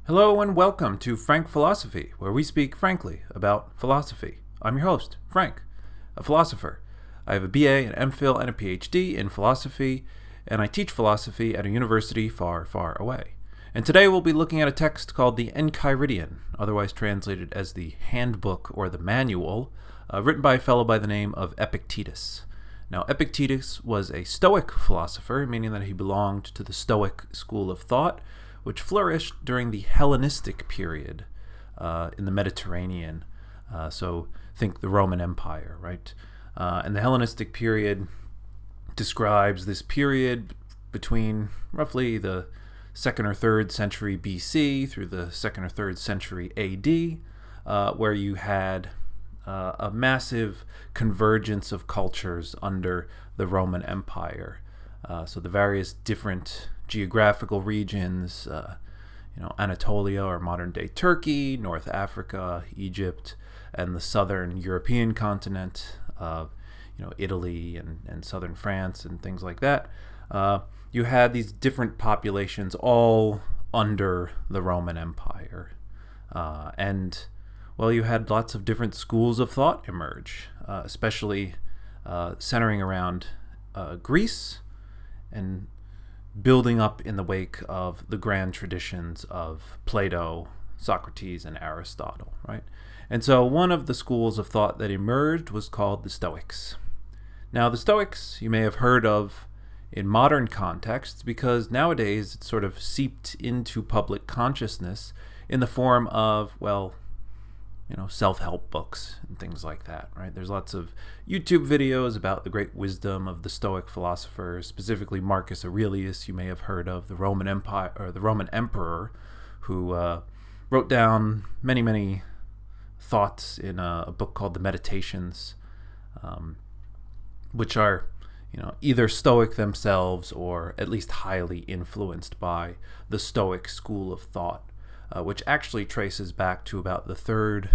Hello and welcome to Frank Philosophy, where we speak frankly about philosophy. I'm your host, Frank, a philosopher. I have a BA, an MPhil, and a PhD in philosophy, and I teach philosophy at a university far, far away. And today we'll be looking at a text called the Enchiridion, otherwise translated as the Handbook or the Manual, written by a fellow by the name of Epictetus. Now, Epictetus was a Stoic philosopher, meaning that he belonged to the Stoic school of thought, which flourished during the Hellenistic period in the Mediterranean. So think the Roman Empire, right? And the Hellenistic period describes this period between roughly the 2nd or 3rd century BC through the 2nd or 3rd century AD, where you had a massive convergence of cultures under the Roman Empire. So the various different geographical regions, Anatolia or modern-day Turkey, North Africa, Egypt, and the southern European continent, Italy and southern France and things like that. You had these different populations all under the Roman Empire. You had lots of different schools of thought emerge, especially centering around Greece and building up in the wake of the grand traditions of Plato, Socrates, and Aristotle, right? And so one of the schools of thought that emerged was called the Stoics. Now, the Stoics you may have heard of in modern contexts because nowadays it's sort of seeped into public consciousness in the form of, self-help books and things like that, right? There's lots of YouTube videos about the great wisdom of the Stoic philosophers, specifically Marcus Aurelius, you may have heard of, the Roman Empire or the Roman emperor, who wrote down many, many thoughts in a book called the Meditations, which are, either Stoic themselves or at least highly influenced by the Stoic school of thought. Which actually traces back to about the 3rd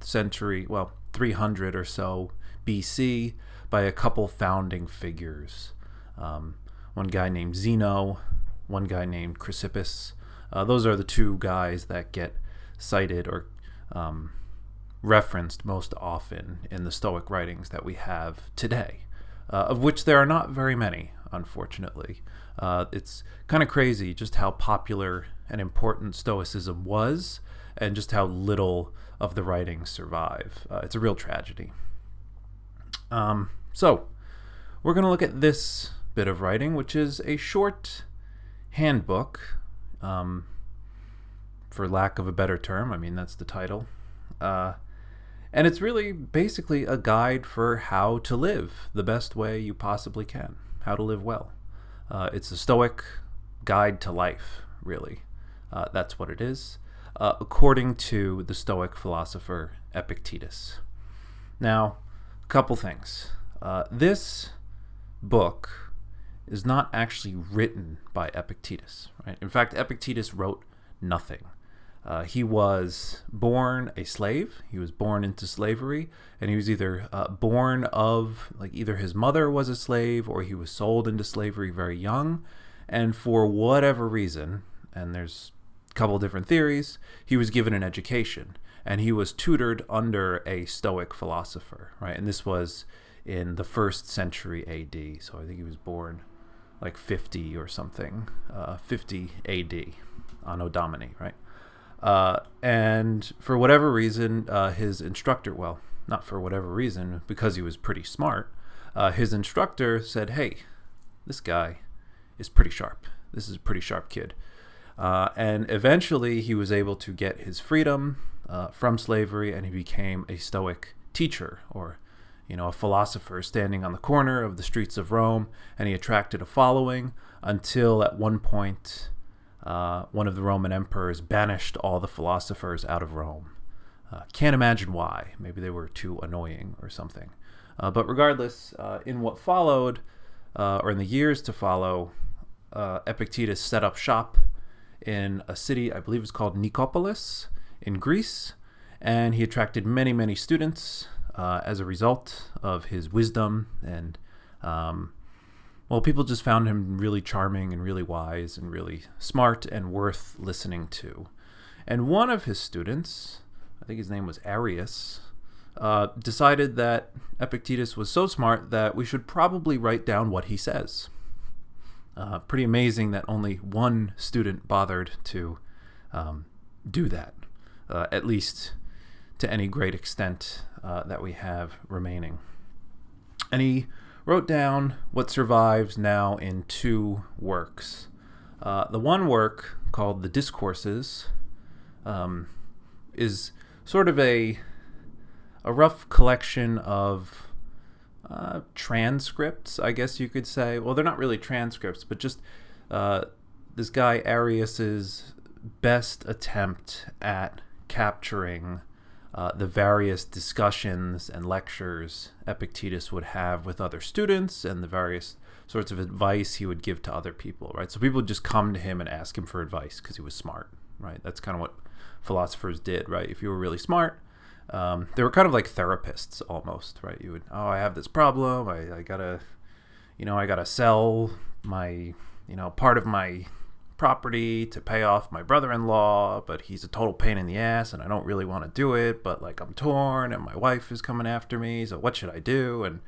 century, 300 or so BC, by a couple founding figures. One guy named Zeno, one guy named Chrysippus. Those are the two guys that get cited or referenced most often in the Stoic writings that we have today, of which there are not very many, unfortunately. It's kind of crazy just how popular and important Stoicism was and just how little of the writings survive. It's a real tragedy. So we're going to look at this bit of writing, which is a short handbook, for lack of a better term. I mean, that's the title. And it's really basically a guide for how to live the best way you possibly can, how to live well. It's a Stoic guide to life, really. That's what it is, according to the Stoic philosopher Epictetus. Now, a couple things. This book is not actually written by Epictetus, right? In fact, Epictetus wrote nothing. He was born a slave. He was born into slavery, and he was either born of, either his mother was a slave or he was sold into slavery very young. And for whatever reason, and there's a couple different theories, he was given an education, and he was tutored under a Stoic philosopher, right? And this was in the 1st century AD, so I think he was born 50 or something, 50 AD, Anno Domini, right? And for whatever reason, his instructor, not for whatever reason, because he was pretty smart, his instructor said, hey, this guy is pretty sharp. This is a pretty sharp kid. And eventually he was able to get his freedom from slavery, and he became a Stoic teacher, or a philosopher standing on the corner of the streets of Rome, and he attracted a following until at one point one of the Roman emperors banished all the philosophers out of Rome. Can't imagine why. Maybe they were too annoying or something. But regardless, in what followed, or in the years to follow, Epictetus set up shop in a city, I believe it's called Nicopolis in Greece, and he attracted many, many students as a result of his wisdom, and people just found him really charming and really wise and really smart and worth listening to. And one of his students, I think his name was Arius, decided that Epictetus was so smart that we should probably write down what he says. Pretty amazing that only one student bothered to do that, at least to any great extent that we have remaining. And he wrote down what survives now in two works. The one work, called the Discourses, is sort of a rough collection of transcripts, I guess you could say. Well, they're not really transcripts, but just this guy Arius's best attempt at capturing the various discussions and lectures Epictetus would have with other students and the various sorts of advice he would give to other people, right? So people would just come to him and ask him for advice because he was smart, right? That's kind of what philosophers did, right? If you were really smart, they were kind of like therapists almost, right? You would, I have this problem. I gotta sell my, part of my property to pay off my brother-in-law, but he's a total pain in the ass and I don't really want to do it, but like I'm torn and my wife is coming after me, so what should I do? And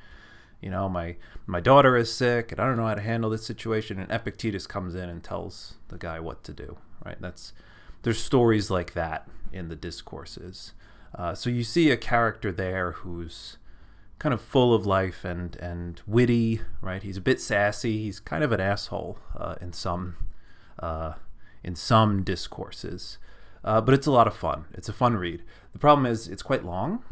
my daughter is sick and I don't know how to handle this situation, and Epictetus comes in and tells the guy what to do, right? There's stories like that in the Discourses. So you see a character there who's kind of full of life and witty, right? He's a bit sassy. He's kind of an asshole in some discourses, but it's a lot of fun. It's a fun read. The problem is it's quite long.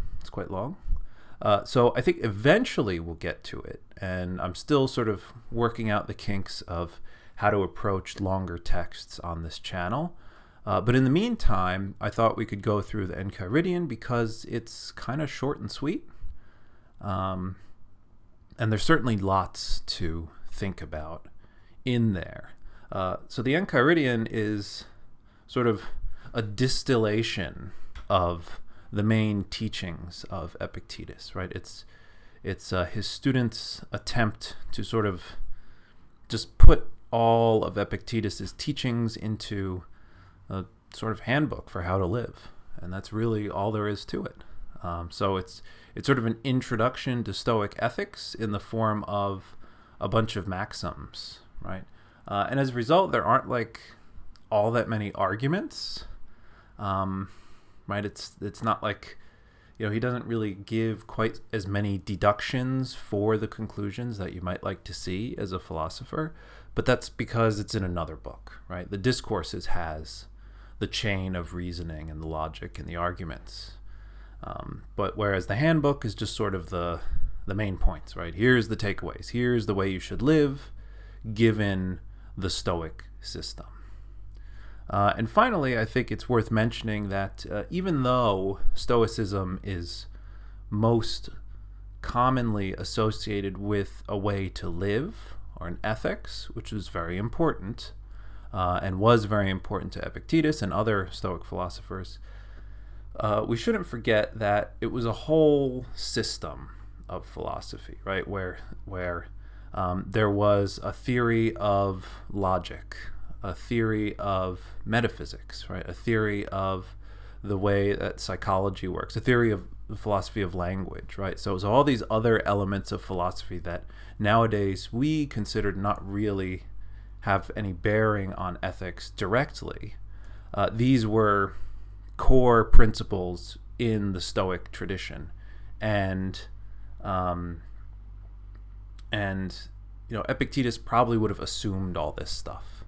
So I think eventually we'll get to it, and I'm still sort of working out the kinks of how to approach longer texts on this channel. But in the meantime, I thought we could go through the Enchiridion because it's kind of short and sweet. And there's certainly lots to think about in there. So the Enchiridion is sort of a distillation of the main teachings of Epictetus, right? It's his students' attempt to sort of just put all of Epictetus's teachings into a sort of handbook for how to live, and that's really all there is to it. So it's sort of an introduction to Stoic ethics in the form of a bunch of maxims, right? And as a result, there aren't like all that many arguments, right? It's not like, he doesn't really give quite as many deductions for the conclusions that you might like to see as a philosopher, but that's because it's in another book, right? The Discourses has the chain of reasoning and the logic and the arguments. But whereas the handbook is just sort of the main points, right? Here's the takeaways. Here's the way you should live given the Stoic system. And finally, I think it's worth mentioning that even though Stoicism is most commonly associated with a way to live or an ethics, which is very important, and was very important to Epictetus and other Stoic philosophers, we shouldn't forget that it was a whole system of philosophy, right? Where there was a theory of logic, a theory of metaphysics, right? A theory of the way that psychology works, a theory of the philosophy of language, right? So it was all these other elements of philosophy that nowadays we consider not really have any bearing on ethics directly. These were core principles in the Stoic tradition, and Epictetus probably would have assumed all this stuff.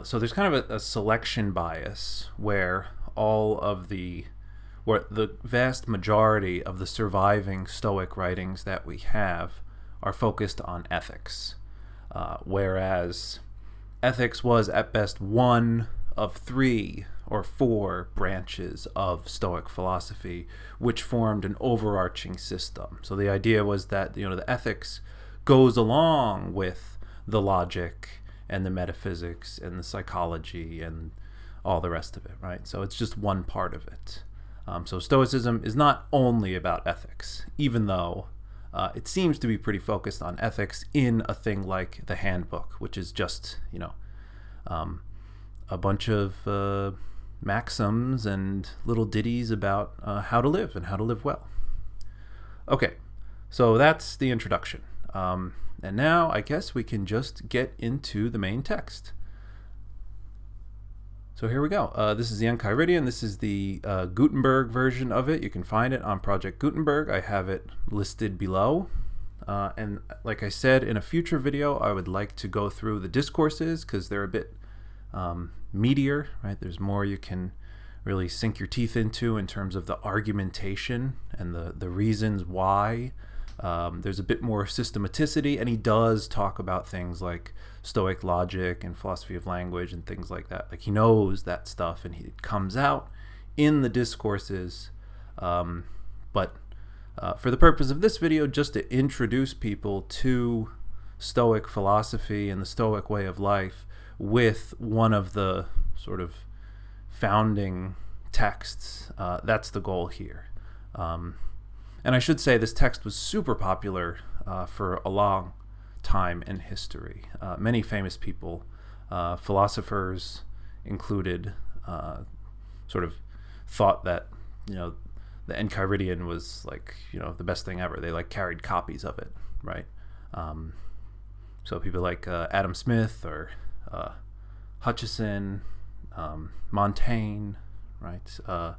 So there's kind of a selection bias where the vast majority of the surviving Stoic writings that we have are focused on ethics, whereas ethics was at best one of 3 or 4 branches of Stoic philosophy, which formed an overarching system. So the idea was that the ethics goes along with the logic and the metaphysics and the psychology and all the rest of it, right? So it's just one part of it. So Stoicism is not only about ethics, even though it seems to be pretty focused on ethics in a thing like the Handbook, which is just, a bunch of maxims and little ditties about how to live and how to live well. Okay, so that's the introduction. And now I guess we can just get into the main text. So here we go. This is the Enchiridion. This is the Gutenberg version of it. You can find it on Project Gutenberg. I have it listed below. And like I said, in a future video, I would like to go through the discourses because they're a bit meatier, right? There's more you can really sink your teeth into in terms of the argumentation and the reasons why. There's a bit more systematicity, and he does talk about things like Stoic logic and philosophy of language and things like that. Like, he knows that stuff, and it comes out in the discourses. But for the purpose of this video, just to introduce people to Stoic philosophy and the Stoic way of life with one of the sort of founding texts, that's the goal here. And I should say this text was super popular for a long time in history. Many famous people, philosophers included, sort of thought that, the Enchiridion was like, the best thing ever. They like carried copies of it, right? So people like Adam Smith or Hutcheson, Montaigne, right?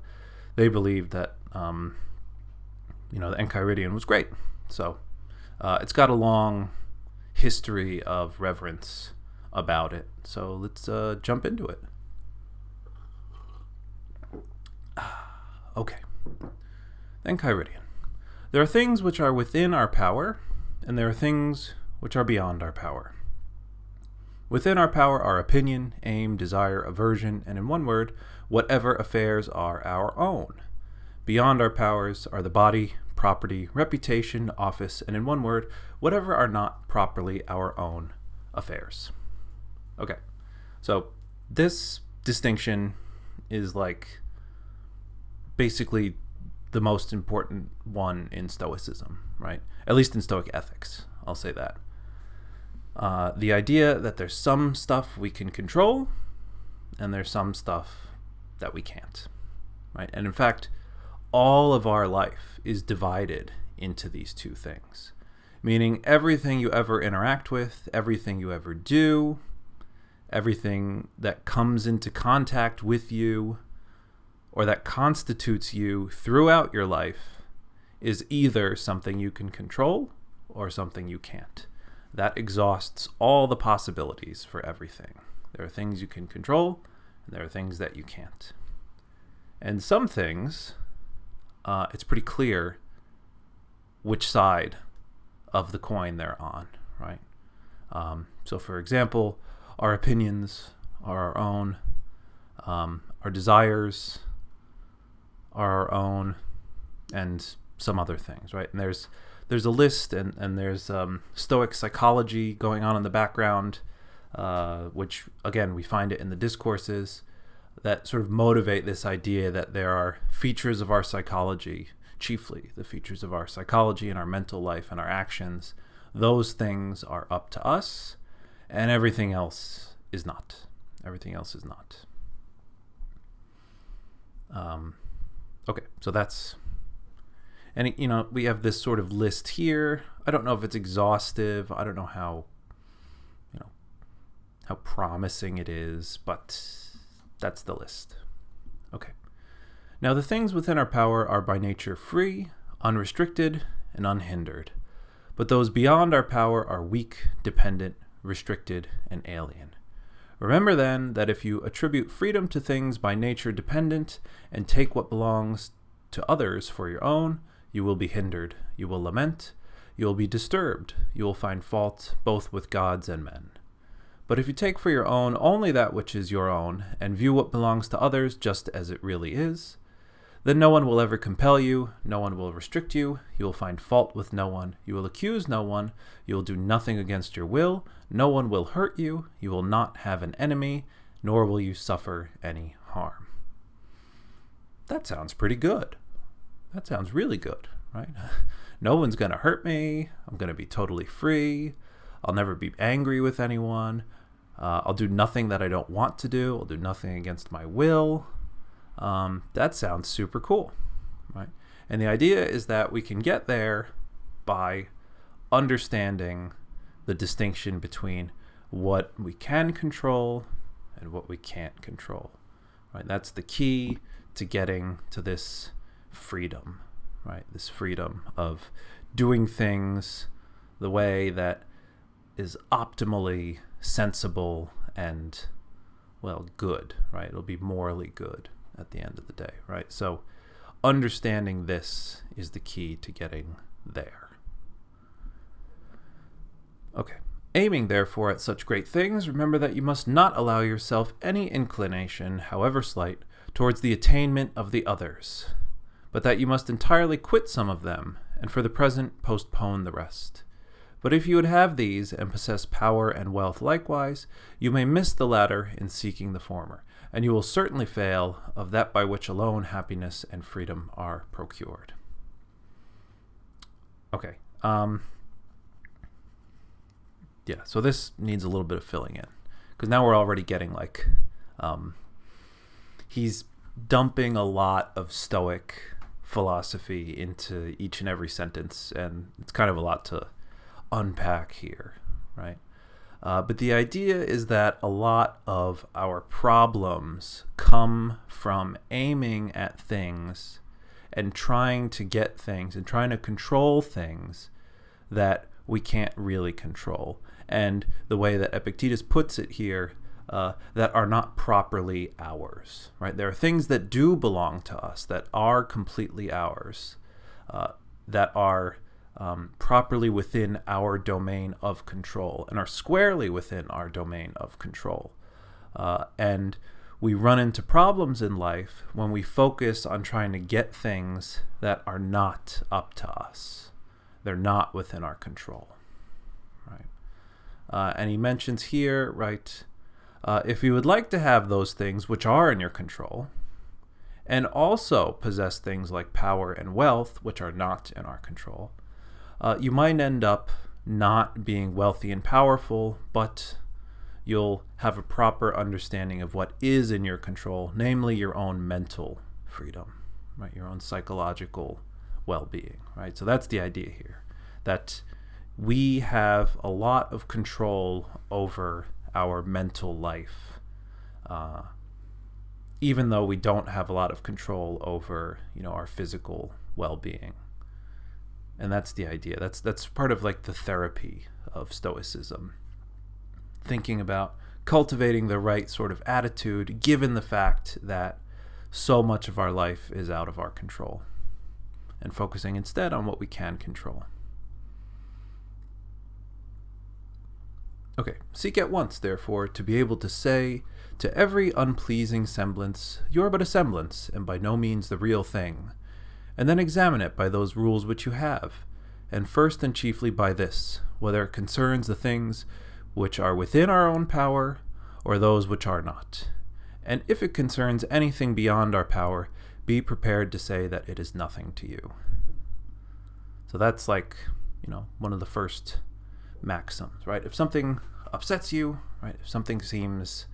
They believed that the Enchiridion was great. So it's got a long history of reverence about it. So let's jump into it. Okay. Enchiridion. There are things which are within our power, and there are things which are beyond our power. Within our power are opinion, aim, desire, aversion, and in one word, whatever affairs are our own. Beyond our powers are the body, property, reputation, office, and in one word, whatever are not properly our own affairs. Okay, so this distinction is like basically the most important one in Stoicism, right? At least in Stoic ethics, I'll say that. The idea that there's some stuff we can control and there's some stuff that we can't, right? And in fact, all of our life is divided into these two things, meaning everything you ever interact with, everything you ever do, everything that comes into contact with you or that constitutes you throughout your life is either something you can control or something you can't. That exhausts all the possibilities for everything. There are things you can control, and there are things that you can't. And some things, it's pretty clear which side of the coin they're on, right? So for example, our opinions are our own, our desires are our own, and some other things, right? And there's a list, and there's Stoic psychology going on in the background, which, again, we find it in the discourses, that sort of motivate this idea that there are features of our psychology, chiefly the features of our psychology and our mental life and our actions. Those things are up to us, and everything else is not. Everything else is not. Okay, so that's... And, we have this sort of list here. I don't know if it's exhaustive. I don't know how promising it is, but that's the list. Okay. Now, the things within our power are by nature free, unrestricted, and unhindered. But those beyond our power are weak, dependent, restricted, and alien. Remember then that if you attribute freedom to things by nature dependent and take what belongs to others for your own, you will be hindered, you will lament, you will be disturbed, you will find fault both with gods and men. But if you take for your own only that which is your own, and view what belongs to others just as it really is, then no one will ever compel you, no one will restrict you, you will find fault with no one, you will accuse no one, you will do nothing against your will, no one will hurt you, you will not have an enemy, nor will you suffer any harm. That sounds pretty good. That sounds really good, right? No one's going to hurt me, I'm going to be totally free, I'll never be angry with anyone, I'll do nothing that I don't want to do, I'll do nothing against my will. That sounds super cool, right? And the idea is that we can get there by understanding the distinction between what we can control and what we can't control, right? That's the key to getting to this freedom, right? This freedom of doing things the way that is optimally sensible and, well, good, right? It'll be morally good at the end of the day, right? So understanding this is the key to getting there. Okay. Aiming, therefore, at such great things, remember that you must not allow yourself any inclination, however slight, towards the attainment of the others, but that you must entirely quit some of them, and for the present postpone the rest. But if you would have these, and possess power and wealth likewise, you may miss the latter in seeking the former, and you will certainly fail of that by which alone happiness and freedom are procured. Okay. Yeah, so this needs a little bit of filling in, because now we're already getting like, he's dumping a lot of Stoic philosophy into each and every sentence, and it's kind of a lot to unpack here, right? But the idea is that a lot of our problems come from aiming at things and trying to get things and trying to control things that we can't really control. And the way that Epictetus puts it here, that are not properly ours, right? There are things that do belong to us, that are completely ours, that are properly within our domain of control and are squarely within our domain of control. And we run into problems in life when we focus on trying to get things that are not up to us. They're not within our control, right? And he mentions here, right, if you would like to have those things which are in your control, and also possess things like power and wealth, which are not in our control, you might end up not being wealthy and powerful, but you'll have a proper understanding of what is in your control, namely your own mental freedom, right? Your own psychological well-being, right? So that's the idea here, that we have a lot of control over our mental life, even though we don't have a lot of control over, our physical well-being. And that's the idea. That's part of like the therapy of Stoicism. Thinking about cultivating the right sort of attitude, given the fact that so much of our life is out of our control, and focusing instead on what we can control. Okay, seek at once, therefore, to be able to say to every unpleasing semblance, you are but a semblance, and by no means the real thing. And then examine it by those rules which you have, and first and chiefly by this, whether it concerns the things which are within our own power, or those which are not. And if it concerns anything beyond our power, be prepared to say that it is nothing to you. So that's like, one of the first maxims, right? If something upsets you, right? If something seems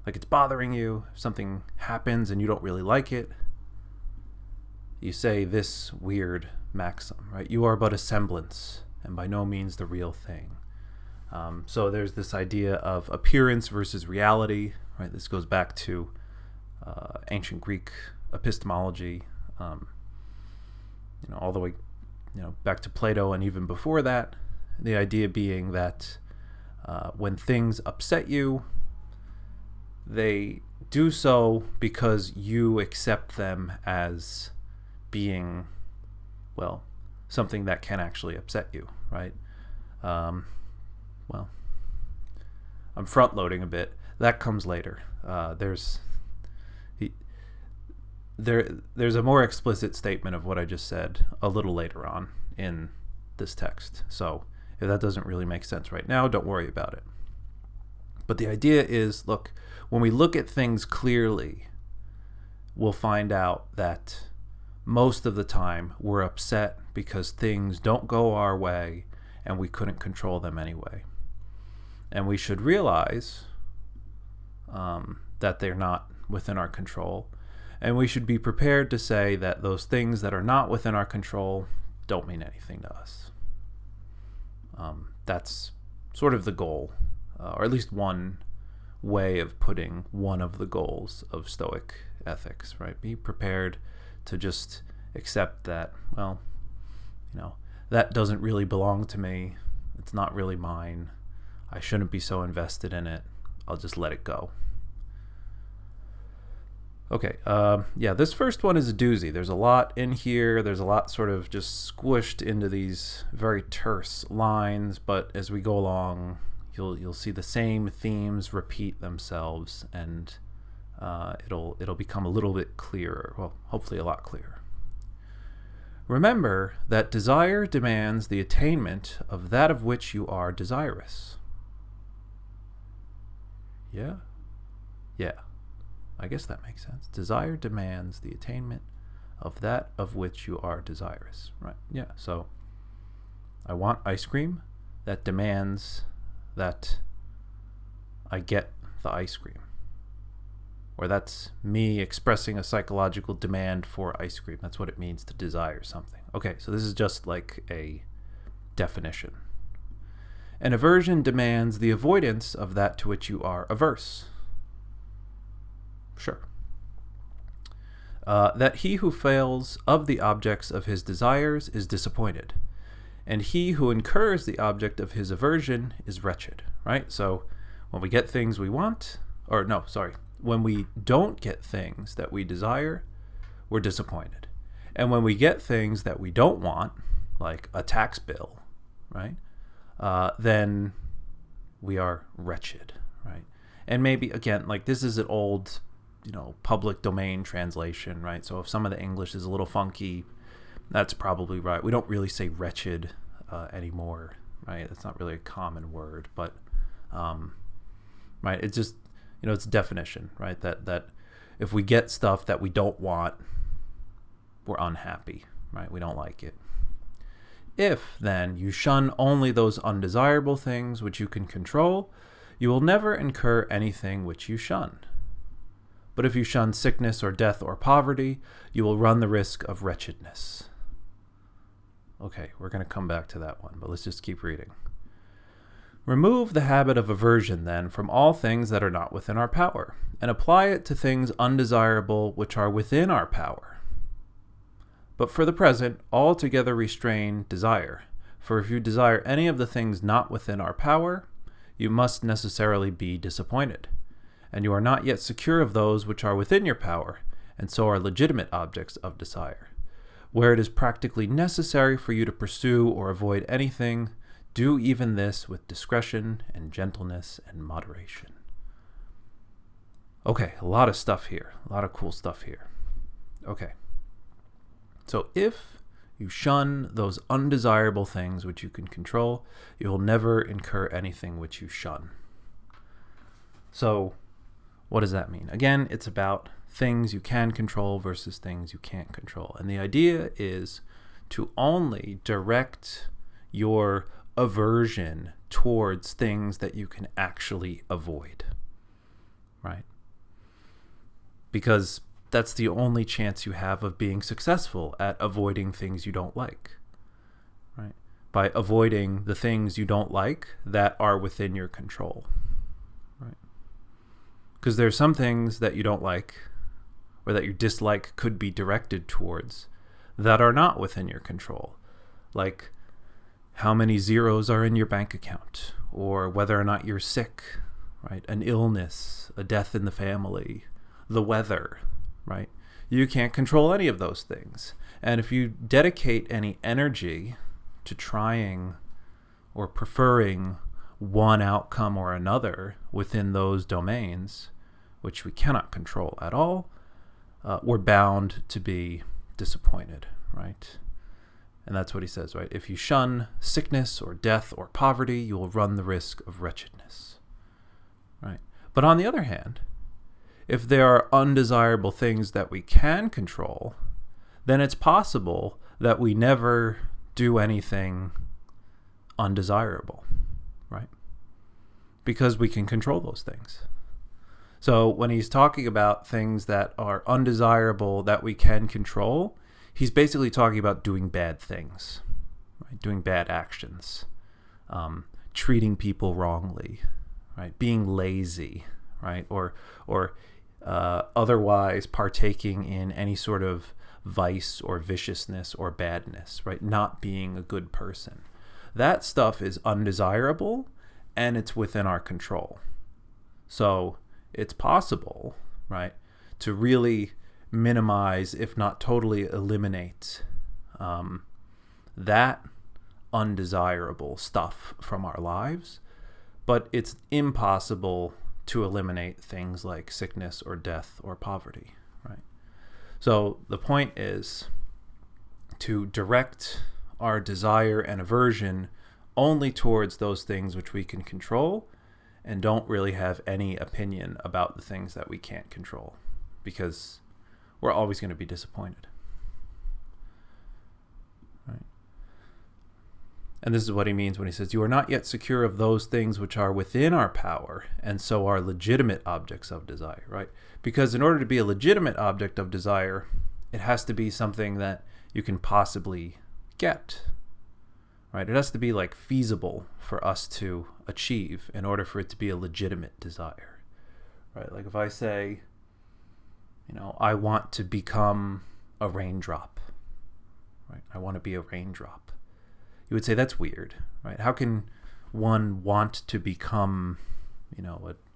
like it's bothering you, if something happens and you don't really like it, you say this weird maxim, right? You are but a semblance, and by no means the real thing. So there's this idea of appearance versus reality, right? This goes back to ancient Greek epistemology, all the way, back to Plato and even before that. The idea being that when things upset you, they do so because you accept them as being, well, something that can actually upset you, right? Well, I'm front-loading a bit. That comes later. There's a more explicit statement of what I just said a little later on in this text. So if that doesn't really make sense right now, don't worry about it. But the idea is, look, when we look at things clearly, we'll find out that most of the time we're upset because things don't go our way and we couldn't control them anyway. And we should realize that they're not within our control. And we should be prepared to say that those things that are not within our control don't mean anything to us. That's sort of the goal, or at least one way of putting one of the goals of Stoic ethics, right? Be prepared to just accept that, well, that doesn't really belong to me. It's not really mine. I shouldn't be so invested in it. I'll just let it go. Okay, this first one is a doozy. There's a lot in here. There's a lot sort of just squished into these very terse lines, but as we go along, you'll see the same themes repeat themselves, and it'll become a little bit clearer. Well, hopefully a lot clearer. Remember that desire demands the attainment of that of which you are desirous. Yeah? Yeah. I guess that makes sense. Desire demands the attainment of that of which you are desirous. Right? Yeah. So I want ice cream. That demands that I get the ice cream. Or that's me expressing a psychological demand for ice cream. That's what it means to desire something. Okay, so this is just like a definition. An aversion demands the avoidance of that to which you are averse. Sure. That he who fails of the objects of his desires is disappointed, and he who incurs the object of his aversion is wretched, right? So when we get things we want, when we don't get things that we desire, we're disappointed. And when we get things that we don't want, like a tax bill, right, then we are wretched, right? And maybe, again, like this is an old public domain translation, right? So if some of the English is a little funky, that's probably right. We don't really say wretched anymore, right? That's not really a common word, but right, it's just it's a definition, right? That if we get stuff that we don't want, we're unhappy, right? We don't like it. If then you shun only those undesirable things which you can control, you will never incur anything which you shun. But if you shun sickness or death or poverty, you will run the risk of wretchedness. Okay, we're going to come back to that one, but let's just keep reading. Remove the habit of aversion, then, from all things that are not within our power, and apply it to things undesirable which are within our power. But for the present, altogether restrain desire, for if you desire any of the things not within our power, you must necessarily be disappointed. And you are not yet secure of those which are within your power, and so are legitimate objects of desire. Where it is practically necessary for you to pursue or avoid anything, do even this with discretion and gentleness and moderation. Okay, a lot of stuff here. A lot of cool stuff here. Okay. So if you shun those undesirable things which you can control, you will never incur anything which you shun. So what does that mean? Again, it's about things you can control versus things you can't control. And the idea is to only direct your aversion towards things that you can actually avoid, right? Because that's the only chance you have of being successful at avoiding things you don't like, right? By avoiding the things you don't like that are within your control, right? Because there's some things that you don't like or that your dislike could be directed towards that are not within your control, like how many zeros are in your bank account, or whether or not you're sick, right? An illness, a death in the family, the weather, right? You can't control any of those things. And if you dedicate any energy to trying or preferring one outcome or another within those domains, which we cannot control at all, we're bound to be disappointed, right? And that's what he says, right? If you shun sickness or death or poverty, you will run the risk of wretchedness, right? But on the other hand, if there are undesirable things that we can control, then it's possible that we never do anything undesirable, right? Because we can control those things. So when he's talking about things that are undesirable that we can control, he's basically talking about doing bad things, right? Doing bad actions, treating people wrongly, right? Being lazy, right? Or otherwise partaking in any sort of vice or viciousness or badness, right? Not being a good person. That stuff is undesirable and it's within our control. So it's possible, right, to really minimize, if not totally eliminate, that undesirable stuff from our lives. But it's impossible to eliminate things like sickness or death or poverty, right? So the point is to direct our desire and aversion only towards those things which we can control, and don't really have any opinion about the things that we can't control, because we're always going to be disappointed. Right? And this is what he means when he says, "You are not yet secure of those things which are within our power, and so are legitimate objects of desire," right? Because in order to be a legitimate object of desire, it has to be something that you can possibly get, right? It has to be like feasible for us to achieve in order for it to be a legitimate desire, right? Like if I say, I want to become a raindrop, right? I want to be a raindrop. You would say that's weird, right? How can one want to become,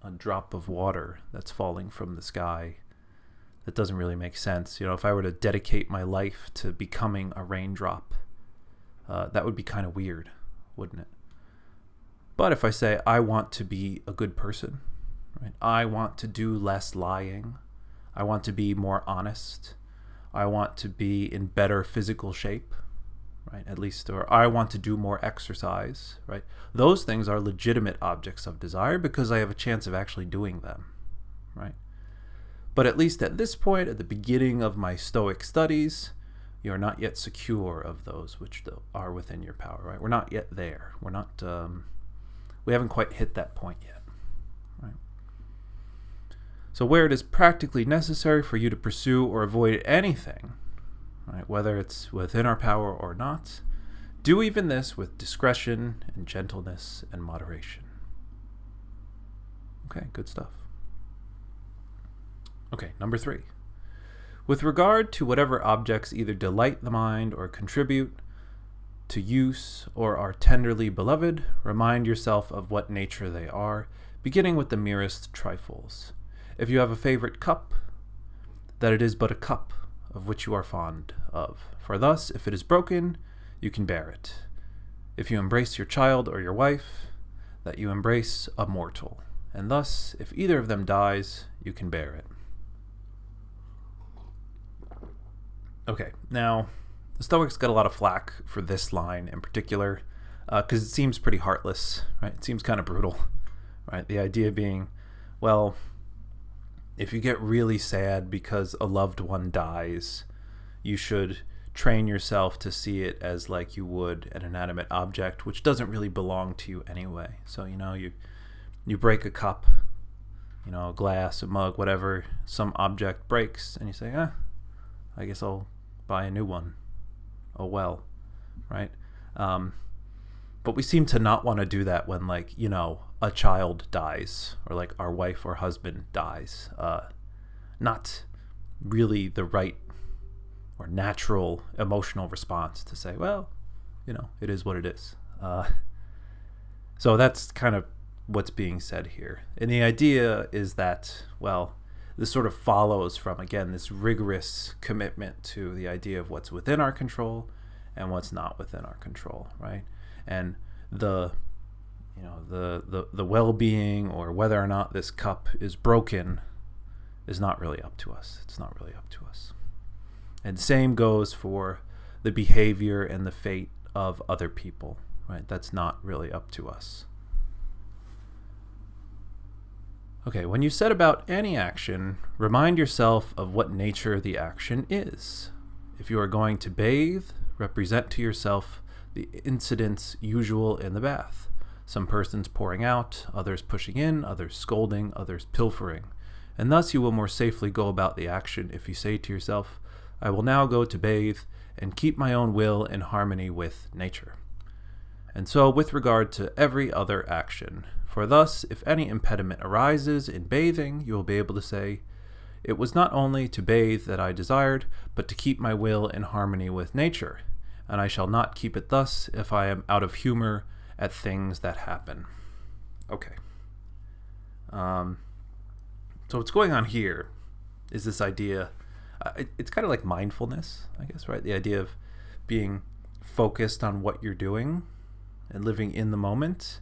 a drop of water that's falling from the sky? That doesn't really make sense. If I were to dedicate my life to becoming a raindrop, that would be kind of weird, wouldn't it? But if I say I want to be a good person, right? I want to do less lying. I want to be more honest. I want to be in better physical shape, right? At least, or I want to do more exercise, right? Those things are legitimate objects of desire because I have a chance of actually doing them, right? But at least at this point, at the beginning of my Stoic studies, you are not yet secure of those which are within your power, right? We're not yet there. We're not, we haven't quite hit that point yet, right? So where it is practically necessary for you to pursue or avoid anything, right, whether it's within our power or not, do even this with discretion and gentleness and moderation. Okay, good stuff. Okay, number 3. With regard to whatever objects either delight the mind or contribute to use or are tenderly beloved, remind yourself of what nature they are, beginning with the merest trifles. If you have a favorite cup, that it is but a cup of which you are fond of. For thus, if it is broken, you can bear it. If you embrace your child or your wife, that you embrace a mortal. And thus, if either of them dies, you can bear it. Okay, now, the Stoics got a lot of flack for this line in particular, because it seems pretty heartless, right? It seems kind of brutal, right? The idea being, well, if you get really sad because a loved one dies, you should train yourself to see it as like you would an inanimate object, which doesn't really belong to you anyway. So, you break a cup, a glass, a mug, whatever, some object breaks, and you say, I guess I'll buy a new one. Oh well, right? But we seem to not want to do that when, a child dies, or like our wife or husband dies. Not really the right or natural emotional response to say, well, it is what it is. So that's kind of what's being said here. And the idea is that, well, this sort of follows from, again, this rigorous commitment to the idea of what's within our control and what's not within our control, right? And the well-being, or whether or not this cup is broken, is not really up to us. It's not really up to us. And same goes for the behavior and the fate of other people, right? That's not really up to us. Okay, when you set about any action, remind yourself of what nature the action is. If you are going to bathe, represent to yourself the incidents usual in the bath. Some persons pouring out, others pushing in, others scolding, others pilfering. And thus you will more safely go about the action if you say to yourself, I will now go to bathe and keep my own will in harmony with nature. And so with regard to every other action, for thus, if any impediment arises in bathing, you will be able to say, it was not only to bathe that I desired, but to keep my will in harmony with nature, and I shall not keep it thus if I am out of humor at things that happen. Okay. So what's going on here is this idea, it's kind of like mindfulness, I guess, right? The idea of being focused on what you're doing and living in the moment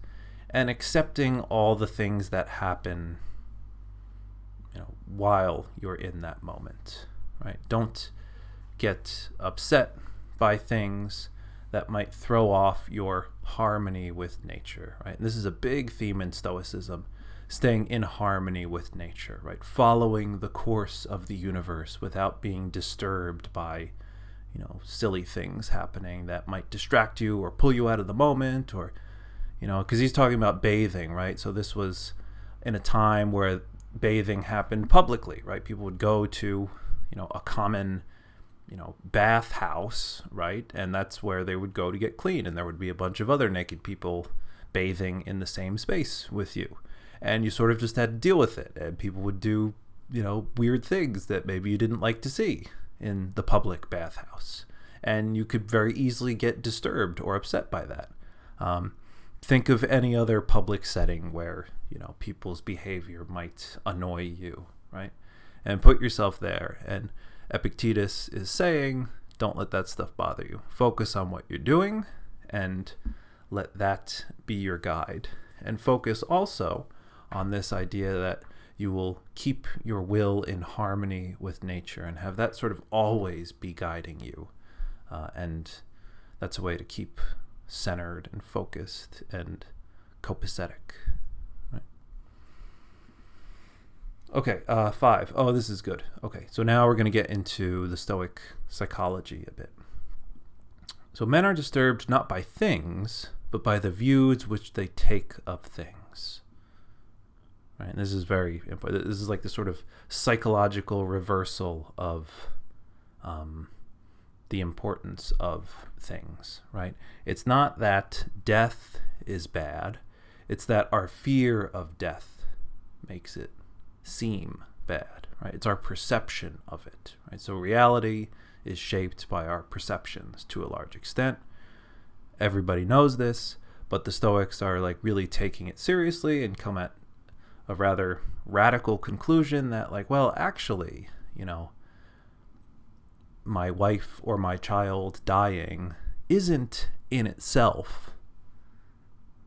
and accepting all the things that happen, while you're in that moment, right? Don't get upset by things that might throw off your harmony with nature, right? And this is a big theme in Stoicism, staying in harmony with nature, right? Following the course of the universe without being disturbed by, silly things happening that might distract you or pull you out of the moment, or, because he's talking about bathing, right? So this was in a time where bathing happened publicly, right? People would go to, a common, bath house, right? And that's where they would go to get clean. And there would be a bunch of other naked people bathing in the same space with you. And you sort of just had to deal with it. And people would do, weird things that maybe you didn't like to see in the public bathhouse. And you could very easily get disturbed or upset by that. Think of any other public setting where, people's behavior might annoy you, right? And put yourself there. And Epictetus is saying, don't let that stuff bother you. Focus on what you're doing and let that be your guide. And focus also on this idea that you will keep your will in harmony with nature and have that sort of always be guiding you. And that's a way to keep centered and focused and copacetic. Right? Okay, 5. Oh, this is good. Okay, so now we're going to get into the Stoic psychology a bit. So men are disturbed not by things, but by the views which they take of things. Right? And this is very important. This is like the sort of psychological reversal of the importance of things, right? It's not that death is bad. It's that our fear of death makes it seem bad, right? It's our perception of it, right? So reality is shaped by our perceptions to a large extent. Everybody knows this, but the Stoics are like really taking it seriously and come at a rather radical conclusion that actually, my wife or my child dying isn't in itself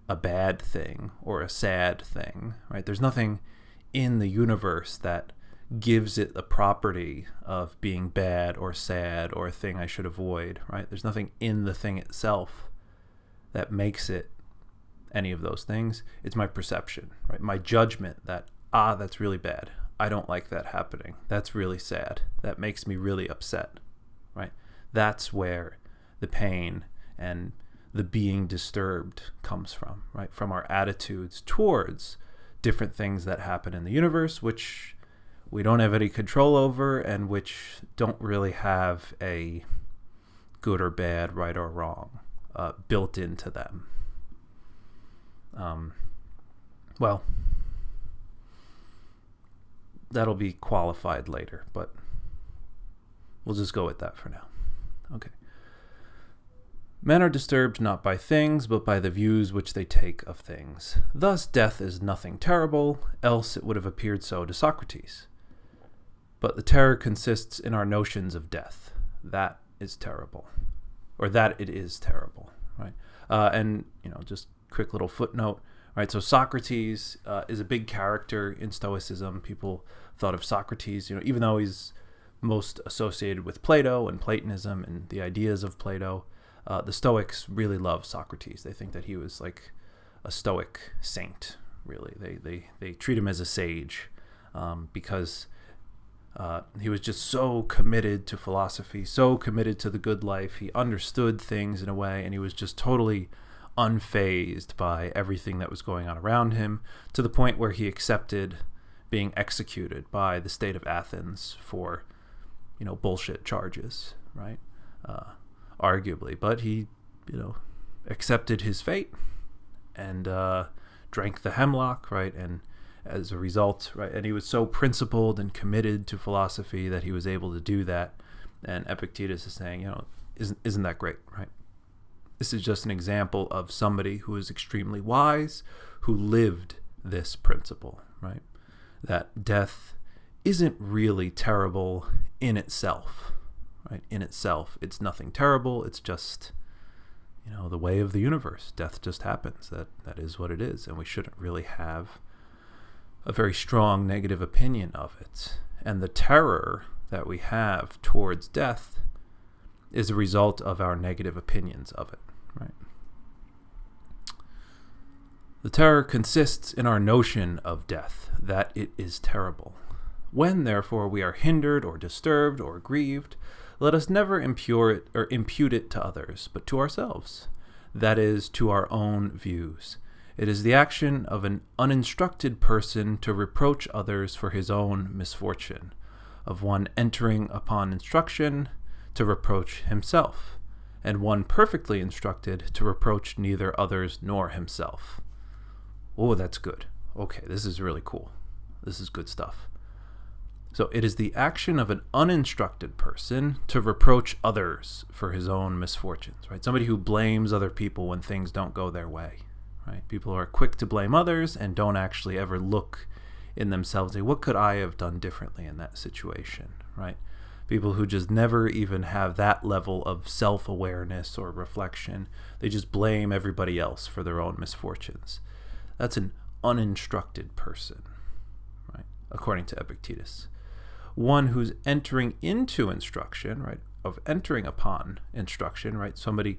a bad thing or a sad thing, right? There's nothing in the universe that gives it the property of being bad or sad or a thing I should avoid, right? There's nothing in the thing itself that makes it any of those things. It's my perception, right? My judgment that, that's really bad. I don't like that happening. That's really sad. That makes me really upset, right? That's where the pain and the being disturbed comes from, right? From our attitudes towards different things that happen in the universe, which we don't have any control over and which don't really have a good or bad, right or wrong built into them. Well, that'll be qualified later, but we'll just go with that for now. Okay. Men are disturbed not by things, but by the views which they take of things. Thus death is nothing terrible, else it would have appeared so to Socrates. But the terror consists in our notions of death. That is terrible. Or that it is terrible, right? And, just quick little footnote, right? So Socrates is a big character in Stoicism. People thought of Socrates, even though he's most associated with Plato and Platonism and the ideas of Plato, the Stoics really love Socrates. They think that he was like a Stoic saint, really. They treat him as a sage because he was just so committed to philosophy, so committed to the good life. He understood things in a way, and he was just totally unfazed by everything that was going on around him, to the point where he accepted being executed by the state of Athens for, bullshit charges, right? Arguably, but he, accepted his fate and drank the hemlock, right? And as a result, right, and he was so principled and committed to philosophy that he was able to do that. And Epictetus is saying, isn't that great, right? This is just an example of somebody who is extremely wise, who lived this principle, right? That death isn't really terrible in itself, right? In itself, it's nothing terrible. It's just, the way of the universe. Death just happens. That is what it is. And we shouldn't really have a very strong negative opinion of it. And the terror that we have towards death is a result of our negative opinions of it, right? The terror consists in our notion of death, that it is terrible. When, therefore, we are hindered or disturbed or grieved, let us never impute it to others, but to ourselves, that is, to our own views. It is the action of an uninstructed person to reproach others for his own misfortune, of one entering upon instruction to reproach himself, and one perfectly instructed to reproach neither others nor himself. Oh, that's good. Okay, this is really cool. This is good stuff. So it is the action of an uninstructed person to reproach others for his own misfortunes, right? Somebody who blames other people when things don't go their way, right? People are quick to blame others and don't actually ever look in themselves and say, what could I have done differently in that situation, right? People who just never even have that level of self-awareness or reflection. They just blame everybody else for their own misfortunes. That's an uninstructed person, right? According to Epictetus. One who's entering into instruction, right? Of entering upon instruction, right? Somebody,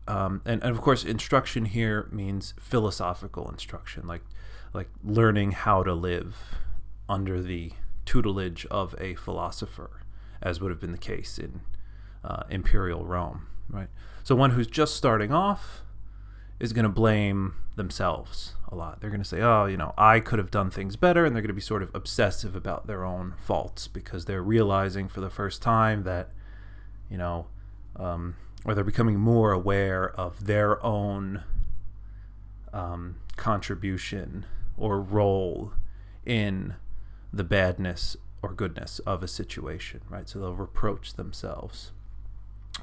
and of course, instruction here means philosophical instruction, like learning how to live under the tutelage of a philosopher, as would have been the case in imperial Rome, right? So one who's just starting off is going to blame themselves a lot. They're going to say, I could have done things better, and they're going to be sort of obsessive about their own faults because they're realizing for the first time that, or they're becoming more aware of their own contribution or role in the badness or goodness of a situation, right? So they'll reproach themselves.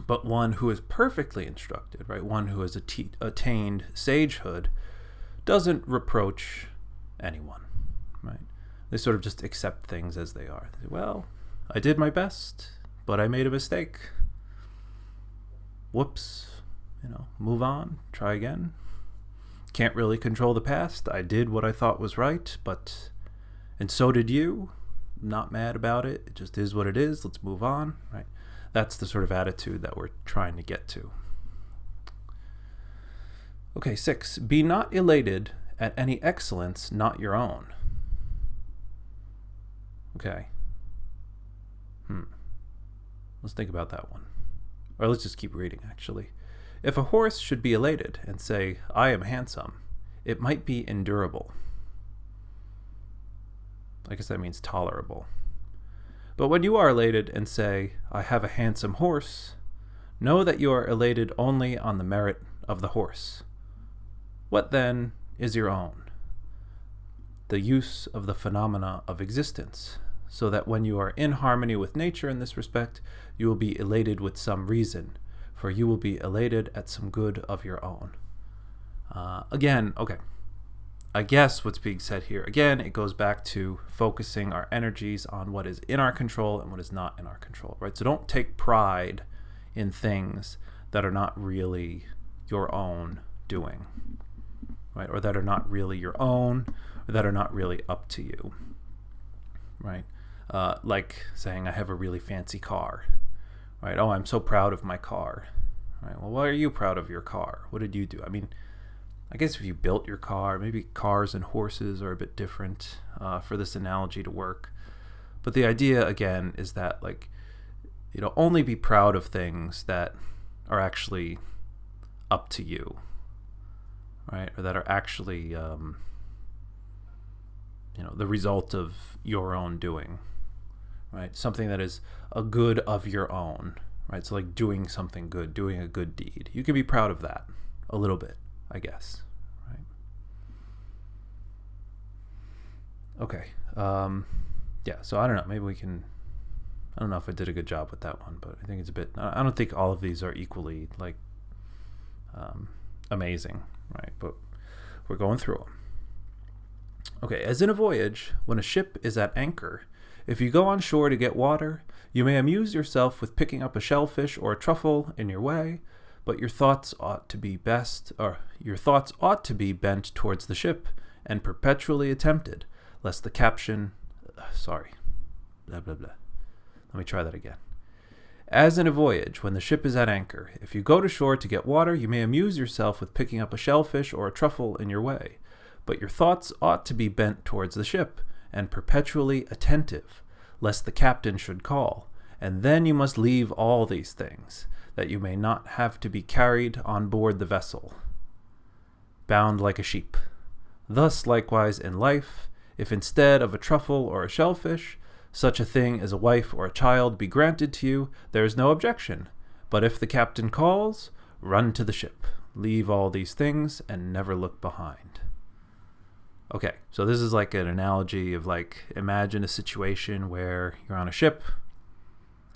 But one who is perfectly instructed, right, one who has attained sagehood, doesn't reproach anyone, right? They sort of just accept things as they are. They say, well, I did my best, but I made a mistake. Whoops, move on, try again. Can't really control the past. I did what I thought was right, and so did you. Not mad about it. It just is what it is. Let's move on, right? That's the sort of attitude that we're trying to get to. Okay, 6. Be not elated at any excellence not your own. Okay. Let's think about that one. Or let's just keep reading, actually. If a horse should be elated and say, I am handsome, it might be endurable. I guess that means tolerable. But when you are elated and say, I have a handsome horse, know that you are elated only on the merit of the horse. What then is your own? The use of the phenomena of existence, so that when you are in harmony with nature in this respect, you will be elated with some reason, for you will be elated at some good of your own. Again, okay. I guess what's being said here, again, it goes back to focusing our energies on what is in our control and what is not in our control, right? So don't take pride in things that are not really your own doing, right? Or that are not really your own, or that are not really up to you, right? Like saying, I have a really fancy car, right? Oh, I'm so proud of my car, right? Well, why are you proud of your car? What did you do? I mean, I guess if you built your car, maybe cars and horses are a bit different for this analogy to work. But the idea, again, is that, only be proud of things that are actually up to you, right? Or that are actually, the result of your own doing, right? Something that is a good of your own, right? So like doing something good, doing a good deed. You can be proud of that a little bit, I guess, right? Okay. Yeah, so I don't know. Maybe we can... I don't know if I did a good job with that one, but I think it's a bit... I don't think all of these are equally, like, amazing, right? But we're going through them. Okay, as in a voyage, when a ship is at anchor, if you go on shore to get water, you may amuse yourself with picking up a shellfish or a truffle in your way, but your thoughts ought to be bent towards the ship and perpetually attempted, lest the captain... Blah, blah, blah. Let me try that again. As in a voyage, when the ship is at anchor, if you go to shore to get water, you may amuse yourself with picking up a shellfish or a truffle in your way, but your thoughts ought to be bent towards the ship, and perpetually attentive, lest the captain should call, and then you must leave all these things, that you may not have to be carried on board the vessel, bound like a sheep. Thus likewise in life, if instead of a truffle or a shellfish, such a thing as a wife or a child be granted to you, there is no objection. But if the captain calls, run to the ship, leave all these things, and never look behind. Okay, so this is like an analogy of like, imagine a situation where you're on a ship,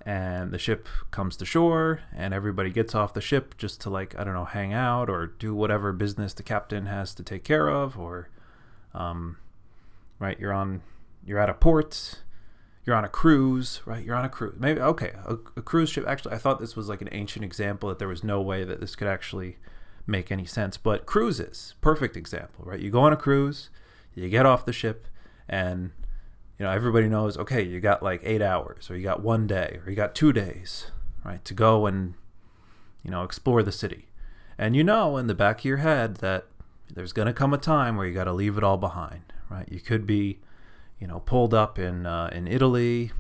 and the ship comes to shore, and everybody gets off the ship just to like, I don't know, hang out or do whatever business the captain has to take care of, or, right, you're at a port, you're on a cruise, right? You're on a cruise. Maybe, okay, a cruise ship. Actually, I thought this was like an ancient example, that there was no way that this could actually make any sense. But cruises, perfect example, right? You go on a cruise, you get off the ship, and everybody knows, okay, you got like 8 hours, or you got 1 day, or you got 2 days, right, to go and explore the city. And in the back of your head that there's going to come a time where you got to leave it all behind, right? You could be pulled up in Italy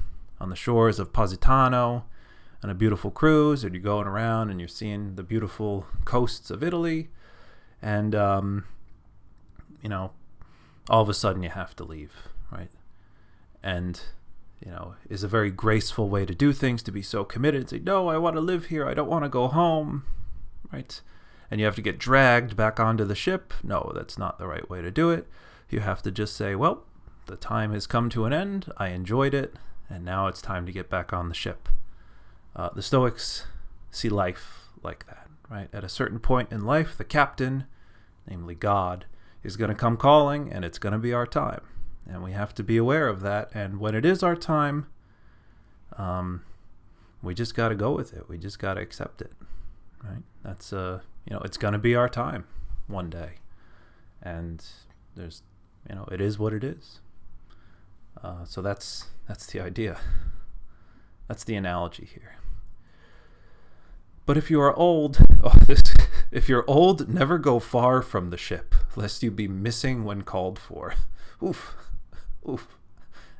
on the shores of Positano on a beautiful cruise, or you're going around and you're seeing the beautiful coasts of Italy, and all of a sudden you have to leave, right? And is a very graceful way to do things, to be so committed and say, no, I want to live here, I don't want to go home, right? And you have to get dragged back onto the ship. No, that's not the right way to do it. You have to just say, well, the time has come to an end, I enjoyed it, and now it's time to get back on the ship. The Stoics see life like that, right? At a certain point in life, the captain, namely God, is going to come calling, and it's going to be our time. And we have to be aware of that, and when it is our time, we just got to go with it. We just got to accept it, right? That's, it's going to be our time one day. And there's, it is what it is. So that's the idea. That's the analogy here. But if you are old, if you're old, never go far from the ship, lest you be missing when called for. Oof,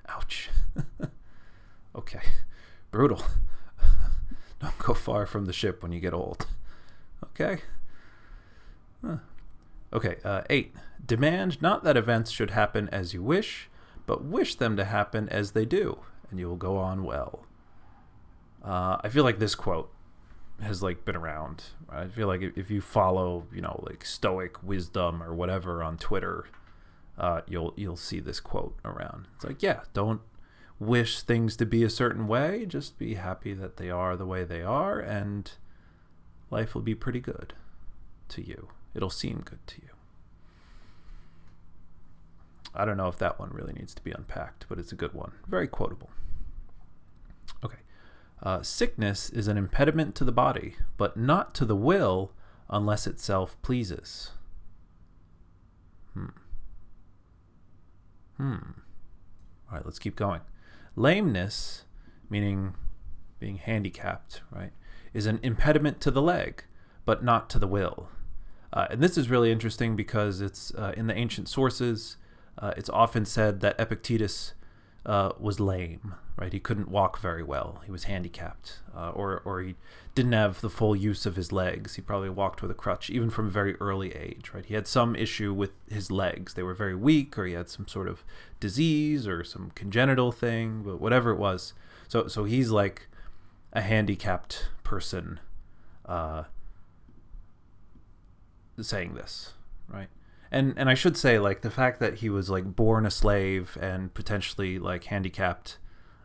ouch. Okay, brutal. Don't go far from the ship when you get old. Okay. Okay, 8. Demand not that events should happen as you wish, but wish them to happen as they do, and you will go on well. I feel like this quote has like been around. I feel like if you follow, like Stoic wisdom or whatever on Twitter, you'll see this quote around. It's like, yeah, don't wish things to be a certain way. Just be happy that they are the way they are, and life will be pretty good to you. It'll seem good to you. I don't know if that one really needs to be unpacked, but it's a good one. Very quotable. Okay. Sickness is an impediment to the body, but not to the will unless itself pleases. All right, let's keep going. Lameness, meaning being handicapped, right, is an impediment to the leg, but not to the will. And this is really interesting because it's in the ancient sources. It's often said that Epictetus was lame, right? He couldn't walk very well. He was handicapped, or he didn't have the full use of his legs. He probably walked with a crutch, even from a very early age, right? He had some issue with his legs. They were very weak, or he had some sort of disease or some congenital thing, but whatever it was. So he's like a handicapped person saying this, right? And I should say, like, the fact that he was like born a slave and potentially like handicapped,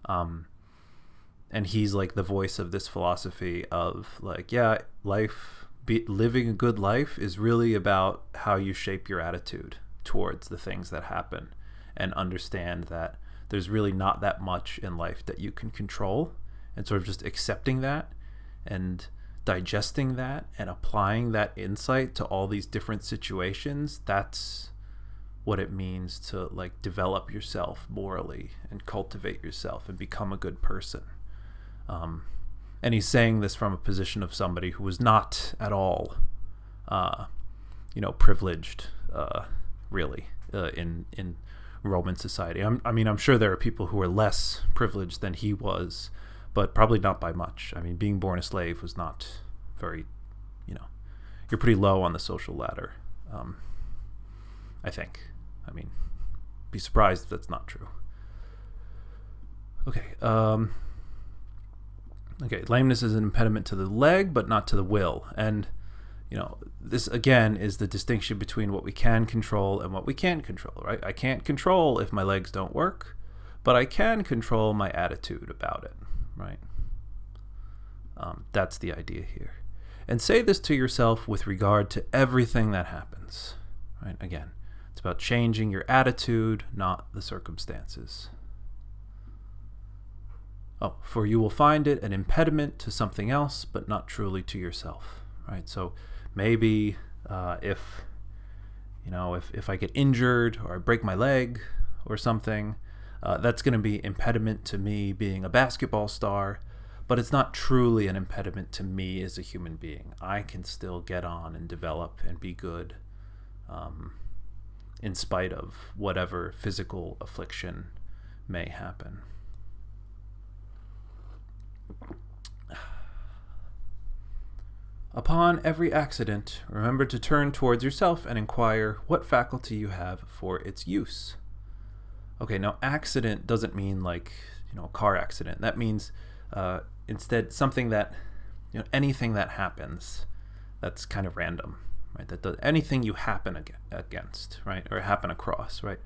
and he's like the voice of this philosophy of like, yeah, living a good life is really about how you shape your attitude towards the things that happen, and understand that there's really not that much in life that you can control, and sort of just accepting that and digesting that and applying that insight to all these different situations. That's what it means to like develop yourself morally and cultivate yourself and become a good person. And he's saying this from a position of somebody who was not at all privileged really in Roman society. I'm sure there are people who are less privileged than he was, but probably not by much. I mean, being born a slave was not very, you're pretty low on the social ladder, I think. I mean, be surprised if that's not true. Okay. Lameness is an impediment to the leg, but not to the will. And, this again is the distinction between what we can control and what we can't control, right? I can't control if my legs don't work, but I can control my attitude about it, right? That's the idea here. And say this to yourself with regard to everything that happens, right? Again, it's about changing your attitude, not the circumstances. For you will find it an impediment to something else, but not truly to yourself, right? So maybe if I get injured or I break my leg or something, that's going to be impediment to me being a basketball star, but it's not truly an impediment to me as a human being. I can still get on and develop and be good in spite of whatever physical affliction may happen. Upon every accident, remember to turn towards yourself and inquire what faculty you have for its use. Okay, now accident doesn't mean like, a car accident. That means instead something that, anything that happens that's kind of random, right? That does anything you happen against, right? Or happen across, right?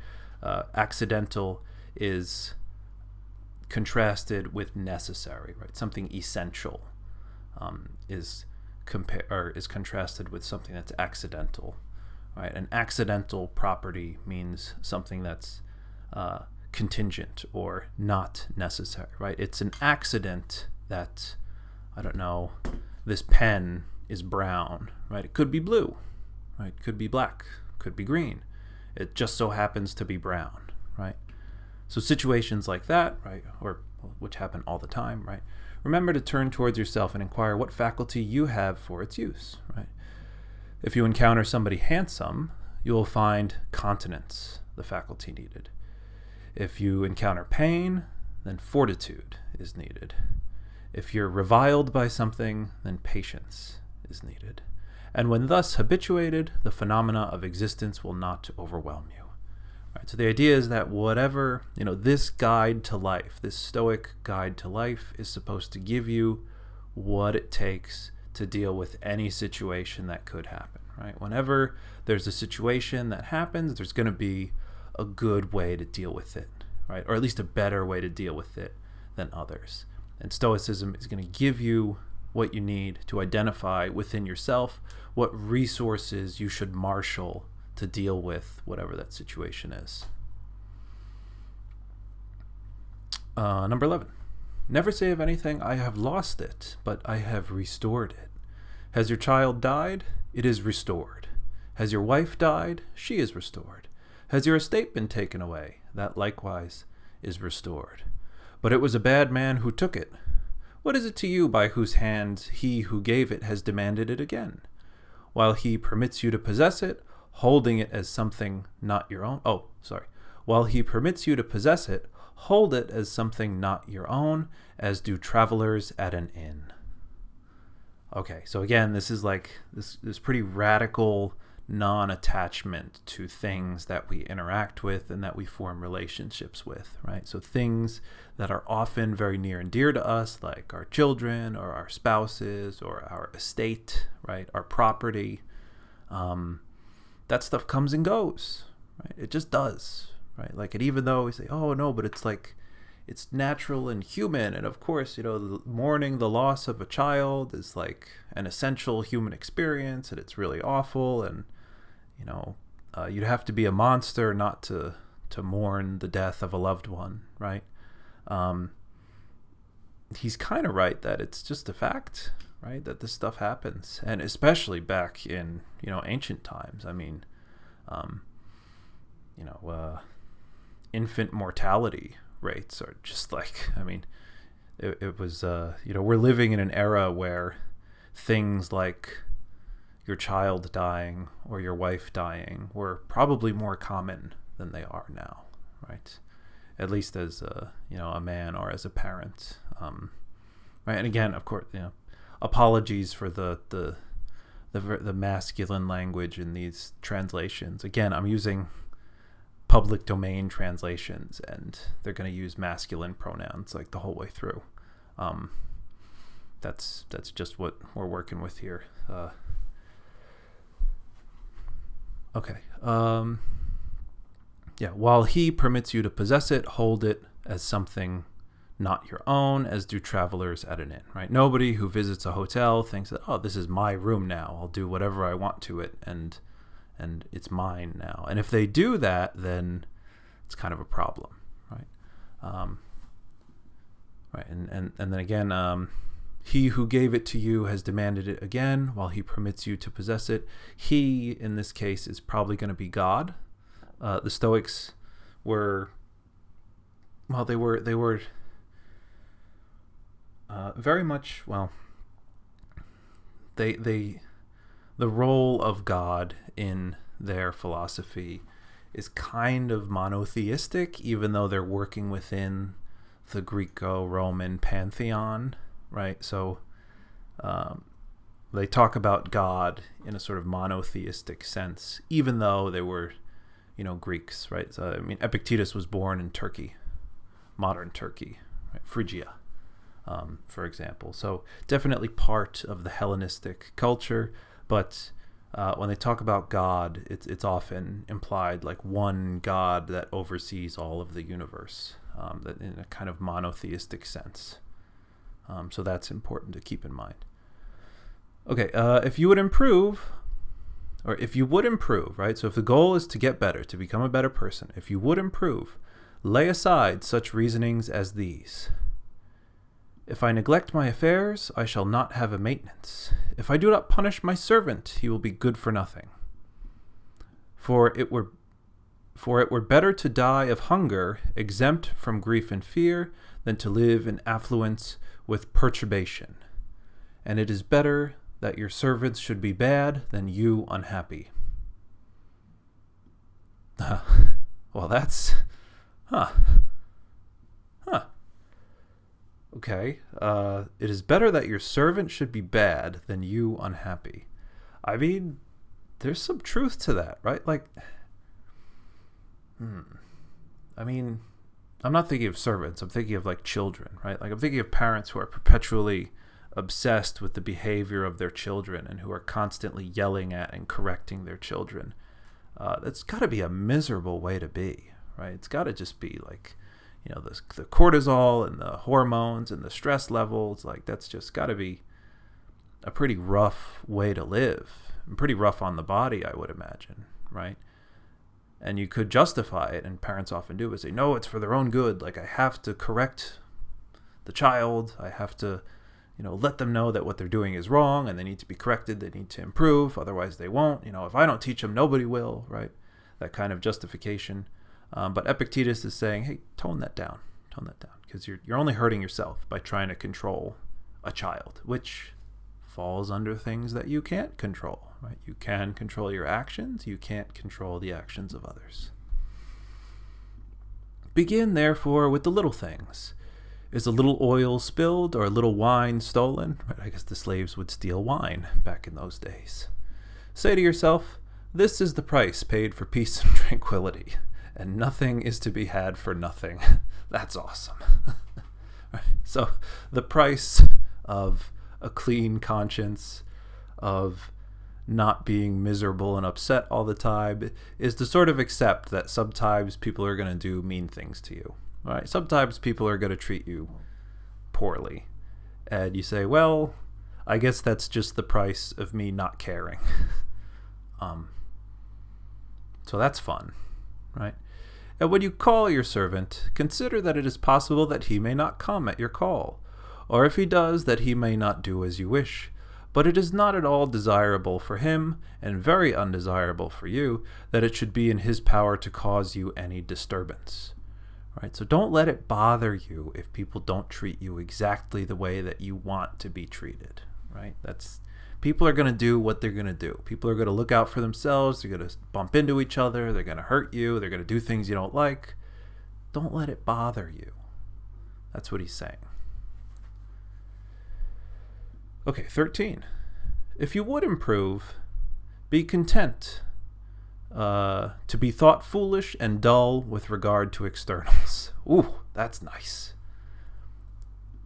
Accidental is contrasted with necessary, right? Something essential is contrasted with something that's accidental, right? An accidental property means something that's contingent or not necessary, right? It's an accident that, I don't know, this pen is brown, right? It could be blue, right? It could be black, could be green. It just so happens to be brown, right? So situations like that, right, or which happen all the time, right? Remember to turn towards yourself and inquire what faculty you have for its use, right? If you encounter somebody handsome, you will find continence, the faculty needed. If you encounter pain, then fortitude is needed. If you're reviled by something, then patience is needed. And when thus habituated, the phenomena of existence will not overwhelm you. Right, so the idea is that whatever, this guide to life, this Stoic guide to life is supposed to give you what it takes to deal with any situation that could happen, right? Whenever there's a situation that happens, there's going to be a good way to deal with it, right? Or at least a better way to deal with it than others. And Stoicism is going to give you what you need to identify within yourself what resources you should marshal to deal with whatever that situation is. Number 11. Never say of anything, I have lost it, but I have restored it. Has your child died? It is restored. Has your wife died? She is restored. Has your estate been taken away? That likewise is restored. But it was a bad man who took it. What is it to you by whose hand he who gave it has demanded it again? While he permits you to possess it, holding it as something not your own. While he permits you to possess it, hold it as something not your own, as do travelers at an inn. Okay, so again, this is like this pretty radical non-attachment to things that we interact with and that we form relationships with, right? So things that are often very near and dear to us, like our children or our spouses or our estate, right? Our property, that stuff comes and goes, right? It just does, right? Like, and even though we say, oh no, but it's like, it's natural and human, and of course, mourning the loss of a child is like an essential human experience, and it's really awful, and you'd have to be a monster not to mourn the death of a loved one, right? He's kind of right that it's just a fact, right, that this stuff happens, and especially back in ancient times. I mean, infant mortality rates are just like, I mean, it was we're living in an era where things like your child dying or your wife dying were probably more common than they are now, right? At least as a man or as a parent, right? And again, of course, apologies for the masculine language in these translations. Again, I'm using public domain translations, and they're going to use masculine pronouns like the whole way through. That's just what we're working with here. Okay. While he permits you to possess it, hold it as something not your own, as do travelers at an inn, right? Nobody who visits a hotel thinks that, oh, this is my room now, I'll do whatever I want to it, and it's mine now. And if they do that, then it's kind of a problem, right? Right, and then again, he who gave it to you has demanded it again, while he permits you to possess it. He, in this case, is probably going to be God. The Stoics were, well, they were very much, well, the role of God in their philosophy is kind of monotheistic, even though they're working within the Greco-Roman pantheon, right? So they talk about God in a sort of monotheistic sense, even though they were, Greeks, right? So, I mean, Epictetus was born in Turkey, modern Turkey, right? Phrygia, for example. So definitely part of the Hellenistic culture, but when they talk about God, it's often implied like one God that oversees all of the universe, that in a kind of monotheistic sense. So that's important to keep in mind. Okay, if you would improve, right? So if the goal is to get better, to become a better person, if you would improve, lay aside such reasonings as these. If I neglect my affairs, I shall not have a maintenance. If I do not punish my servant, he will be good for nothing. For it were better to die of hunger, exempt from grief and fear, than to live in affluence with perturbation. And it is better that your servants should be bad than you unhappy. Well, that's... Okay, it is better that your servant should be bad than you unhappy. I mean, there's some truth to that, right? Like, I mean, I'm not thinking of servants. I'm thinking of like children, right? Like I'm thinking of parents who are perpetually obsessed with the behavior of their children and who are constantly yelling at and correcting their children. That's got to be a miserable way to be, right? It's got to just be like, the cortisol and the hormones and the stress levels, like that's just got to be a pretty rough way to live, and pretty rough on the body, I would imagine, right? And you could justify it, and parents often do, is say, no, it's for their own good. Like I have to correct the child. I have to, let them know that what they're doing is wrong and they need to be corrected. They need to improve. Otherwise they won't. If I don't teach them, nobody will, right? That kind of justification. But Epictetus is saying, hey, tone that down, because you're only hurting yourself by trying to control a child, which falls under things that you can't control, right? You can control your actions, you can't control the actions of others. Begin, therefore, with the little things. Is a little oil spilled or a little wine stolen? Right, I guess the slaves would steal wine back in those days. Say to yourself, this is the price paid for peace and tranquility, and nothing is to be had for nothing. That's awesome. Right, so the price of a clean conscience, of not being miserable and upset all the time, is to sort of accept that sometimes people are going to do mean things to you. Right? Sometimes people are going to treat you poorly. And you say, well, I guess that's just the price of me not caring. So that's fun, right? And when you call your servant, consider that it is possible that he may not come at your call, or if he does, that he may not do as you wish. But it is not at all desirable for him, and very undesirable for you, that it should be in his power to cause you any disturbance. Right? So don't let it bother you if people don't treat you exactly the way that you want to be treated. Right? People are going to do what they're going to do. People are going to look out for themselves. They're going to bump into each other. They're going to hurt you. They're going to do things you don't like. Don't let it bother you. That's what he's saying. Okay, 13. If you would improve, be content to be thought foolish and dull with regard to externals. Ooh, that's nice.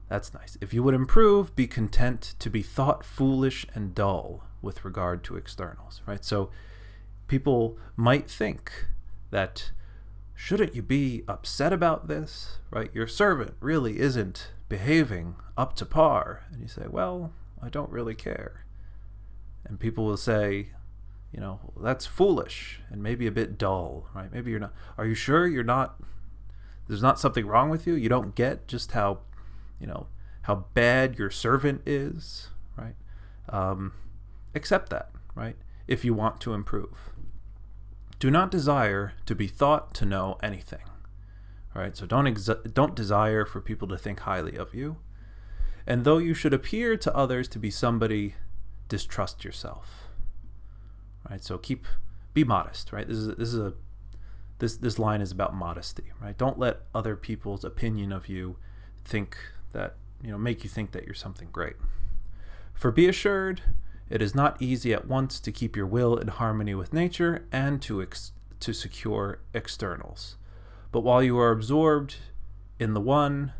That's nice. If you would improve, be content to be thought foolish and dull with regard to externals, right? So people might think that, shouldn't you be upset about this, right? Your servant really isn't behaving up to par. And you say, well, I don't really care. And people will say, that's foolish and maybe a bit dull, right? Maybe you're not. Are you sure you're not? There's not something wrong with you? You don't get just how bad your servant is, right? Accept that, right? If you want to improve. Do not desire to be thought to know anything, right? So don't desire for people to think highly of you. And though you should appear to others to be somebody, distrust yourself. Right, so be modest. Right, this line is about modesty. Right, don't let other people's opinion of you make you think that you're something great. For be assured, it is not easy at once to keep your will in harmony with nature and to secure externals. But while you are absorbed in the one,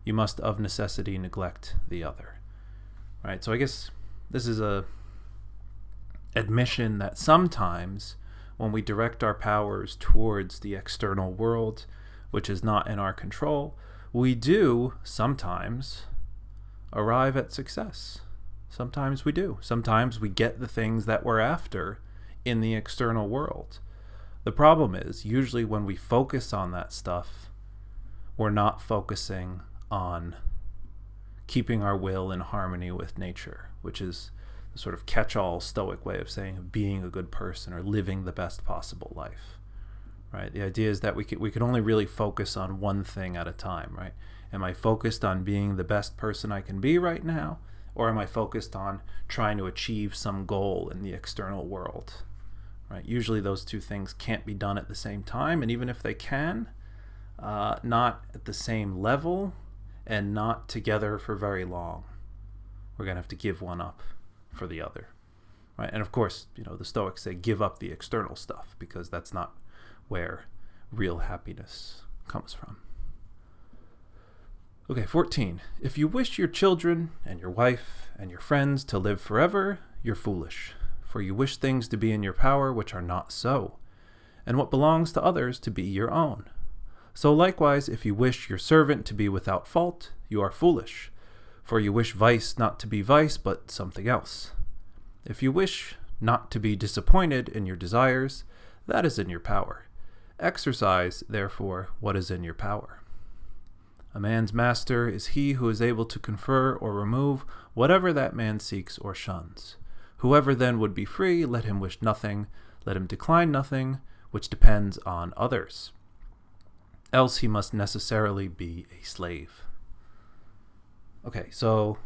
you must of necessity neglect the other. Right, so I guess this is a admission that sometimes when we direct our powers towards the external world, which is not in our control, we do sometimes arrive at success. Sometimes we do. Sometimes we get the things that we're after in the external world. The problem is, usually when we focus on that stuff, we're not focusing on keeping our will in harmony with nature, which is the sort of catch-all Stoic way of saying being a good person or living the best possible life, right? The idea is that we can only really focus on one thing at a time, right? Am I focused on being the best person I can be right now, or am I focused on trying to achieve some goal in the external world, right? Usually those two things can't be done at the same time, and even if they can, not at the same level and not together for very long. We're going to have to give one up for the other, right? And of course, the Stoics say give up the external stuff because that's not where real happiness comes from. Okay, 14. If you wish your children and your wife and your friends to live forever, you're foolish, for you wish things to be in your power which are not so, and what belongs to others to be your own. So likewise, if you wish your servant to be without fault, you are foolish, for you wish vice not to be vice, but something else. If you wish not to be disappointed in your desires, that is in your power. Exercise, therefore, what is in your power. A man's master is he who is able to confer or remove whatever that man seeks or shuns. Whoever then would be free, let him wish nothing, let him decline nothing, which depends on others. Else he must necessarily be a slave. Okay, so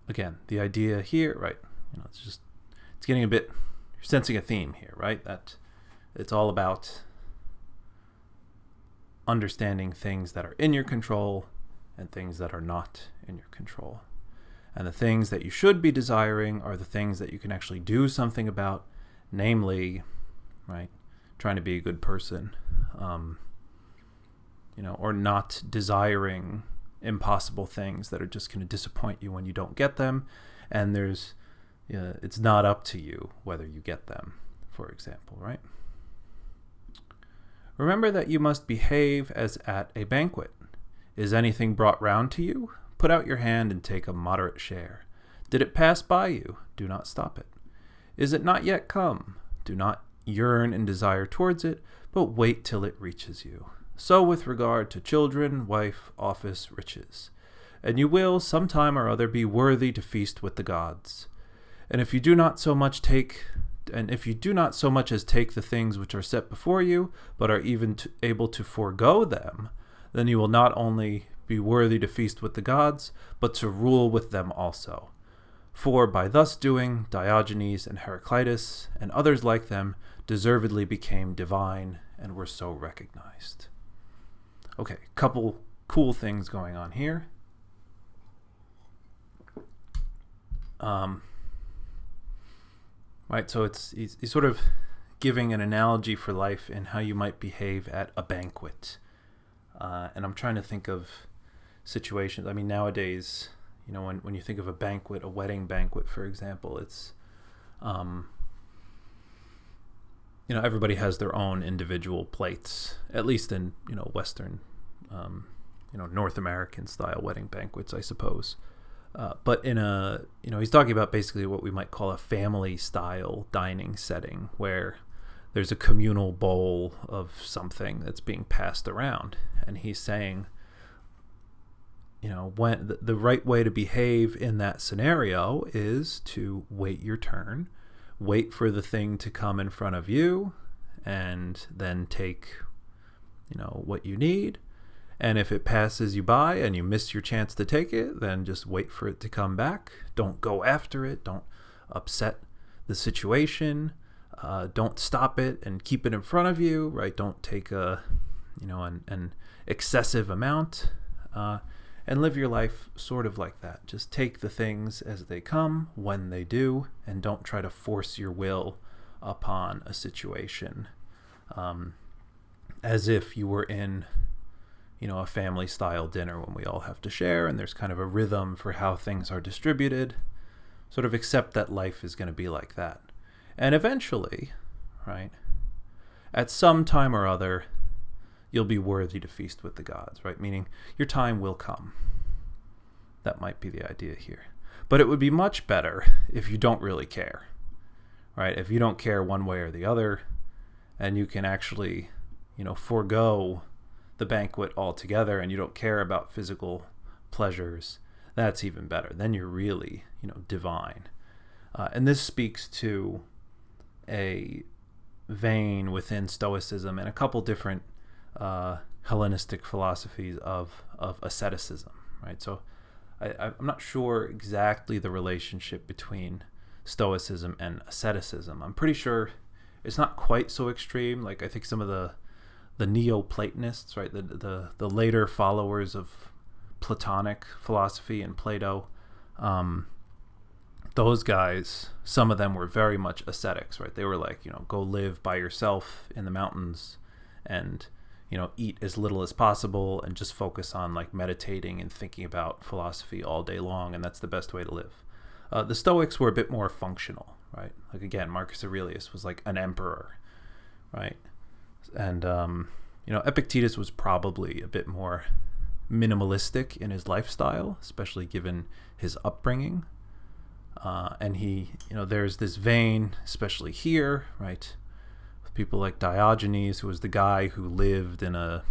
again, the idea here, right? It's getting a bit. You're sensing a theme here, right? That it's all about understanding things that are in your control and things that are not in your control. And the things that you should be desiring are the things that you can actually do something about, namely, right, trying to be a good person, or not desiring impossible things that are just going to disappoint you when you don't get them. And it's not up to you whether you get them, for example, right? Remember that you must behave as at a banquet. Is anything brought round to you? Put out your hand and take a moderate share. Did it pass by you? Do not stop it. Is it not yet come? Do not yearn and desire towards it, but wait till it reaches you. So with regard to children, wife, office, riches. And you will, some time or other, be worthy to feast with the gods. And if you do not so much as take the things which are set before you, but are even able to forego them, then you will not only be worthy to feast with the gods, but to rule with them also. For by thus doing, Diogenes and Heraclitus, and others like them, deservedly became divine and were so recognized. Okay, couple cool things going on here. Right, so he's sort of giving an analogy for life and how you might behave at a banquet. And I'm trying to think of situations. I mean, nowadays, when you think of a banquet, a wedding banquet, for example, it's, everybody has their own individual plates, at least in, Western, North American style wedding banquets, I suppose. But in he's talking about basically what we might call a family style dining setting where there's a communal bowl of something that's being passed around. And he's saying, when the right way to behave in that scenario is to wait your turn, wait for the thing to come in front of you, and then take, what you need. And if it passes you by and you miss your chance to take it, then just wait for it to come back. Don't go after it. Don't upset the situation. Don't stop it and keep it in front of you, right? Don't take an excessive amount, and live your life sort of like that. Just take the things as they come when they do, and don't try to force your will upon a situation, as if you were in, a family style dinner when we all have to share and there's kind of a rhythm for how things are distributed. Sort of accept that life is going to be like that. And eventually, right, at some time or other, you'll be worthy to feast with the gods, right? Meaning your time will come. That might be the idea here. But it would be much better if you don't really care, right? If you don't care one way or the other, and you can actually, forego the banquet altogether and you don't care about physical pleasures, that's even better. Then you're really, divine. And this speaks to a vein within Stoicism and a couple different Hellenistic philosophies of asceticism, right? So I'm not sure exactly the relationship between Stoicism and asceticism. I'm pretty sure it's not quite so extreme. Like I think some of the Neoplatonists, right, the later followers of Platonic philosophy and Plato, those guys, some of them were very much ascetics, right? They were like, go live by yourself in the mountains and, eat as little as possible and just focus on like meditating and thinking about philosophy all day long. And that's the best way to live. The Stoics were a bit more functional, right? Like again, Marcus Aurelius was like an emperor, right? And, Epictetus was probably a bit more minimalistic in his lifestyle, especially given his upbringing. And he, there's this vein, especially here, right? With people like Diogenes, who was the guy who lived in a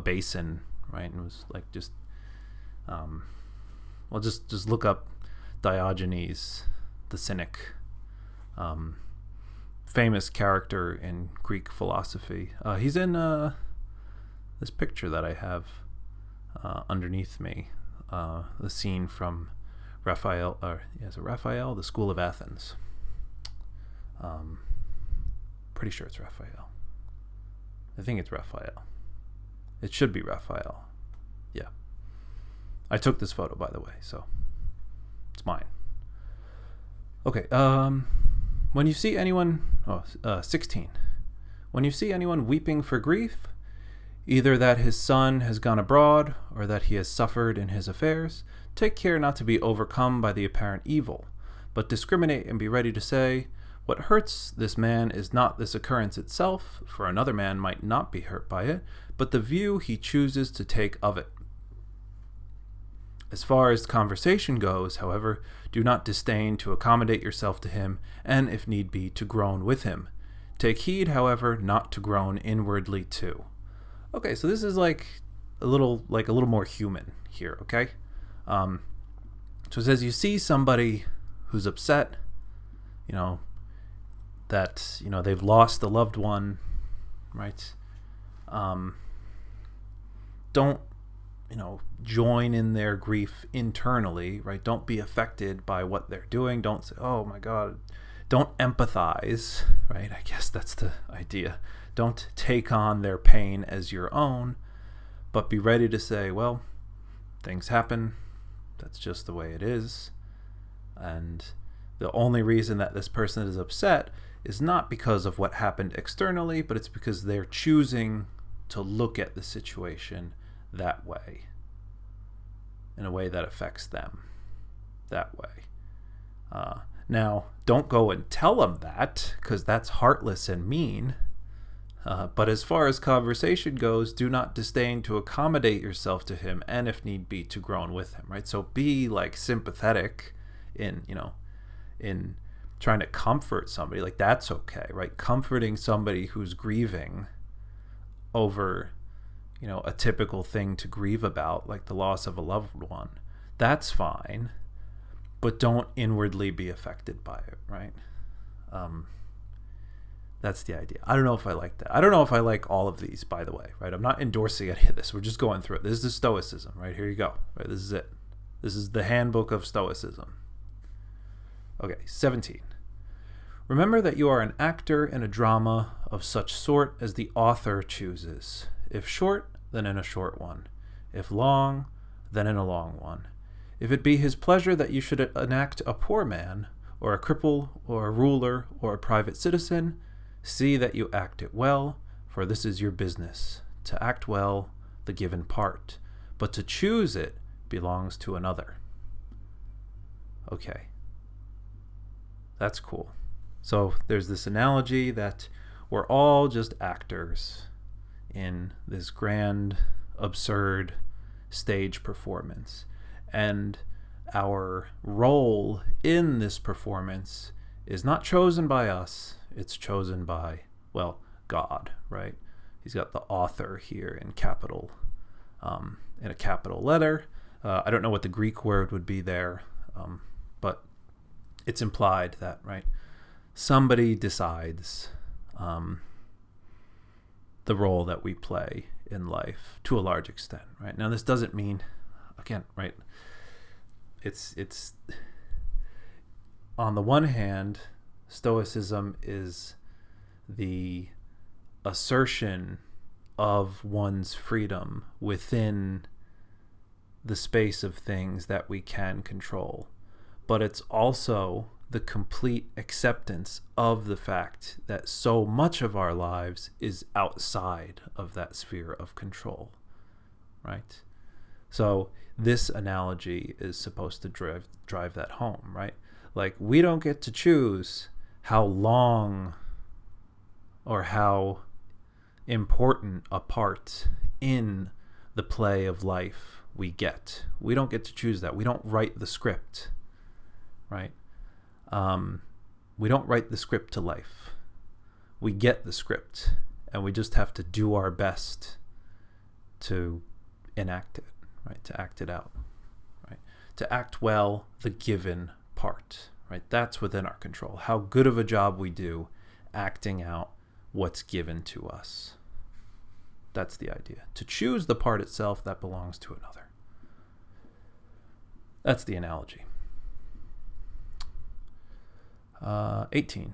basin, right? And was like just look up Diogenes, the Cynic, famous character in Greek philosophy. He's in this picture that I have underneath me, the scene from Raphael, The School of Athens. Pretty sure it's Raphael. I think it's Raphael. It should be Raphael. Yeah. I took this photo, by the way, so it's mine. Okay, when you see anyone, 16. When you see anyone weeping for grief, either that his son has gone abroad or that he has suffered in his affairs, take care not to be overcome by the apparent evil, but discriminate and be ready to say, what hurts this man is not this occurrence itself, for another man might not be hurt by it, but the view he chooses to take of it. As far as conversation goes, however, do not disdain to accommodate yourself to him, and if need be, to groan with him. Take heed, however, not to groan inwardly too. Okay, so this is like a little more human here, okay? So it says you see somebody who's upset, that, they've lost a loved one, right? Don't, join in their grief internally, right? Don't be affected by what they're doing. Don't say, oh my God. Don't empathize, right? I guess that's the idea. Don't take on their pain as your own, but be ready to say, well, things happen. That's just the way it is. And the only reason that this person is upset is not because of what happened externally, but it's because they're choosing to look at the situation that way, in a way that affects them that way. Now, don't go and tell them that, because that's heartless and mean. But as far as conversation goes, do not disdain to accommodate yourself to him, and if need be, to groan with him, right? So be sympathetic in trying to comfort somebody. That's okay, right? Comforting somebody who's grieving over, a typical thing to grieve about, like the loss of a loved one. That's fine, but don't inwardly be affected by it, right? That's the idea. I don't know if I like that. I don't know if I like all of these, by the way, right? I'm not endorsing any of this. We're just going through it. This is the Stoicism, right? Here you go. Right, this is it. This is the Handbook of Stoicism. Okay, 17. Remember that you are an actor in a drama of such sort as the author chooses. If short, then in a short one. If long, then in a long one. If it be his pleasure that you should enact a poor man, or a cripple, or a ruler, or a private citizen, see that you act it well, for this is your business, to act well the given part, but to choose it belongs to another. Okay. That's cool. So there's this analogy that we're all just actors in this grand, absurd stage performance. And our role in this performance is not chosen by us. It's chosen by, God, right? He's got the author here in capital, in a capital letter. I don't know what the Greek word would be there, but it's implied that, right, somebody decides the role that we play in life to a large extent, right? Now, this doesn't mean, again, right, it's on the one hand, Stoicism is the assertion of one's freedom within the space of things that we can control. But it's also the complete acceptance of the fact that so much of our lives is outside of that sphere of control, right? So this analogy is supposed to drive that home, right? We don't get to choose how long or how important a part in the play of life we get. We don't get to choose that. We don't write the script, right? We don't write the script to life. We get the script, and we just have to do our best to enact it, right? To act it out, right? To act well the given part, right? That's within our control. How good of a job we do acting out what's given to us. That's the idea. To choose the part itself, that belongs to another. That's the analogy. 18.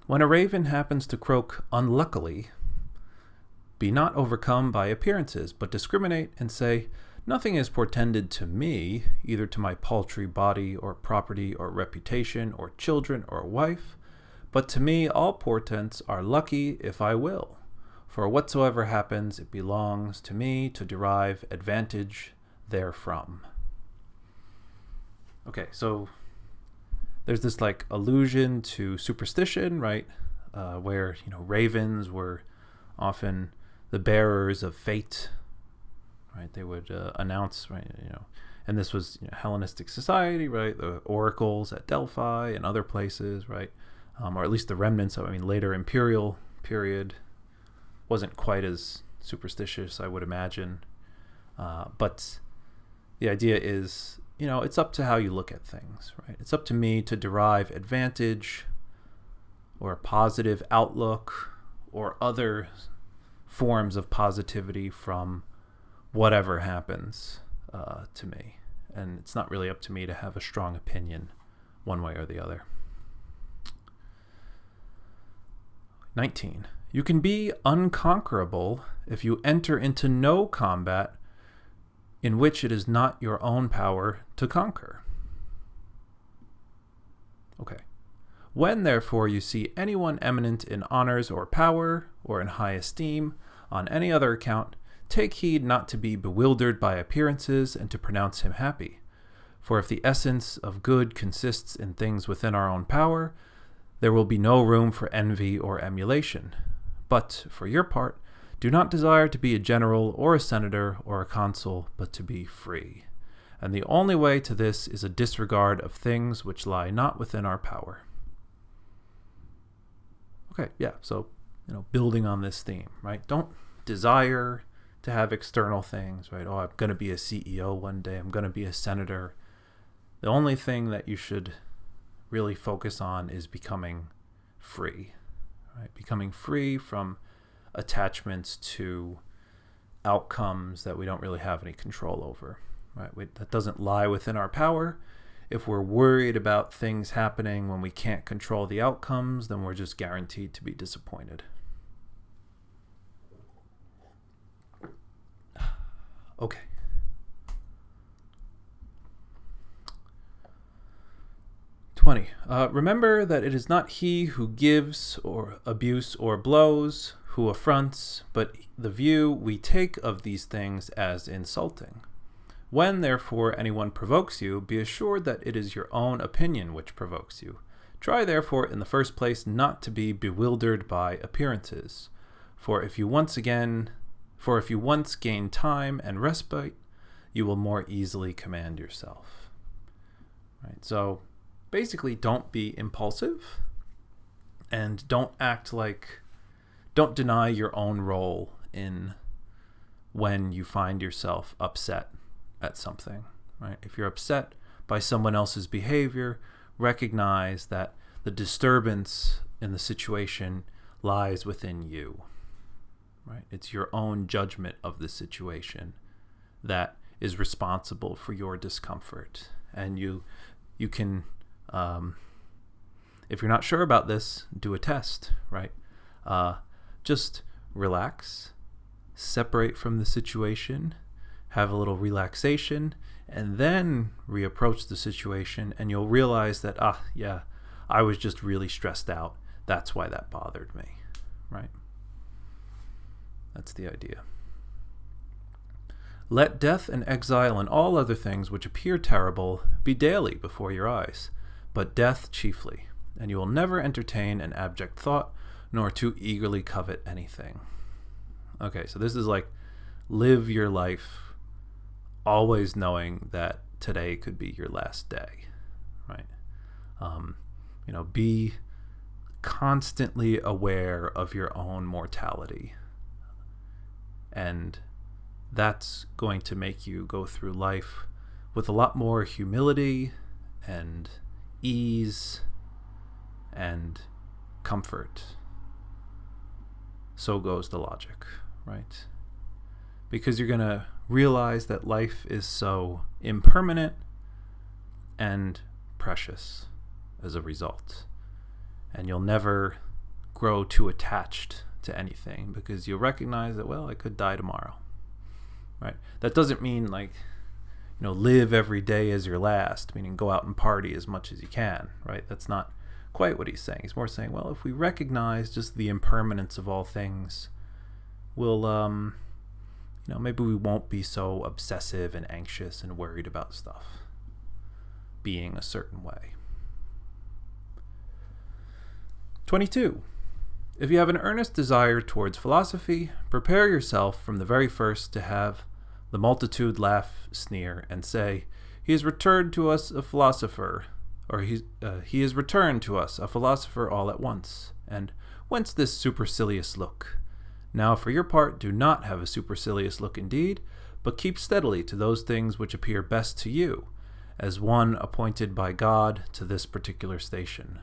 When a raven happens to croak unluckily, Be not overcome by appearances, but discriminate and say, nothing is portended to me, either to my paltry body or property or reputation or children or wife, but to me all portents are lucky if I will. For whatsoever happens, it belongs to me to derive advantage therefrom. Okay, so there's this like allusion to superstition, right? Where, ravens were often the bearers of fate, right? They would announce, right? And this was Hellenistic society, right? The oracles at Delphi and other places, right? Or at least the remnants of, later imperial period wasn't quite as superstitious, I would imagine. But the idea is, it's up to how you look at things, right? It's up to me to derive advantage or a positive outlook or other forms of positivity from whatever happens to me. And it's not really up to me to have a strong opinion one way or the other. 19. You can be unconquerable if you enter into no combat in which it is not your own power to conquer. Okay. When, therefore, you see anyone eminent in honors or power, or in high esteem, on any other account, take heed not to be bewildered by appearances and to pronounce him happy. For if the essence of good consists in things within our own power, there will be no room for envy or emulation. But, for your part, do not desire to be a general or a senator or a consul, but to be free. And the only way to this is a disregard of things which lie not within our power. Okay, yeah, so, building on this theme, right? Don't desire to have external things, right? Oh, I'm going to be a CEO one day. I'm going to be a senator. The only thing that you should really focus on is becoming free, right? Becoming free from attachments to outcomes that we don't really have any control over, right? That doesn't lie within our power. If we're worried about things happening when we can't control the outcomes, then we're just guaranteed to be disappointed. Okay. Remember that it is not he who gives or abuse or blows, who affronts, but the view we take of these things as insulting. When, therefore, anyone provokes you, be assured that it is your own opinion which provokes you. Try, therefore, in the first place, not to be bewildered by appearances. For if you once gain time and respite, you will more easily command yourself. Right? So, basically, don't be impulsive, and don't deny your own role in when you find yourself upset at something, right? If you're upset by someone else's behavior, recognize that the disturbance in the situation lies within you, right? It's your own judgment of the situation that is responsible for your discomfort. And you can, if you're not sure about this, do a test, right? Just relax, separate from the situation, have a little relaxation, and then reapproach the situation, and you'll realize that, I was just really stressed out. That's why that bothered me, right? That's the idea. Let death and exile and all other things which appear terrible be daily before your eyes, but death chiefly, and you will never entertain an abject thought, nor too eagerly covet anything. Okay, so this is like, live your life always knowing that today could be your last day, right? Be constantly aware of your own mortality. And that's going to make you go through life with a lot more humility and ease and comfort. So goes the logic, right? Because you're going to realize that life is so impermanent and precious as a result. And you'll never grow too attached to anything, because you'll recognize that, well, I could die tomorrow, right? That doesn't mean like, live every day as your last, meaning go out and party as much as you can, right? That's not quite what he's saying. He's more saying, well, if we recognize just the impermanence of all things, we'll, maybe we won't be so obsessive and anxious and worried about stuff being a certain way. 22. If you have an earnest desire towards philosophy, prepare yourself from the very first to have the multitude laugh, sneer, and say, he has returned to us a philosopher, or he has returned to us a philosopher all at once, and whence this supercilious look? Now for your part, do not have a supercilious look indeed, but keep steadily to those things which appear best to you, as one appointed by God to this particular station.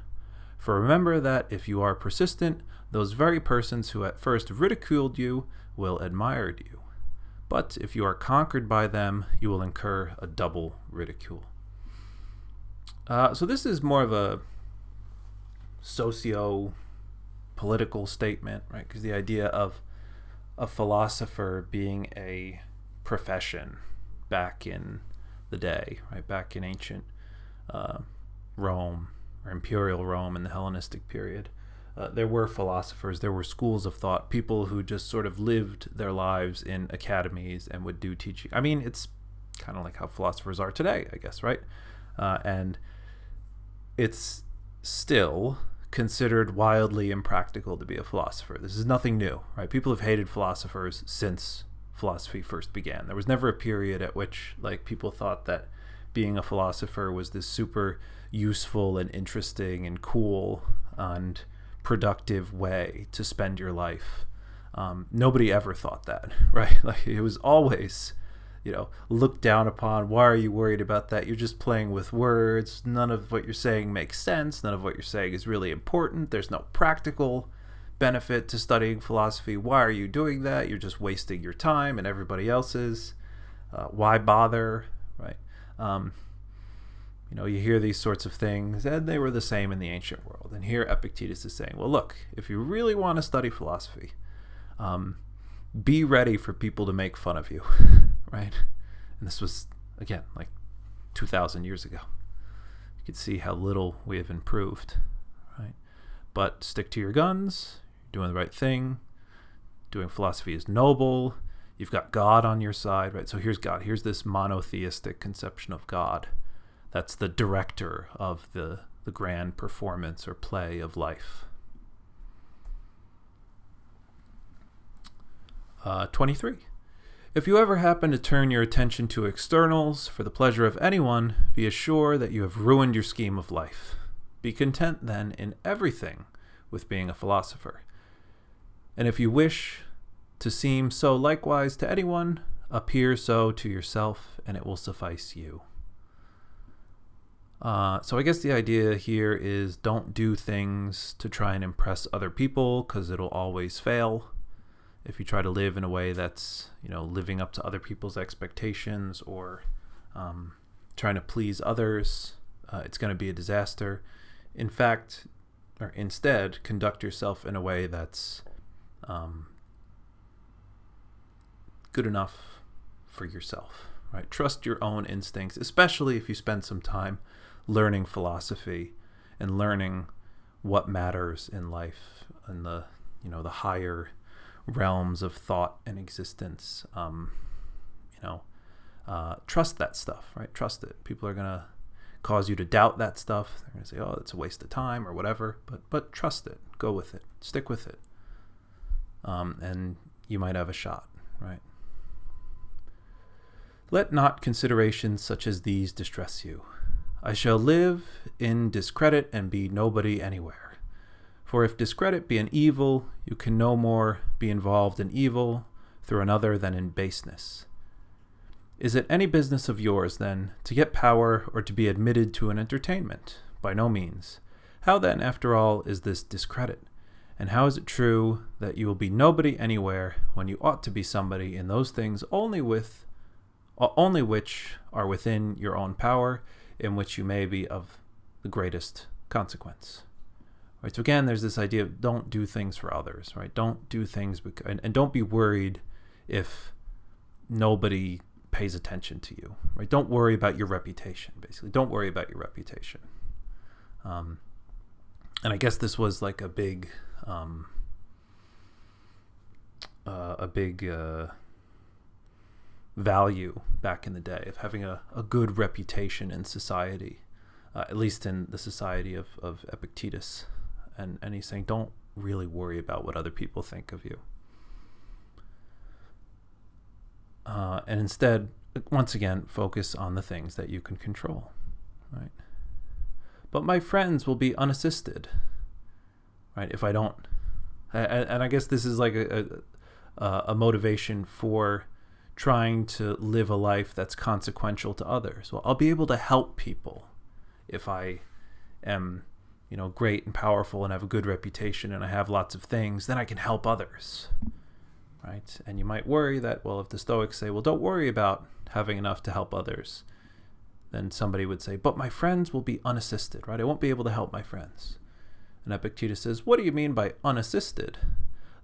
For remember that if you are persistent, those very persons who at first ridiculed you will admire you. But if you are conquered by them, you will incur a double ridicule. So this is more of a socio-political statement, right? Because the idea of a philosopher being a profession back in the day, right? Back in ancient Rome, or imperial Rome in the Hellenistic period. There were philosophers, there were schools of thought, people who just sort of lived their lives in academies and would do teaching. I mean, it's kind of like how philosophers are today, I guess, right? And it's still considered wildly impractical to be a philosopher. This is nothing new, right? People have hated philosophers since philosophy first began. There was never a period at which like people thought that being a philosopher was this super useful and interesting and cool and productive way to spend your life. Nobody ever thought that, right? Like it was always, looked down upon. Why are you worried about that? You're just playing with words. None of what you're saying makes sense. None of what you're saying is really important. There's no practical benefit to studying philosophy. Why are you doing that? You're just wasting your time and everybody else's. Why bother, right? You hear these sorts of things, and they were the same in the ancient world. And here Epictetus is saying, well, look, if you really want to study philosophy, be ready for people to make fun of you, right? And this was, again, like 2,000 years ago. You can see how little we have improved, right? But stick to your guns, you're doing the right thing, doing philosophy is noble, you've got God on your side, right? So here's God. Here's this monotheistic conception of God. That's the director of the grand performance or play of life. 23. If you ever happen to turn your attention to externals for the pleasure of anyone, be assured that you have ruined your scheme of life. Be content then in everything with being a philosopher. And if you wish to seem so likewise to anyone, appear so to yourself, and it will suffice you. So I guess the idea here is don't do things to try and impress other people, because it'll always fail. If you try to live in a way that's, living up to other people's expectations or trying to please others, it's going to be a disaster. In fact, or instead, conduct yourself in a way that's good enough for yourself, right? Trust your own instincts, especially if you spend some time learning philosophy and learning what matters in life and the higher realms of thought and existence. Trust that stuff, right? Trust it. People are gonna cause you to doubt that stuff. They're gonna say, "Oh, it's a waste of time" or whatever. But trust it. Go with it. Stick with it. And you might have a shot, right? Let not considerations such as these distress you. I shall live in discredit and be nobody anywhere. For if discredit be an evil, you can no more be involved in evil through another than in baseness. Is it any business of yours, then, to get power or to be admitted to an entertainment? By no means. How then, after all, is this discredit? And how is it true that you will be nobody anywhere when you ought to be somebody in those things only which are within your own power, in which you may be of the greatest consequence? Right? So again, there's this idea of don't do things for others, right? Don't do things and don't be worried if nobody pays attention to you, right? Don't worry about your reputation, basically. Don't worry about your reputation. And I guess this was like a big value back in the day of having a good reputation in society, at least in the society of Epictetus. And he's saying, don't really worry about what other people think of you. And instead, once again, focus on the things that you can control, right? But my friends will be unassisted, right? If I don't, and I guess this is like a motivation for trying to live a life that's consequential to others. Well, I'll be able to help people if I am, great and powerful and have a good reputation and I have lots of things, then I can help others, right? And you might worry that, well, if the Stoics say, well, don't worry about having enough to help others, then somebody would say, but my friends will be unassisted, right? I won't be able to help my friends. And Epictetus says, what do you mean by unassisted?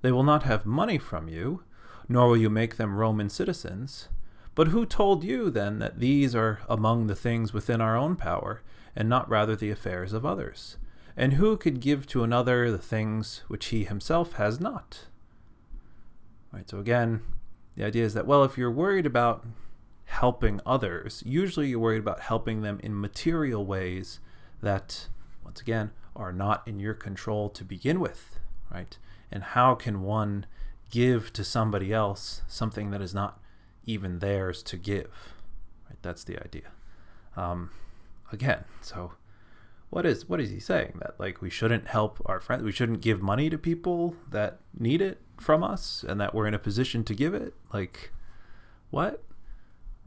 They will not have money from you, nor will you make them Roman citizens. But who told you then that these are among the things within our own power, and not rather the affairs of others? And who could give to another the things which he himself has not? Right. So again, the idea is that, well, if you're worried about helping others, usually you're worried about helping them in material ways that, once again, are not in your control to begin with, right? And how can one give to somebody else something that is not even theirs to give? Right? That's the idea. Again, so what is he saying? That like we shouldn't help our friends, we shouldn't give money to people that need it from us, and that we're in a position to give it? Like, what?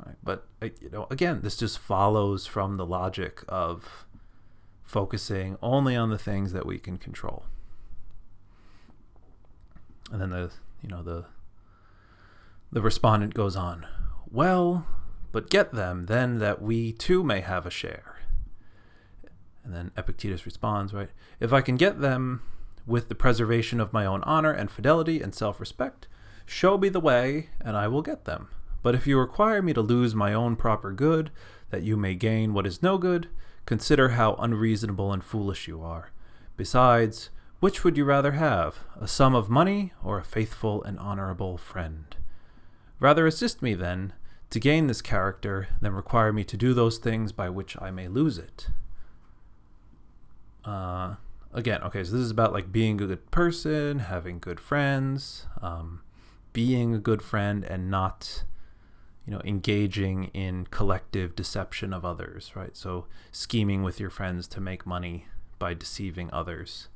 Right. But again, this just follows from the logic of focusing only on the things that we can control. And then the respondent goes on, well, but get them then that we too may have a share. And then Epictetus responds, right, if I can get them with the preservation of my own honor and fidelity and self-respect, show me the way and I will get them. But if you require me to lose my own proper good, that you may gain what is no good, consider how unreasonable and foolish you are. Besides, which would you rather have, a sum of money or a faithful and honorable friend? Rather assist me, then, to gain this character than require me to do those things by which I may lose it. Again, okay, so this is about like being a good person, having good friends, being a good friend, and not engaging in collective deception of others, right? So scheming with your friends to make money by deceiving others.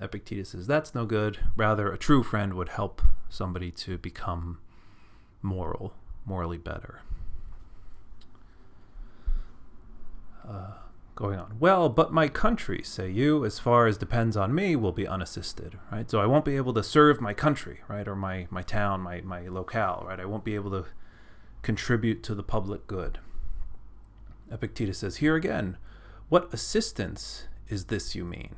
Epictetus says that's no good. Rather, a true friend would help somebody to become morally better. Going on. Well, but my country, say you, as far as depends on me, will be unassisted, right? So I won't be able to serve my country, right? Or my town, my locale, right? I won't be able to contribute to the public good. Epictetus says, here again, what assistance is this you mean?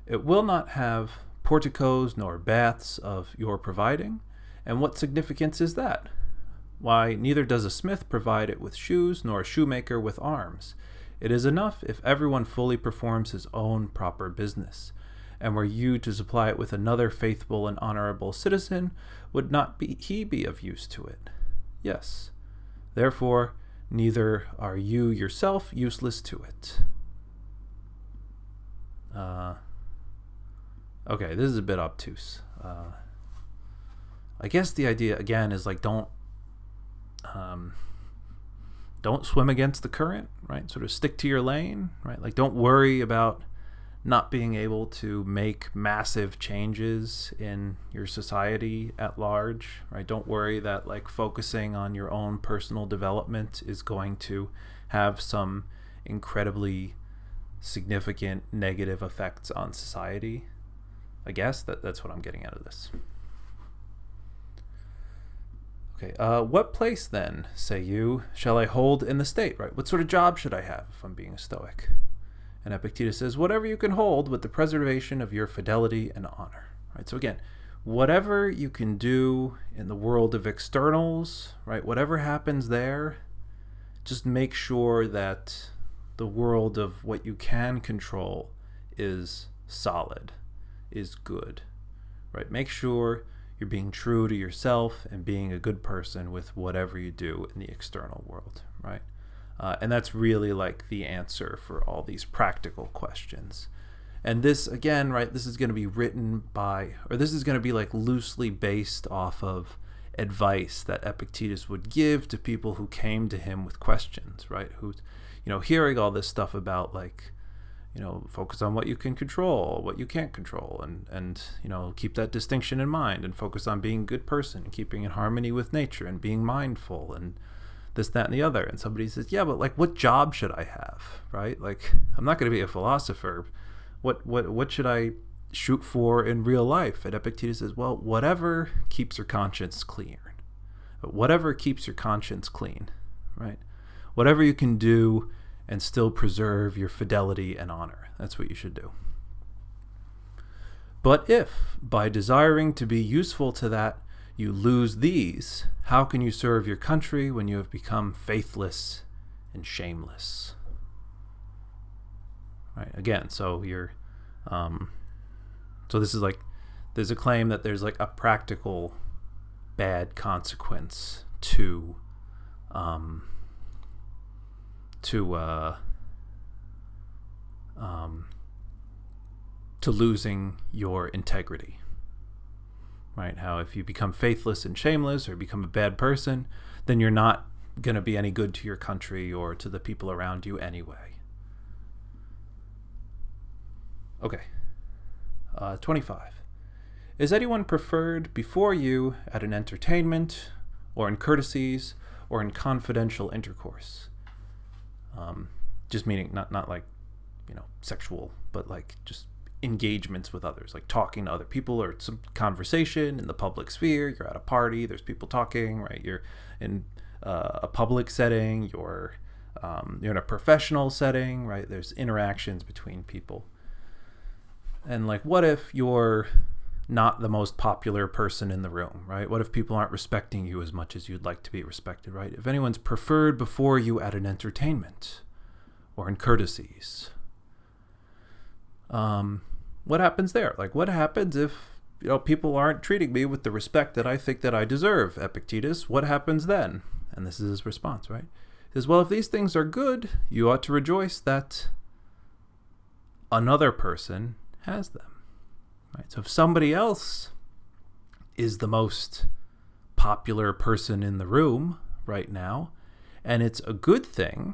It will not have porticos nor baths of your providing, and what significance is that? Why, neither does a smith provide it with shoes, nor a shoemaker with arms. It is enough if everyone fully performs his own proper business. And were you to supply it with another faithful and honorable citizen, would not he be of use to it? Yes. Therefore, neither are you yourself useless to it. Okay, this is a bit obtuse. I guess the idea, again, is like don't swim against the current, right? Sort of stick to your lane, right? Like don't worry about not being able to make massive changes in your society at large, right? Don't worry that like focusing on your own personal development is going to have some incredibly significant negative effects on society. I guess that's what I'm getting out of this. Okay, what place then, say you, shall I hold in the state, right? What sort of job should I have if I'm being a Stoic? And Epictetus says, whatever you can hold with the preservation of your fidelity and honor. Right? So again, whatever you can do in the world of externals, right? Whatever happens there, just make sure that the world of what you can control is solid, is good, right? Make sure you're being true to yourself and being a good person with whatever you do in the external world, right? And that's really like the answer for all these practical questions. And this, again, right, this is going to be written by, or this is going to be like loosely based off of advice that Epictetus would give to people who came to him with questions, right? Who's, hearing all this stuff about like, focus on what you can control, what you can't control, and keep that distinction in mind, and focus on being a good person, keeping in harmony with nature, and being mindful, and this, that, and the other. And somebody says, yeah, but like, what job should I have, right? Like, I'm not going to be a philosopher. What should I shoot for in real life? And Epictetus says, well, whatever keeps your conscience clean. Whatever keeps your conscience clean, right? Whatever you can do and still preserve your fidelity and honor. That's what you should do. But if, by desiring to be useful to that, you lose these, how can you serve your country when you have become faithless and shameless? Right. Again, so you're, so this is like, there's a claim that there's like a practical bad consequence to losing your integrity, right? How if you become faithless and shameless or become a bad person, then you're not going to be any good to your country or to the people around you anyway. Okay. 25. Is anyone preferred before you at an entertainment, or in courtesies, or in confidential intercourse? Just meaning not like, sexual, but like just engagements with others, like talking to other people or some conversation in the public sphere. You're at a party, there's people talking, right? You're in a public setting, you're in a professional setting, right? There's interactions between people. And like, what if you're not the most popular person in the room, right? What if people aren't respecting you as much as you'd like to be respected, right? If anyone's preferred before you at an entertainment or in courtesies, what happens there? Like, what happens if, people aren't treating me with the respect that I think that I deserve, Epictetus? What happens then? And this is his response, right? He says, well, if these things are good, you ought to rejoice that another person has them, right? So if somebody else is the most popular person in the room right now, and it's a good thing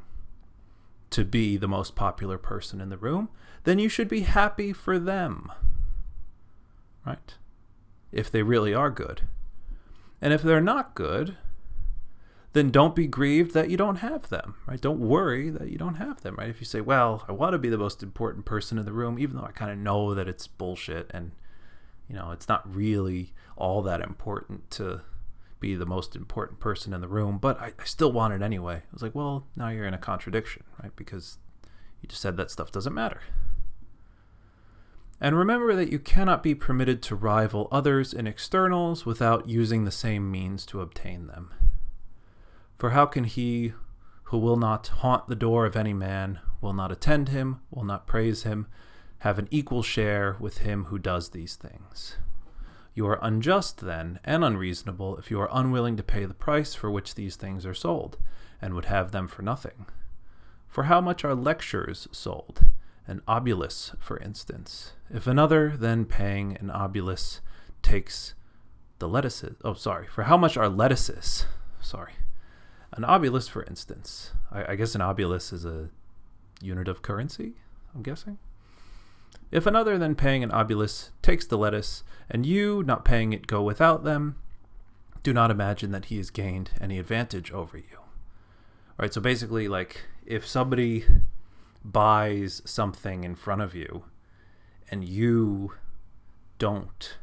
to be the most popular person in the room, then you should be happy for them, right? If they really are good. And if they're not good, then don't be grieved that you don't have them, right? Don't worry that you don't have them, right? If you say, well, I want to be the most important person in the room, even though I kind of know that it's bullshit and, it's not really all that important to be the most important person in the room, but I still want it anyway. I was like, well, now you're in a contradiction, right? Because you just said that stuff doesn't matter. And remember that you cannot be permitted to rival others in externals without using the same means to obtain them. For how can he who will not haunt the door of any man, will not attend him, will not praise him, have an equal share with him who does these things? You are unjust, then, and unreasonable if you are unwilling to pay the price for which these things are sold, and would have them for nothing. For how much are lectures sold? An obulus, for instance. If another, then paying an obulus, takes the lettuces... For how much are lettuces? An obulus, for instance. I guess an obulus is a unit of currency, I'm guessing. If another, then paying an obulus, takes the lettuce, and you, not paying it, go without them, do not imagine that he has gained any advantage over you. Right, so basically, like, if somebody buys something in front of you, and you don't,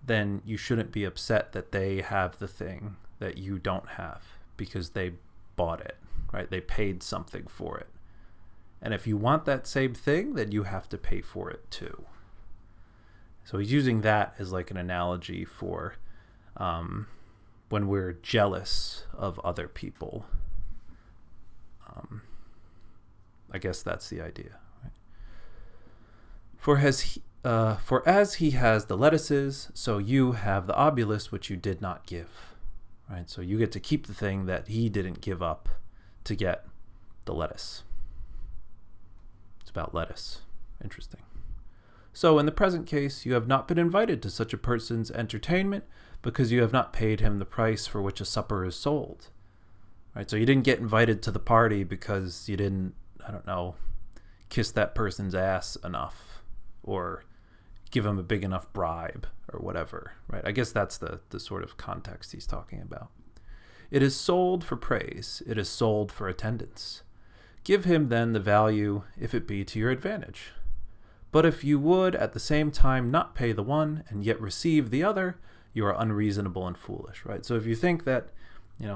then you shouldn't be upset that they have the thing that you don't have, because they bought it, right? They paid something for it. And if you want that same thing, then you have to pay for it too. So he's using that as like an analogy for when we're jealous of other people. I guess that's the idea. Right? For as he has the lettuces, so you have the obulus which you did not give. Right? So you get to keep the thing that he didn't give up to get the lettuce. It's about lettuce. Interesting. So in the present case, you have not been invited to such a person's entertainment because you have not paid him the price for which a supper is sold. Right? So you didn't get invited to the party because you didn't, I don't know, kiss that person's ass enough or give him a big enough bribe or whatever. Right? I guess that's the sort of context he's talking about. It is sold for praise. It is sold for attendance. Give him then the value if it be to your advantage. But if you would at the same time not pay the one and yet receive the other, you are unreasonable and foolish, right? So if you think that,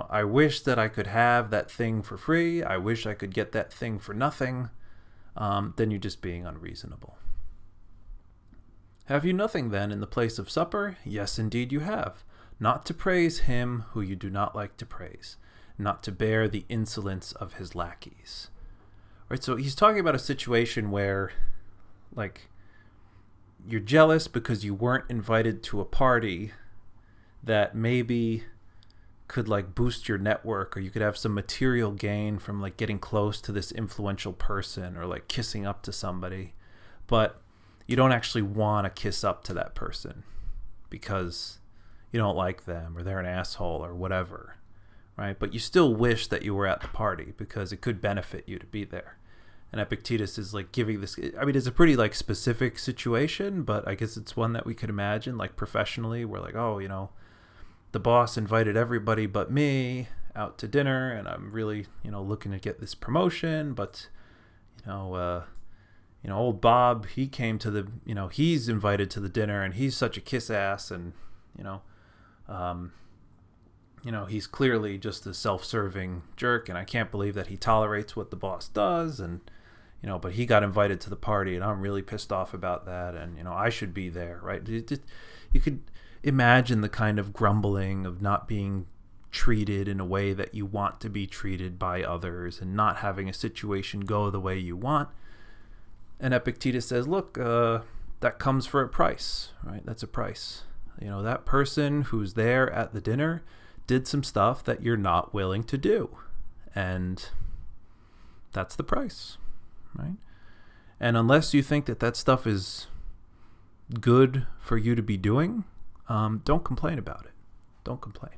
I wish that I could have that thing for free, I wish I could get that thing for nothing, then you're just being unreasonable. Have you nothing then in the place of supper? Yes, indeed you have. Not to praise him who you do not like to praise, not to bear the insolence of his lackeys. Right, so he's talking about a situation where, like, you're jealous because you weren't invited to a party that maybe could, like, boost your network, or you could have some material gain from, like, getting close to this influential person or, like, kissing up to somebody, but you don't actually want to kiss up to that person because you don't like them or they're an asshole or whatever. Right? But you still wish that you were at the party because it could benefit you to be there. And Epictetus is like giving this, I mean, it's a pretty like specific situation, but I guess it's one that we could imagine like professionally where like, oh, the boss invited everybody but me out to dinner and I'm really, looking to get this promotion, but, old Bob, he came to the, he's invited to the dinner and he's such a kiss ass and, he's clearly just a self-serving jerk, and I can't believe that he tolerates what the boss does, and, but he got invited to the party, and I'm really pissed off about that, and, I should be there, right? You could imagine the kind of grumbling of not being treated in a way that you want to be treated by others, and not having a situation go the way you want. And Epictetus says, look, that comes for a price, right? That's a price. That person who's there at the dinner did some stuff that you're not willing to do. And that's the price, right? And unless you think that that stuff is good for you to be doing, don't complain about it. Don't complain.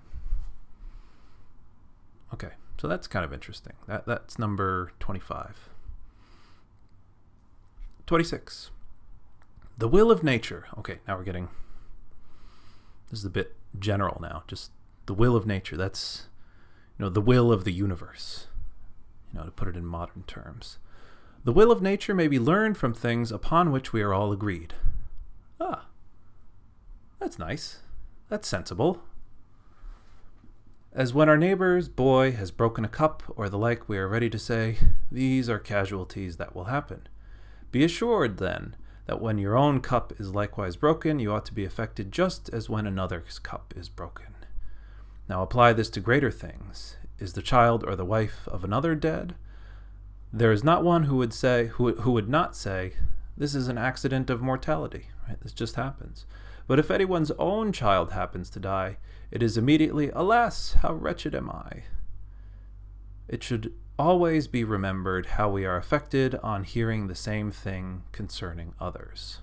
Okay, so that's kind of interesting. That's number 25. 26. The will of nature. Okay, now we're getting... This is a bit general now. Just the will of nature. That's, the will of the universe. To put it in modern terms. The will of nature may be learned from things upon which we are all agreed. Ah, that's nice. That's sensible. As when our neighbor's boy has broken a cup or the like, we are ready to say, these are casualties that will happen. Be assured, then, that when your own cup is likewise broken, you ought to be affected just as when another's cup is broken. Now apply this to greater things. Is the child or the wife of another dead? There is not one who would not say, this is an accident of mortality. Right? This just happens. But if anyone's own child happens to die, it is immediately, alas, how wretched am I? It should always be remembered how we are affected on hearing the same thing concerning others.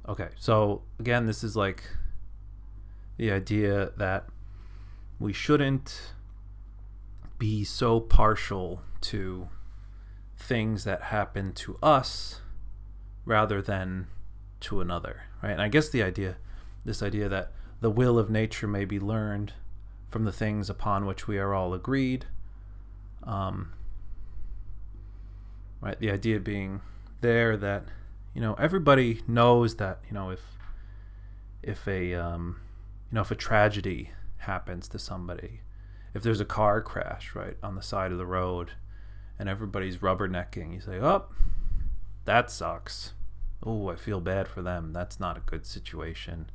Okay, so again, this is like the idea that we shouldn't be so partial to things that happen to us rather than to another, right? And I guess this idea that the will of nature may be learned from the things upon which we are all agreed, right? The idea being there that, everybody knows that, if a tragedy happens to somebody, if there's a car crash, right, on the side of the road, and everybody's rubbernecking. You say, oh, that sucks. Oh, I feel bad for them. That's not a good situation,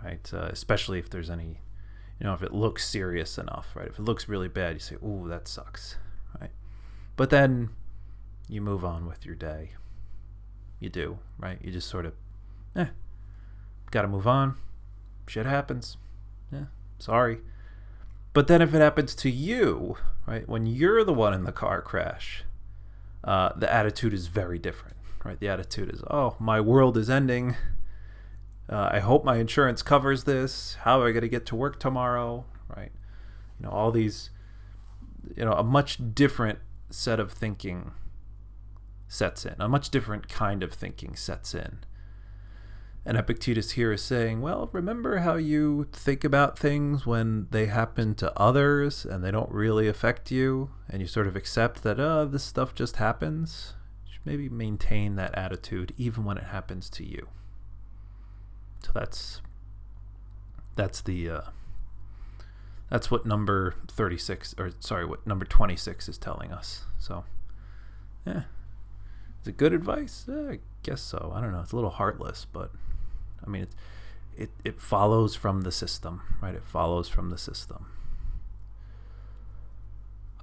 right? Especially if there's any, if it looks serious enough, right? If it looks really bad, you say, oh, that sucks, right? But then you move on with your day. You do, right? You just sort of, got to move on. Shit happens. Yeah, sorry. But then if it happens to you, right, when you're the one in the car crash, the attitude is very different, right? The attitude is, oh, my world is ending. I hope my insurance covers this. How am I going to get to work tomorrow, right? All these, a much different set of thinking sets in. A much different kind of thinking sets in. And Epictetus here is saying, well, remember how you think about things when they happen to others and they don't really affect you, and you sort of accept that, this stuff just happens? You should maybe maintain that attitude even when it happens to you. So that's what number 36, what number 26 is telling us. So, yeah. Is it good advice? I guess so. I don't know. It's a little heartless, but I mean, it follows from the system, right? It follows from the system.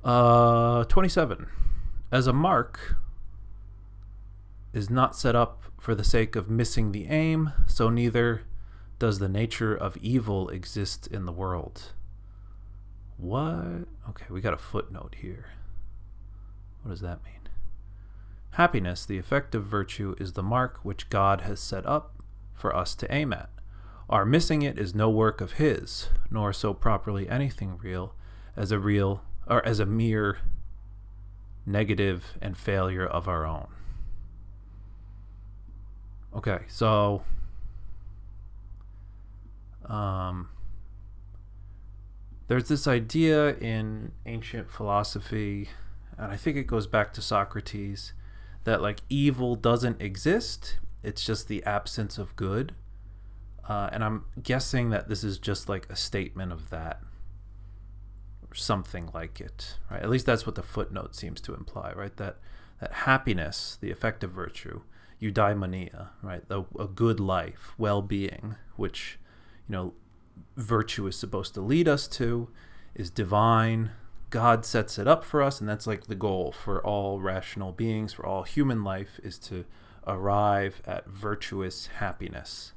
27. As a mark is not set up for the sake of missing the aim, so neither does the nature of evil exist in the world. What? Okay, we got a footnote here. What does that mean? Happiness, the effect of virtue, is the mark which God has set up for us to aim at. Our missing it is no work of his, nor so properly anything real as a mere negative and failure of our own. Okay, so there's this idea in ancient philosophy, and I think it goes back to Socrates, that like evil doesn't exist. It's just the absence of good. And I'm guessing that this is just like a statement of that, or something like it, right? At least that's what the footnote seems to imply, right? That happiness, the effect of virtue, eudaimonia, right? A good life, well-being, which, virtue is supposed to lead us to, is divine. God sets it up for us, and that's like the goal for all rational beings, for all human life, is to arrive at virtuous happiness.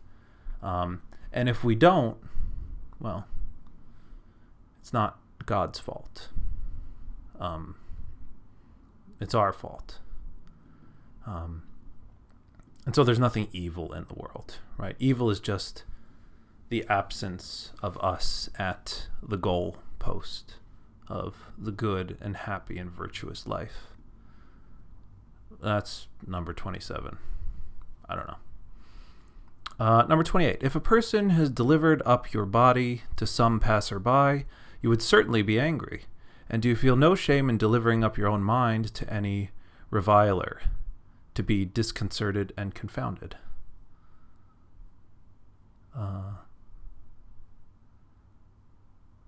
And if we don't, well, it's not God's fault. It's our fault. And so there's nothing evil in the world, right? Evil is just the absence of us at the goal post of the good and happy and virtuous life. That's number 27. I don't know. Number 28. If a person has delivered up your body to some passerby, you would certainly be angry. And do you feel no shame in delivering up your own mind to any reviler, to be disconcerted and confounded?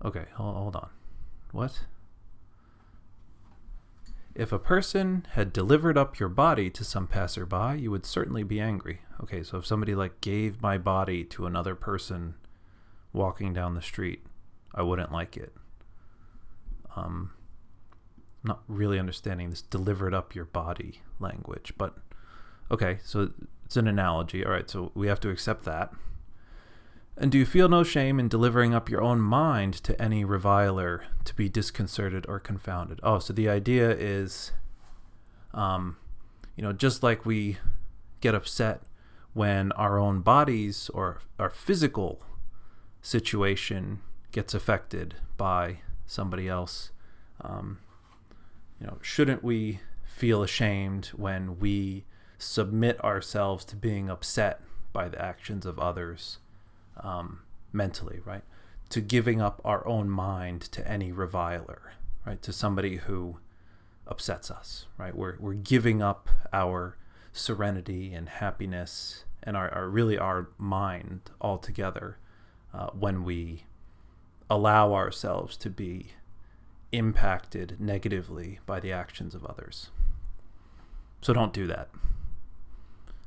Okay, hold on. What? If a person had delivered up your body to some passerby, you would certainly be angry. Okay, so if somebody gave my body to another person walking down the street, I wouldn't like it. I'm not really understanding this delivered up your body language, but okay, so it's an analogy. All right, so we have to accept that. And do you feel no shame in delivering up your own mind to any reviler, to be disconcerted or confounded? Oh, so the idea is, just like we get upset when our own bodies or our physical situation gets affected by somebody else, shouldn't we feel ashamed when we submit ourselves to being upset by the actions of others? Mentally, right? To giving up our own mind to any reviler, right? To somebody who upsets us, right? We're giving up our serenity and happiness and our mind altogether when we allow ourselves to be impacted negatively by the actions of others. So don't do that.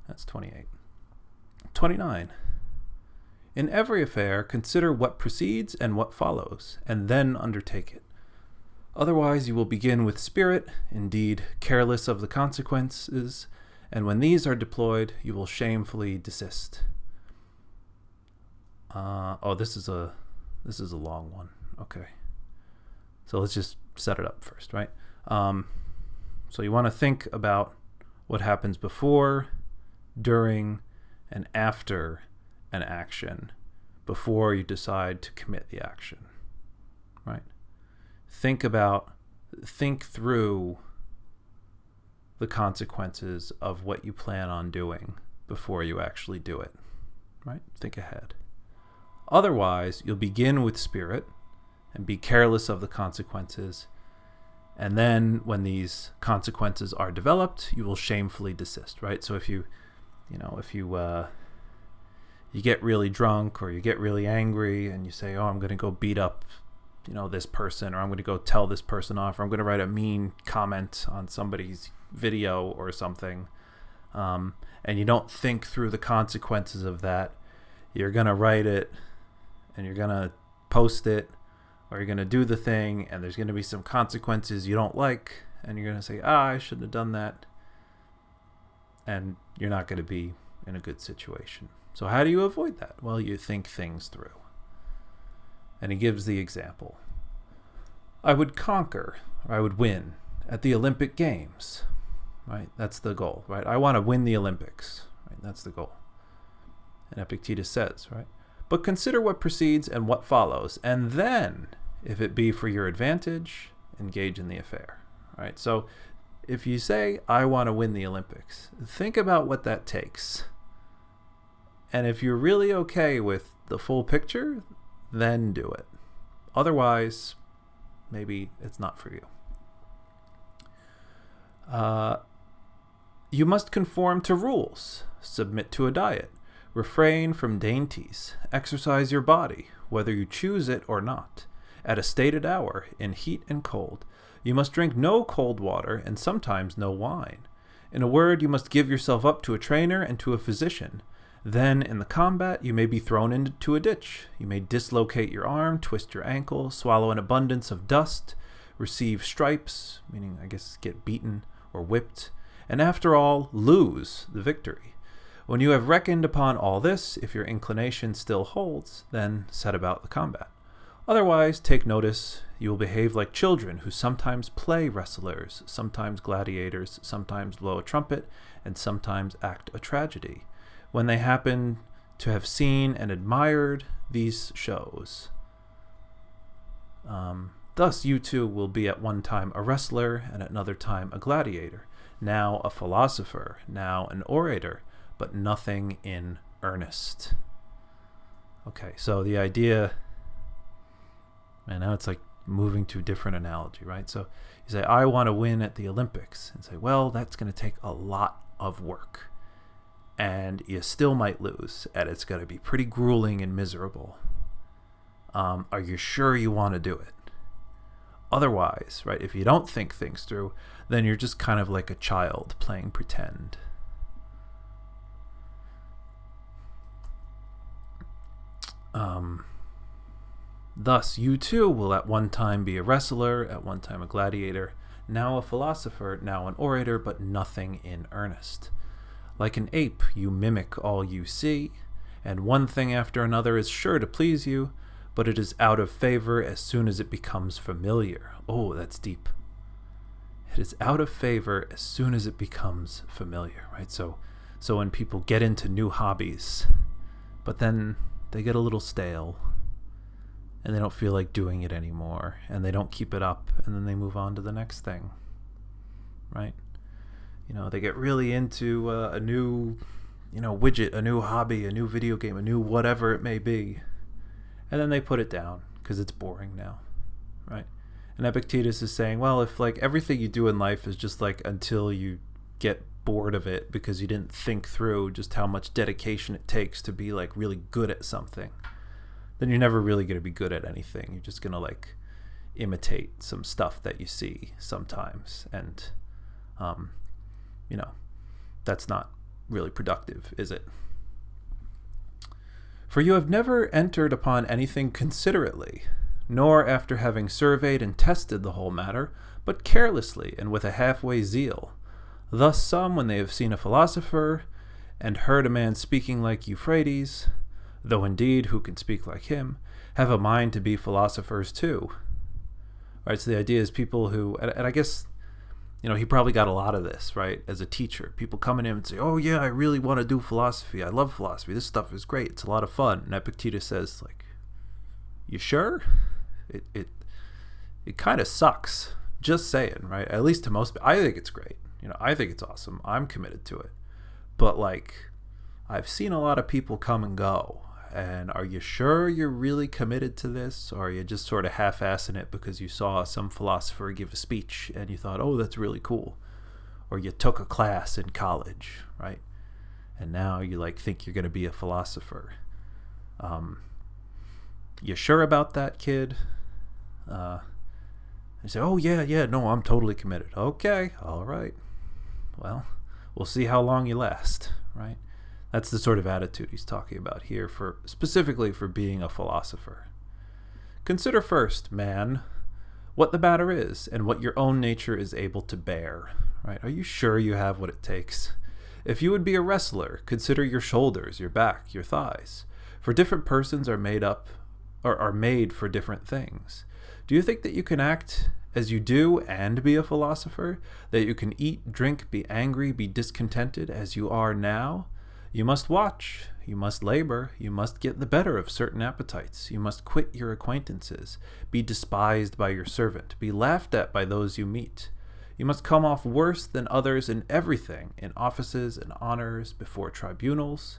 That's 28. 29. In every affair, consider what precedes and what follows, and then undertake it. Otherwise, you will begin with spirit, indeed careless of the consequences, and when these are deployed, you will shamefully desist. This is a long one. Okay. So let's just set it up first, right? So you want to think about what happens before, during, and after an action before you decide to commit the action, right? Think through the consequences of what you plan on doing before you actually do it, right? Think ahead. Otherwise, you'll begin with spirit and be careless of the consequences. And then when these consequences are developed, you will shamefully desist, right? So if you get really drunk or you get really angry and you say, oh, I'm going to go beat up, this person, or I'm going to go tell this person off, or I'm going to write a mean comment on somebody's video or something, and you don't think through the consequences of that, you're going to write it and you're going to post it, or you're going to do the thing, and there's going to be some consequences you don't like, and you're going to say, I shouldn't have done that, and you're not going to be in a good situation. So how do you avoid that? Well, you think things through. And he gives the example. I would conquer, or I would win at the Olympic Games, right? That's the goal, right? I want to win the Olympics, right? That's the goal. And Epictetus says, right? But consider what precedes and what follows, and then, if it be for your advantage, engage in the affair, right? So if you say, I want to win the Olympics, think about what that takes. And if you're really okay with the full picture, then do it. Otherwise, maybe it's not for you. You must conform to rules, submit to a diet, refrain from dainties, exercise your body, whether you choose it or not, at a stated hour, in heat and cold. You must drink no cold water, and sometimes no wine. In a word, you must give yourself up to a trainer and to a physician. Then, in the combat, you may be thrown into a ditch. You may dislocate your arm, twist your ankle, swallow an abundance of dust, receive stripes, meaning, I guess, get beaten or whipped, and after all, lose the victory. When you have reckoned upon all this, if your inclination still holds, then set about the combat. Otherwise, take notice, you will behave like children who sometimes play wrestlers, sometimes gladiators, sometimes blow a trumpet, and sometimes act a tragedy, when they happen to have seen and admired these shows. Thus you too will be at one time a wrestler and at another time a gladiator, now a philosopher, now an orator, but nothing in earnest. Okay, so the idea, and now it's like moving to a different analogy, right? So you say, I want to win at the Olympics, and say, well, that's going to take a lot of work. And you still might lose, and it's going to be pretty grueling and miserable. Are you sure you want to do it? Otherwise, right, if you don't think things through, then you're just kind of like a child playing pretend. Thus, you too will at one time be a wrestler, at one time a gladiator, now a philosopher, now an orator, but nothing in earnest. Like an ape, you mimic all you see, and one thing after another is sure to please you, but it is out of favor as soon as it becomes familiar. Oh, that's deep. It is out of favor as soon as it becomes familiar, right? So when people get into new hobbies, but then they get a little stale, and they don't feel like doing it anymore, and they don't keep it up, and then they move on to the next thing, right? They get really into a new, widget, a new hobby, a new video game, a new whatever it may be. And then they put it down because it's boring now, right? And Epictetus is saying, well, if like everything you do in life is just like until you get bored of it because you didn't think through just how much dedication it takes to be like really good at something, then you're never really going to be good at anything. You're just going to like imitate some stuff that you see sometimes. And, that's not really productive, is it? For you have never entered upon anything considerately, nor after having surveyed and tested the whole matter, but carelessly and with a halfway zeal. Thus some, when they have seen a philosopher, and heard a man speaking like Euphrates, though indeed who can speak like him, have a mind to be philosophers too. Right, so the idea is people who, and I guess, he probably got a lot of this, right, as a teacher. People coming in and say, oh yeah, I really want to do philosophy. I love philosophy. This stuff is great. It's a lot of fun. And Epictetus says, like, you sure? It kind of sucks. Just saying, right? At least to most people. I think it's great. I think it's awesome. I'm committed to it. But, like, I've seen a lot of people come and go. And are you sure you're really committed to this? Or are you just sort of half-assing it because you saw some philosopher give a speech and you thought, oh, that's really cool? Or you took a class in college, right? And now you, think you're going to be a philosopher. You sure about that, kid? You say, oh, yeah, no, I'm totally committed. Okay, all right. Well, we'll see how long you last, right? That's the sort of attitude he's talking about here, specifically for being a philosopher. Consider first, man, what the matter is and what your own nature is able to bear, right? Are you sure you have what it takes? If you would be a wrestler, consider your shoulders, your back, your thighs. For different persons are made for different things. Do you think that you can act as you do and be a philosopher? That you can eat, drink, be angry, be discontented as you are now? You must watch, you must labor, you must get the better of certain appetites, you must quit your acquaintances, be despised by your servant, be laughed at by those you meet. You must come off worse than others in everything, in offices and honors, before tribunals.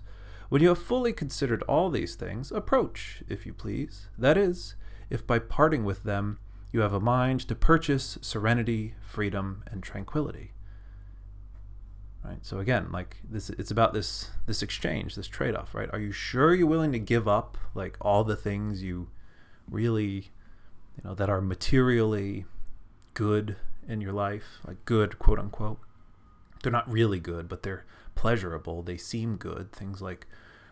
When you have fully considered all these things, approach, if you please. That is, if by parting with them you have a mind to purchase serenity, freedom, and tranquility. Right? So again, it's about this exchange, this trade-off, right? Are you sure you're willing to give up all the things you really, that are materially good in your life, good, quote unquote? They're not really good, but they're pleasurable. They seem good. Things like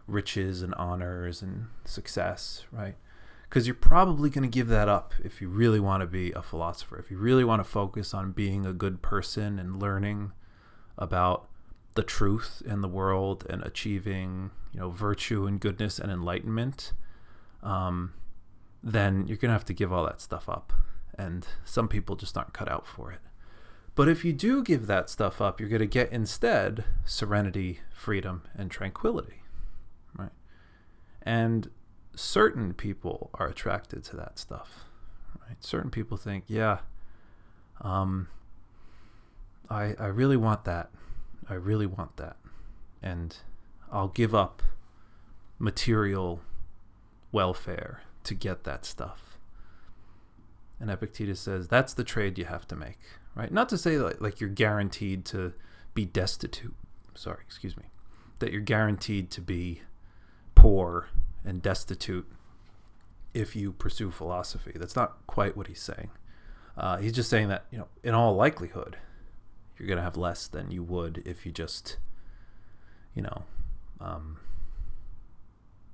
riches and honors and success, right? Because you're probably going to give that up if you really want to be a philosopher, if you really want to focus on being a good person and learning about the truth in the world and achieving, virtue and goodness and enlightenment, then you're going to have to give all that stuff up. And some people just aren't cut out for it. But if you do give that stuff up, you're going to get instead serenity, freedom, and tranquility, right? And certain people are attracted to that stuff, right? Certain people think, yeah, I really want that. I really want that. And I'll give up material welfare to get that stuff. And Epictetus says that's the trade you have to make, right? Not to say like you're guaranteed to be destitute. That you're guaranteed to be poor and destitute if you pursue philosophy. That's not quite what he's saying. He's just saying that, in all likelihood, you're going to have less than you would if you just,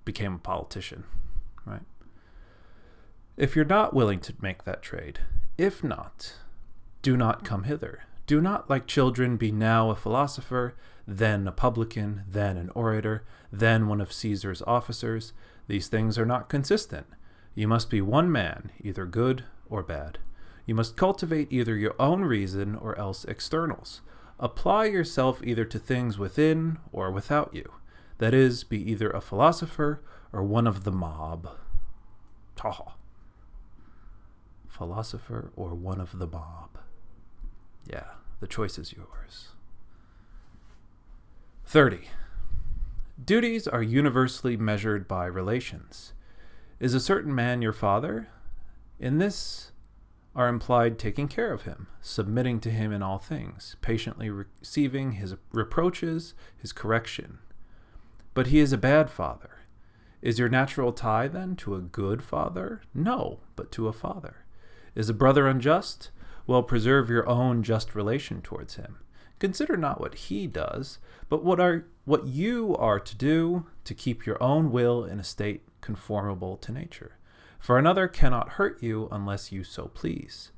became a politician, right? If you're not willing to make that trade, if not, do not come hither. Do not, like children, be now a philosopher, then a publican, then an orator, then one of Caesar's officers. These things are not consistent. You must be one man, either good or bad. You must cultivate either your own reason or else externals. Apply yourself either to things within or without you. That is, be either a philosopher or one of the mob. Philosopher or one of the mob. Yeah, the choice is yours. 30. Duties are universally measured by relations. Is a certain man your father? In this are implied taking care of him, submitting to him in all things, patiently receiving his reproaches, his correction. But he is a bad father. Is your natural tie, then, to a good father? No, but to a father. Is a brother unjust? Well, preserve your own just relation towards him. Consider not what he does, but what you are to do to keep your own will in a state conformable to nature. For another cannot hurt you unless you so please.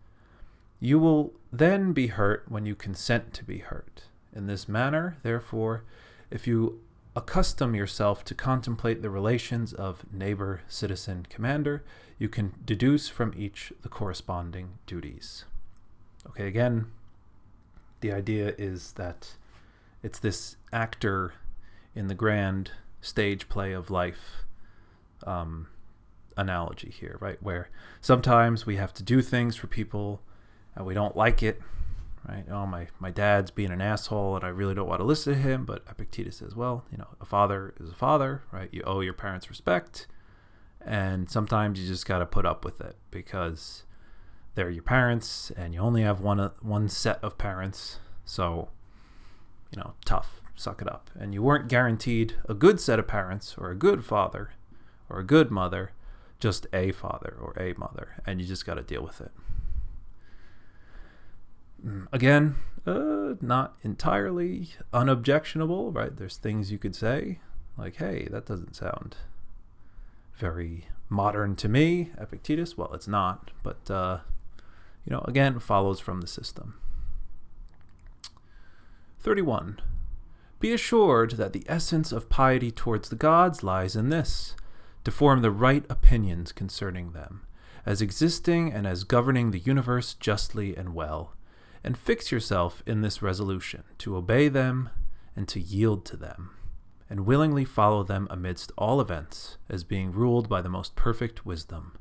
You will then be hurt when you consent to be hurt. In this manner, therefore, if you accustom yourself to contemplate the relations of neighbor, citizen, commander, you can deduce from each the corresponding duties. Okay, again, the idea is that it's this actor in the grand stage play of life analogy here, right? Where sometimes we have to do things for people and we don't like it, right? Oh, my dad's being an asshole and I really don't want to listen to him, but Epictetus says, well, a father is a father, right? You owe your parents respect, and sometimes you just got to put up with it because they're your parents and you only have one set of parents, so tough, suck it up. And you weren't guaranteed a good set of parents or a good father or a good mother, just a father or a mother, and you just got to deal with it. Again, not entirely unobjectionable, right? There's things you could say, like, hey, that doesn't sound very modern to me, Epictetus. Well, it's not, but, again, follows from the system. 31. Be assured that the essence of piety towards the gods lies in this: to form the right opinions concerning them, as existing and as governing the universe justly and well, and fix yourself in this resolution, to obey them and to yield to them, and willingly follow them amidst all events, as being ruled by the most perfect wisdom.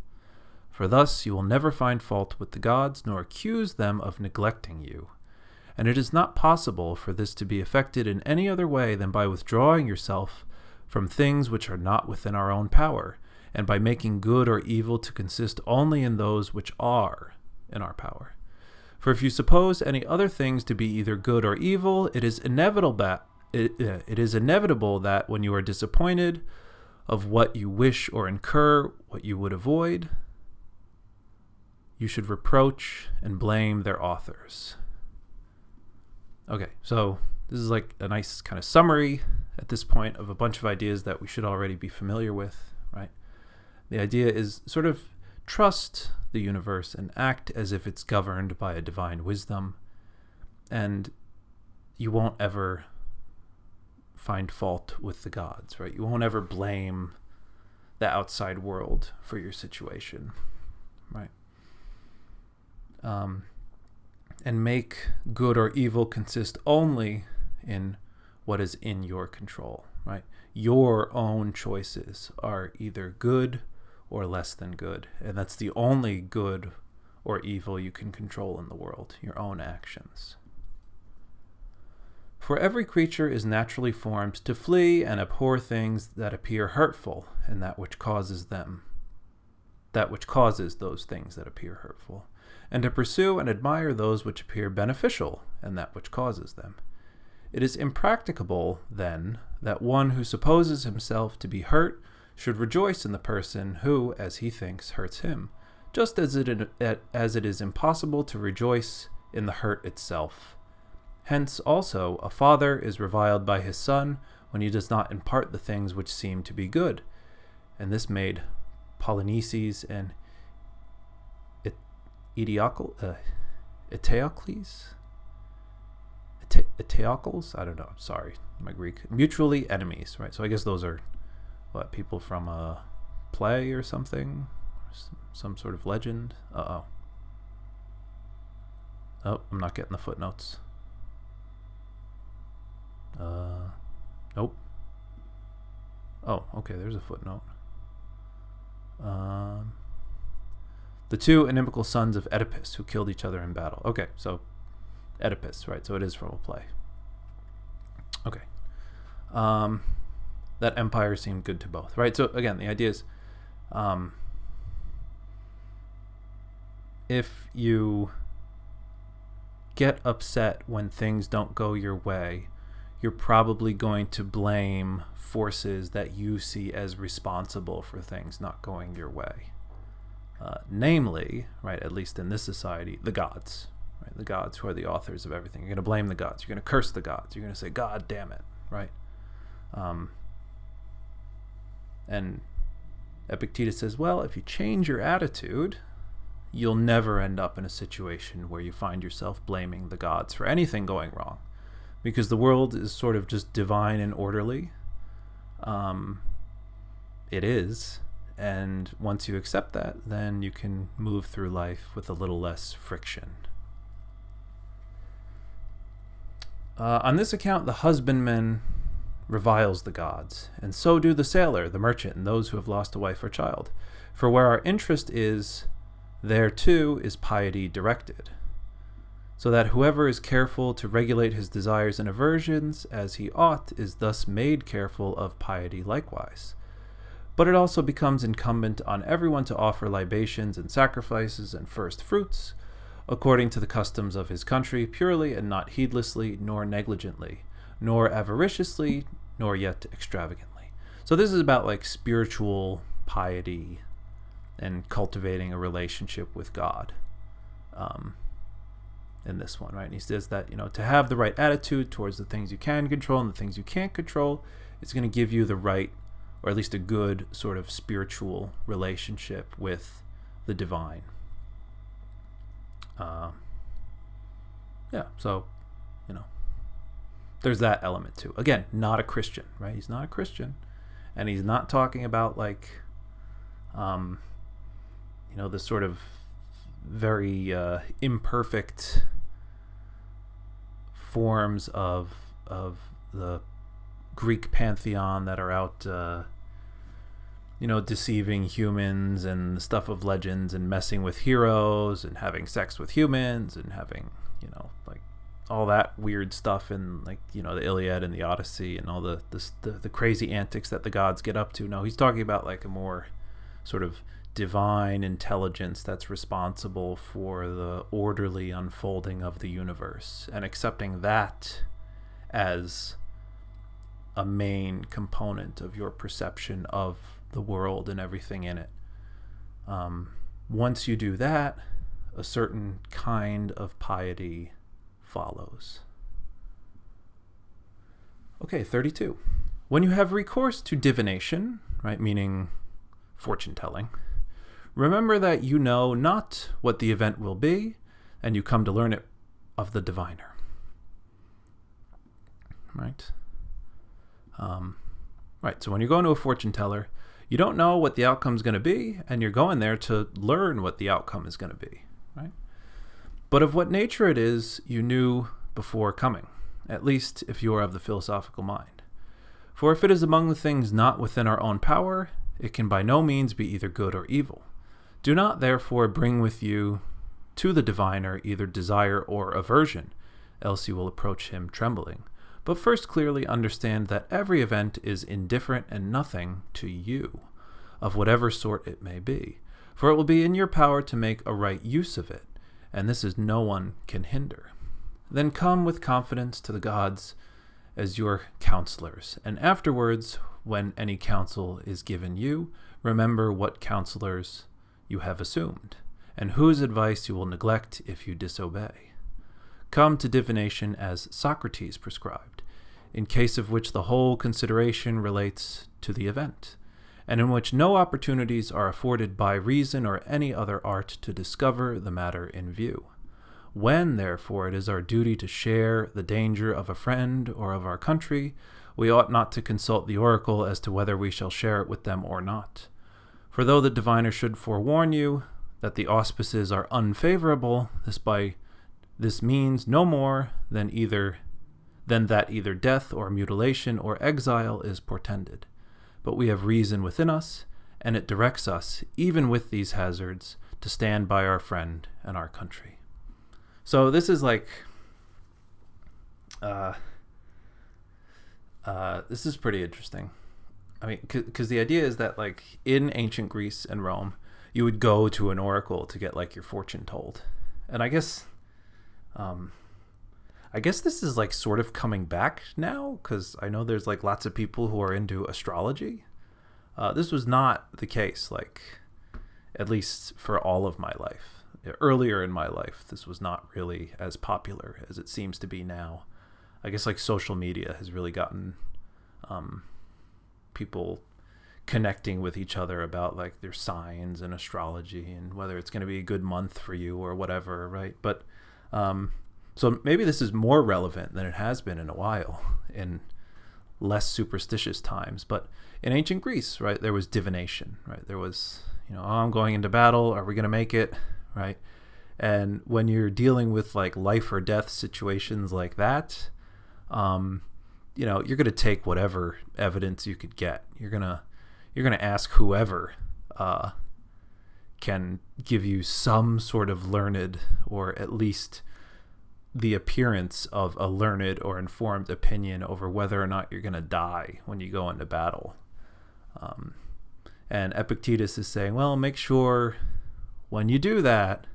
For thus you will never find fault with the gods, nor accuse them of neglecting you. And it is not possible for this to be effected in any other way than by withdrawing yourself from things which are not within our own power, and by making good or evil to consist only in those which are in our power. For if you suppose any other things to be either good or evil, it is inevitable that when you are disappointed of what you wish or incur what you would avoid, you should reproach and blame their authors. Okay, so this is like a nice kind of summary at this point of a bunch of ideas that we should already be familiar with, right? The idea is sort of trust the universe and act as if it's governed by a divine wisdom, and you won't ever find fault with the gods, right? You won't ever blame the outside world for your situation, right? And make good or evil consist only in what is in your control, right? Your own choices are either good or less than good, and that's the only good or evil you can control in the world, your own actions. For every creature is naturally formed to flee and abhor things that appear hurtful, and that which causes those things that appear hurtful, and to pursue and admire those which appear beneficial, and that which causes them. It is impracticable, then, that one who supposes himself to be hurt should rejoice in the person who, as he thinks, hurts him, just as it is impossible to rejoice in the hurt itself. Hence, also, a father is reviled by his son when he does not impart the things which seem to be good, and this made Polynices and Eteocles? I don't know. Sorry, my Greek. Mutually enemies, right? So I guess those are, people from a play or something? Some sort of legend? Oh, I'm not getting the footnotes. Nope. Oh, okay, there's a footnote. The two inimical sons of Oedipus who killed each other in battle. Okay, so Oedipus, right? So it is from a play. Okay. That empire seemed good to both, right? So again, the idea is, if you get upset when things don't go your way, you're probably going to blame forces that you see as responsible for things not going your way. namely, right, at least in this society, the gods. Right? The gods who are the authors of everything. You're going to blame the gods. You're going to curse the gods. You're going to say, God damn it, right? And Epictetus says, well, if you change your attitude, you'll never end up in a situation where you find yourself blaming the gods for anything going wrong, because the world is sort of just divine and orderly. It is. And once you accept that, then you can move through life with a little less friction. On this account, the husbandman reviles the gods, and so do the sailor, the merchant, and those who have lost a wife or child. For where our interest is, there too is piety directed. So that whoever is careful to regulate his desires and aversions as he ought is thus made careful of piety likewise. But it also becomes incumbent on everyone to offer libations and sacrifices and first fruits, according to the customs of his country, purely and not heedlessly, nor negligently, nor avariciously, nor yet extravagantly. So this is about like spiritual piety and cultivating a relationship with God in this one, right? And he says that, to have the right attitude towards the things you can control and the things you can't control is going to give you the right, or at least a good sort of spiritual relationship with the divine. So, there's that element too. Again, not a Christian, right? He's not a Christian. And he's not talking about like, the sort of very imperfect forms of the Greek pantheon that are out, deceiving humans and the stuff of legends and messing with heroes and having sex with humans and having, like all that weird stuff in like, the Iliad and the Odyssey and all the crazy antics that the gods get up to. No, he's talking about like a more sort of divine intelligence that's responsible for the orderly unfolding of the universe, and accepting that as a main component of your perception of the world and everything in it. Once you do that, a certain kind of piety follows. Okay, 32. When you have recourse to divination, right, meaning fortune telling, remember that you know not what the event will be, and you come to learn it of the diviner. Right? So when you're going to a fortune teller, you don't know what the outcome is going to be, and you're going there to learn what the outcome is going to be. Right? But of what nature it is, you knew before coming, at least if you are of the philosophical mind. For if it is among the things not within our own power, it can by no means be either good or evil. Do not, therefore, bring with you to the diviner either desire or aversion, else you will approach him trembling. But first clearly understand that every event is indifferent and nothing to you, of whatever sort it may be, for it will be in your power to make a right use of it, and this is no one can hinder. Then come with confidence to the gods as your counselors, and afterwards, when any counsel is given you, remember what counselors you have assumed, and whose advice you will neglect if you disobey. Come to divination as Socrates prescribed, in case of which the whole consideration relates to the event, and in which no opportunities are afforded by reason or any other art to discover the matter in view. When, therefore, it is our duty to share the danger of a friend or of our country, we ought not to consult the oracle as to whether we shall share it with them or not. For though the diviner should forewarn you that the auspices are unfavorable, this means no more than that either death or mutilation or exile is portended. But we have reason within us, and it directs us, even with these hazards, to stand by our friend and our country. So this is like, this is pretty interesting. I mean, because the idea is that like in ancient Greece and Rome, you would go to an oracle to get like your fortune told. And I guess this is like sort of coming back now, because I know there's like lots of people who are into astrology. This was not the case like at least for all of my life. Earlier in my life, this was not really as popular as it seems to be now. I guess like social media has really gotten people connecting with each other about like their signs and astrology and whether it's going to be a good month for you or whatever, right? But so maybe this is more relevant than it has been in a while in less superstitious times. But in ancient Greece, right, there was divination, right? There was, oh, I'm going into battle. Are we going to make it, right? And when you're dealing with like life or death situations like that, you're going to take whatever evidence you could get. You're going to ask whoever can give you some sort of learned, or at least the appearance of a learned or informed opinion over whether or not you're going to die when you go into battle. And Epictetus is saying, well, make sure when you do that,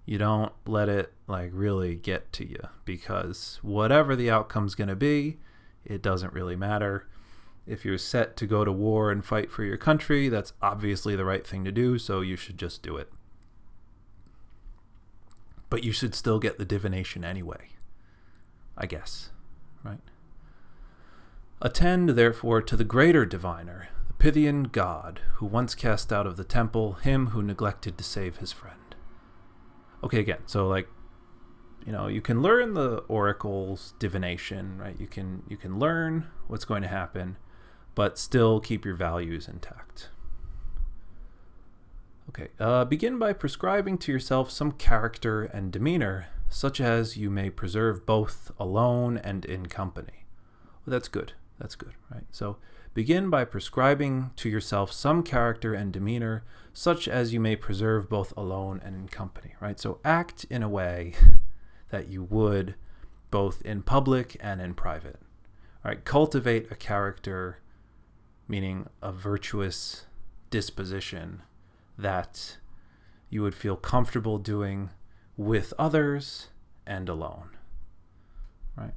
you don't let it like really get to you, because whatever the outcome's going to be, it doesn't really matter. If you're set to go to war and fight for your country, that's obviously the right thing to do, so you should just do it. But you should still get the divination anyway, I guess, right? Attend, therefore, to the greater diviner, the Pythian god, who once cast out of the temple him who neglected to save his friend. Okay, again, so like, you can learn the oracle's divination, right? You can learn what's going to happen, but still keep your values intact. Okay, begin by prescribing to yourself some character and demeanor, such as you may preserve both alone and in company. Well, that's good, right? So begin by prescribing to yourself some character and demeanor, such as you may preserve both alone and in company, right? So act in a way that you would both in public and in private. All right, cultivate a character, meaning a virtuous disposition that you would feel comfortable doing with others and alone, right?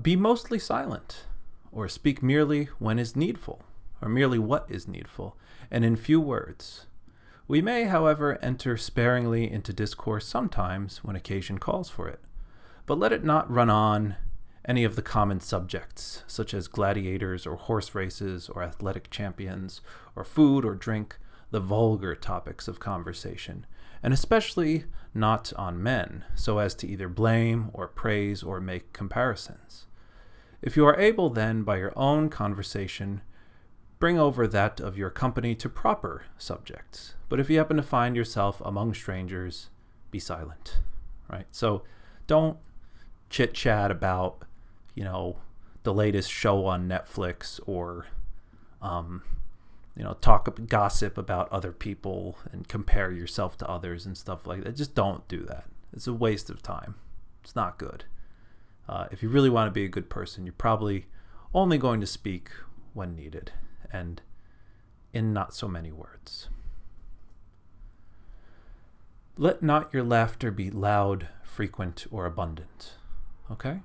Be mostly silent, or speak merely when is needful, or merely what is needful, and in few words. We may, however, enter sparingly into discourse sometimes when occasion calls for it, but let it not run on any of the common subjects, such as gladiators or horse races or athletic champions or food or drink, the vulgar topics of conversation, and especially not on men, so as to either blame or praise or make comparisons. If you are able, then, by your own conversation, bring over that of your company to proper subjects. But if you happen to find yourself among strangers, be silent, right? So don't chit-chat about, the latest show on Netflix, or, gossip about other people and compare yourself to others and stuff like that. Just don't do that. It's a waste of time. It's not good. If you really want to be a good person, you're probably only going to speak when needed and in not so many words. Let not your laughter be loud, frequent, or abundant. Okay?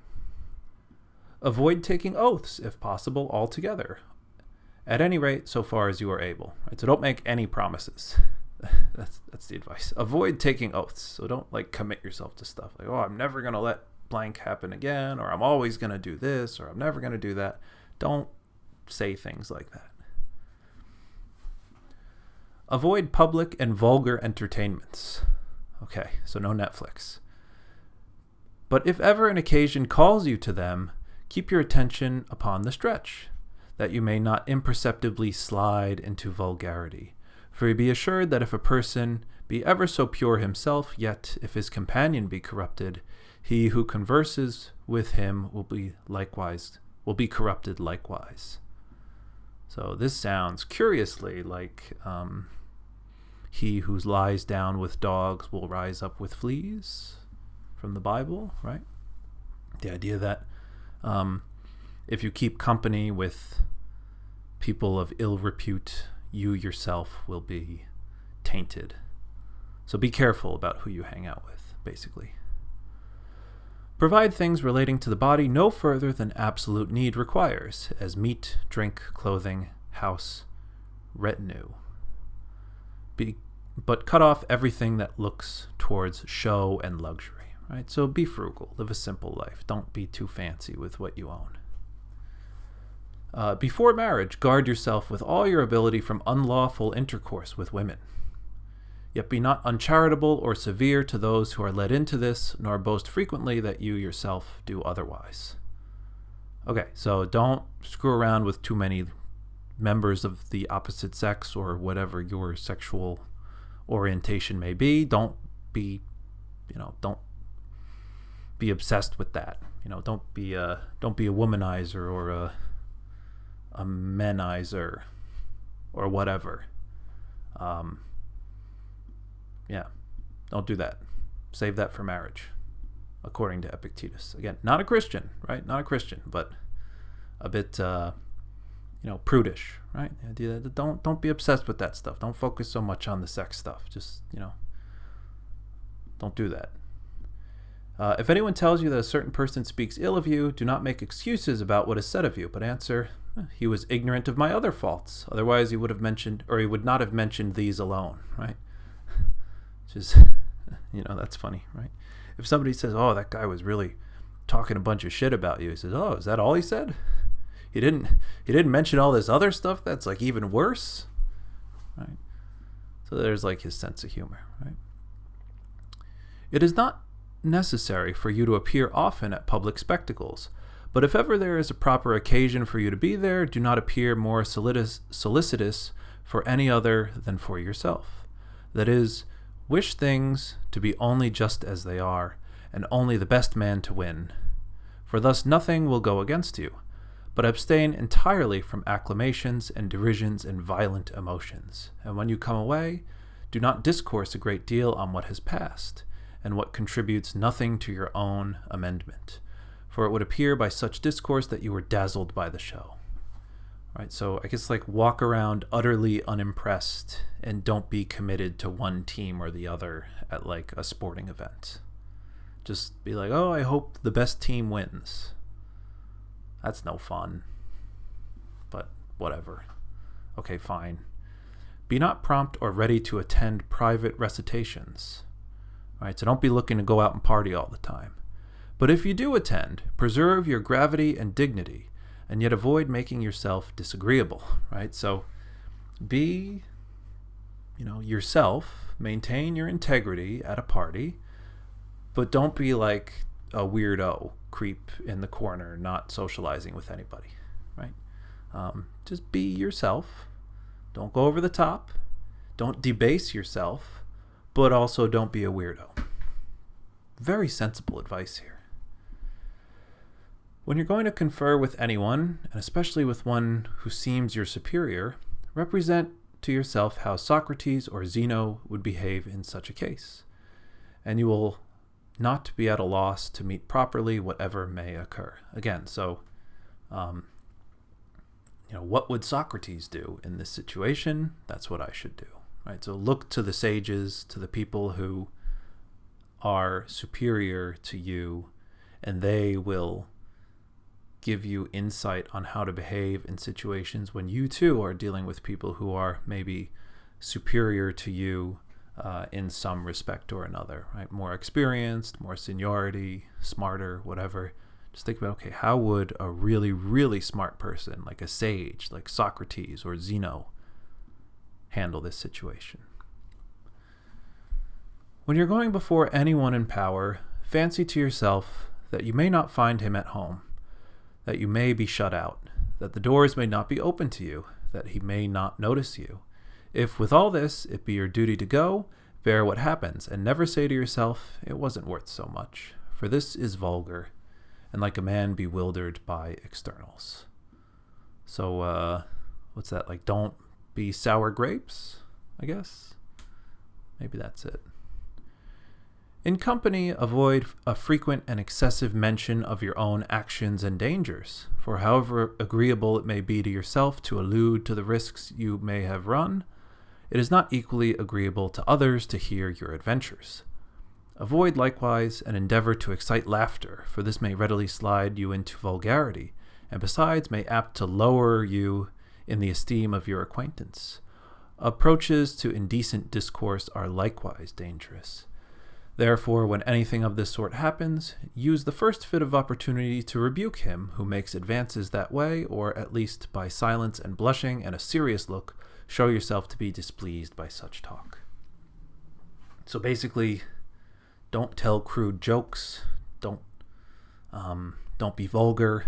Avoid taking oaths, if possible, altogether. At any rate, so far as you are able. Right? So don't make any promises. That's the advice. Avoid taking oaths. So don't commit yourself to stuff like, oh, I'm never going to let blank happen again, or I'm always going to do this, or I'm never going to do that. Don't say things like that. Avoid public and vulgar entertainments. Okay, so no Netflix. But if ever an occasion calls you to them, keep your attention upon the stretch, that you may not imperceptibly slide into vulgarity. For be assured that if a person be ever so pure himself, yet if his companion be corrupted, he who converses with him will be corrupted likewise. So this sounds curiously like he who lies down with dogs will rise up with fleas from the Bible, right? The idea that if you keep company with people of ill repute, you yourself will be tainted. So be careful about who you hang out with, basically. Provide things relating to the body no further than absolute need requires, as meat, drink, clothing, house, retinue. But cut off everything that looks towards show and luxury, right? So be frugal, live a simple life. Don't be too fancy with what you own. Before marriage, guard yourself with all your ability from unlawful intercourse with women. Yet be not uncharitable or severe to those who are led into this, nor boast frequently that you yourself do otherwise. Okay, so don't screw around with too many members of the opposite sex or whatever your sexual orientation may be. Don't be obsessed with that. Don't be a womanizer or a menizer or whatever. Don't do that. Save that for marriage, according to Epictetus. Again, not a Christian, right? Not a Christian, but a bit, prudish, right? Don't be obsessed with that stuff. Don't focus so much on the sex stuff. Just, don't do that. If anyone tells you that a certain person speaks ill of you, do not make excuses about what is said of you, but answer, he was ignorant of my other faults. Otherwise, he would not have mentioned these alone, right? Which is, that's funny, right? If somebody says, oh, that guy was really talking a bunch of shit about you, he says, oh, is that all he said? He didn't mention all this other stuff that's like even worse, right? So there's like his sense of humor, right? It is not necessary for you to appear often at public spectacles, but if ever there is a proper occasion for you to be there, do not appear more solicitous for any other than for yourself. That is, wish things to be only just as they are, and only the best man to win. For thus nothing will go against you, but abstain entirely from acclamations and derisions and violent emotions. And when you come away, do not discourse a great deal on what has passed, and what contributes nothing to your own amendment. For it would appear by such discourse that you were dazzled by the show. Right, so I guess walk around utterly unimpressed and don't be committed to one team or the other at a sporting event. Just be like, oh, I hope the best team wins. That's no fun. But whatever. Okay, fine. Be not prompt or ready to attend private recitations. Right, so don't be looking to go out and party all the time. But if you do attend, preserve your gravity and dignity, and yet avoid making yourself disagreeable, right? So be, yourself, maintain your integrity at a party, but don't be like a weirdo creep in the corner, not socializing with anybody, right? Just be yourself. Don't go over the top. Don't debase yourself, but also don't be a weirdo. Very sensible advice here. When you're going to confer with anyone, and especially with one who seems your superior, represent to yourself how Socrates or Zeno would behave in such a case, and you will not be at a loss to meet properly whatever may occur. Again, so, what would Socrates do in this situation? That's what I should do, right? So look to the sages, to the people who are superior to you, and they will give you insight on how to behave in situations when you too are dealing with people who are maybe superior to you in some respect or another, right? More experienced, more seniority, smarter, whatever. Just think about, okay, how would a really, really smart person, like a sage, like Socrates or Zeno, handle this situation? When you're going before anyone in power, fancy to yourself that you may not find him at home, that you may be shut out, that the doors may not be open to you, that he may not notice you. If with all this it be your duty to go, bear what happens, and never say to yourself, it wasn't worth so much, for this is vulgar, and like a man bewildered by externals. So, what's that, don't be sour grapes, I guess? Maybe that's it. In company, avoid a frequent and excessive mention of your own actions and dangers, for however agreeable it may be to yourself to allude to the risks you may have run, it is not equally agreeable to others to hear your adventures. Avoid likewise an endeavor to excite laughter, for this may readily slide you into vulgarity, and besides may apt to lower you in the esteem of your acquaintance. Approaches to indecent discourse are likewise dangerous. Therefore, when anything of this sort happens, use the first fit of opportunity to rebuke him who makes advances that way, or at least by silence and blushing and a serious look, show yourself to be displeased by such talk. So basically, don't tell crude jokes. Don't be vulgar.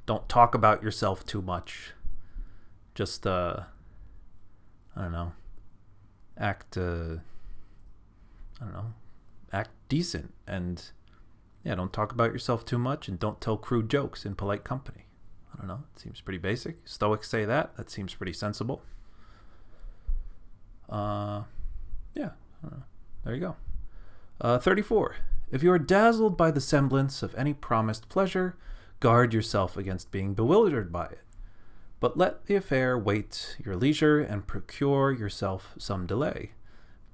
Don't talk about yourself too much. Just act decent, and don't talk about yourself too much, and don't tell crude jokes in polite company. I don't know. It seems pretty basic. Stoics say that. That seems pretty sensible. I don't know. There you go. 34. If you are dazzled by the semblance of any promised pleasure, guard yourself against being bewildered by it. But let the affair wait your leisure and procure yourself some delay.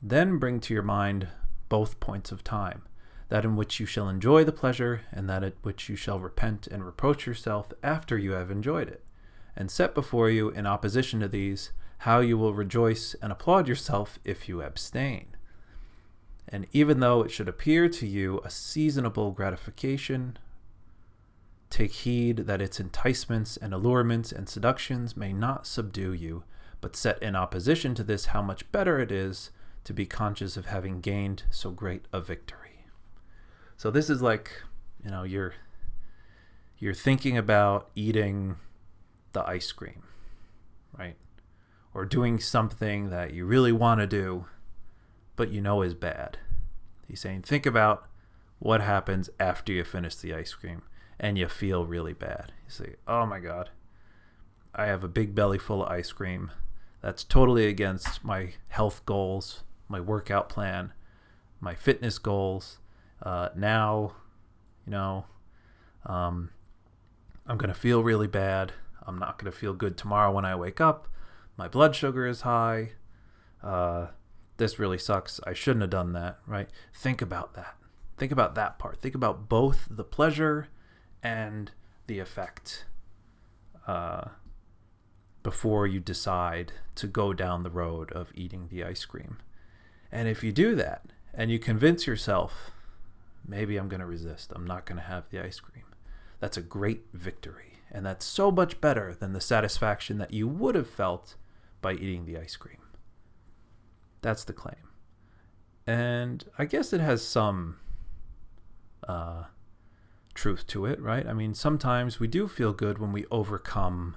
Then bring to your mind both points of time, that in which you shall enjoy the pleasure, and that at which you shall repent and reproach yourself after you have enjoyed it, and set before you, in opposition to these, how you will rejoice and applaud yourself if you abstain. And even though it should appear to you a seasonable gratification, take heed that its enticements and allurements and seductions may not subdue you, but set in opposition to this how much better it is to be conscious of having gained so great a victory. So this is like, you're thinking about eating the ice cream, right? Or doing something that you really want to do, but is bad. He's saying, think about what happens after you finish the ice cream and you feel really bad. You say, oh my God, I have a big belly full of ice cream. That's totally against my health goals, my workout plan, my fitness goals. Now, I'm going to feel really bad. I'm not going to feel good tomorrow when I wake up. My blood sugar is high. This really sucks. I shouldn't have done that, right? Think about that. Think about that part. Think about both the pleasure and the effect before you decide to go down the road of eating the ice cream. And if you do that and you convince yourself, maybe I'm going to resist, I'm not going to have the ice cream, that's a great victory. And that's so much better than the satisfaction that you would have felt by eating the ice cream. That's the claim. And I guess it has some truth to it, right? I mean, sometimes we do feel good when we overcome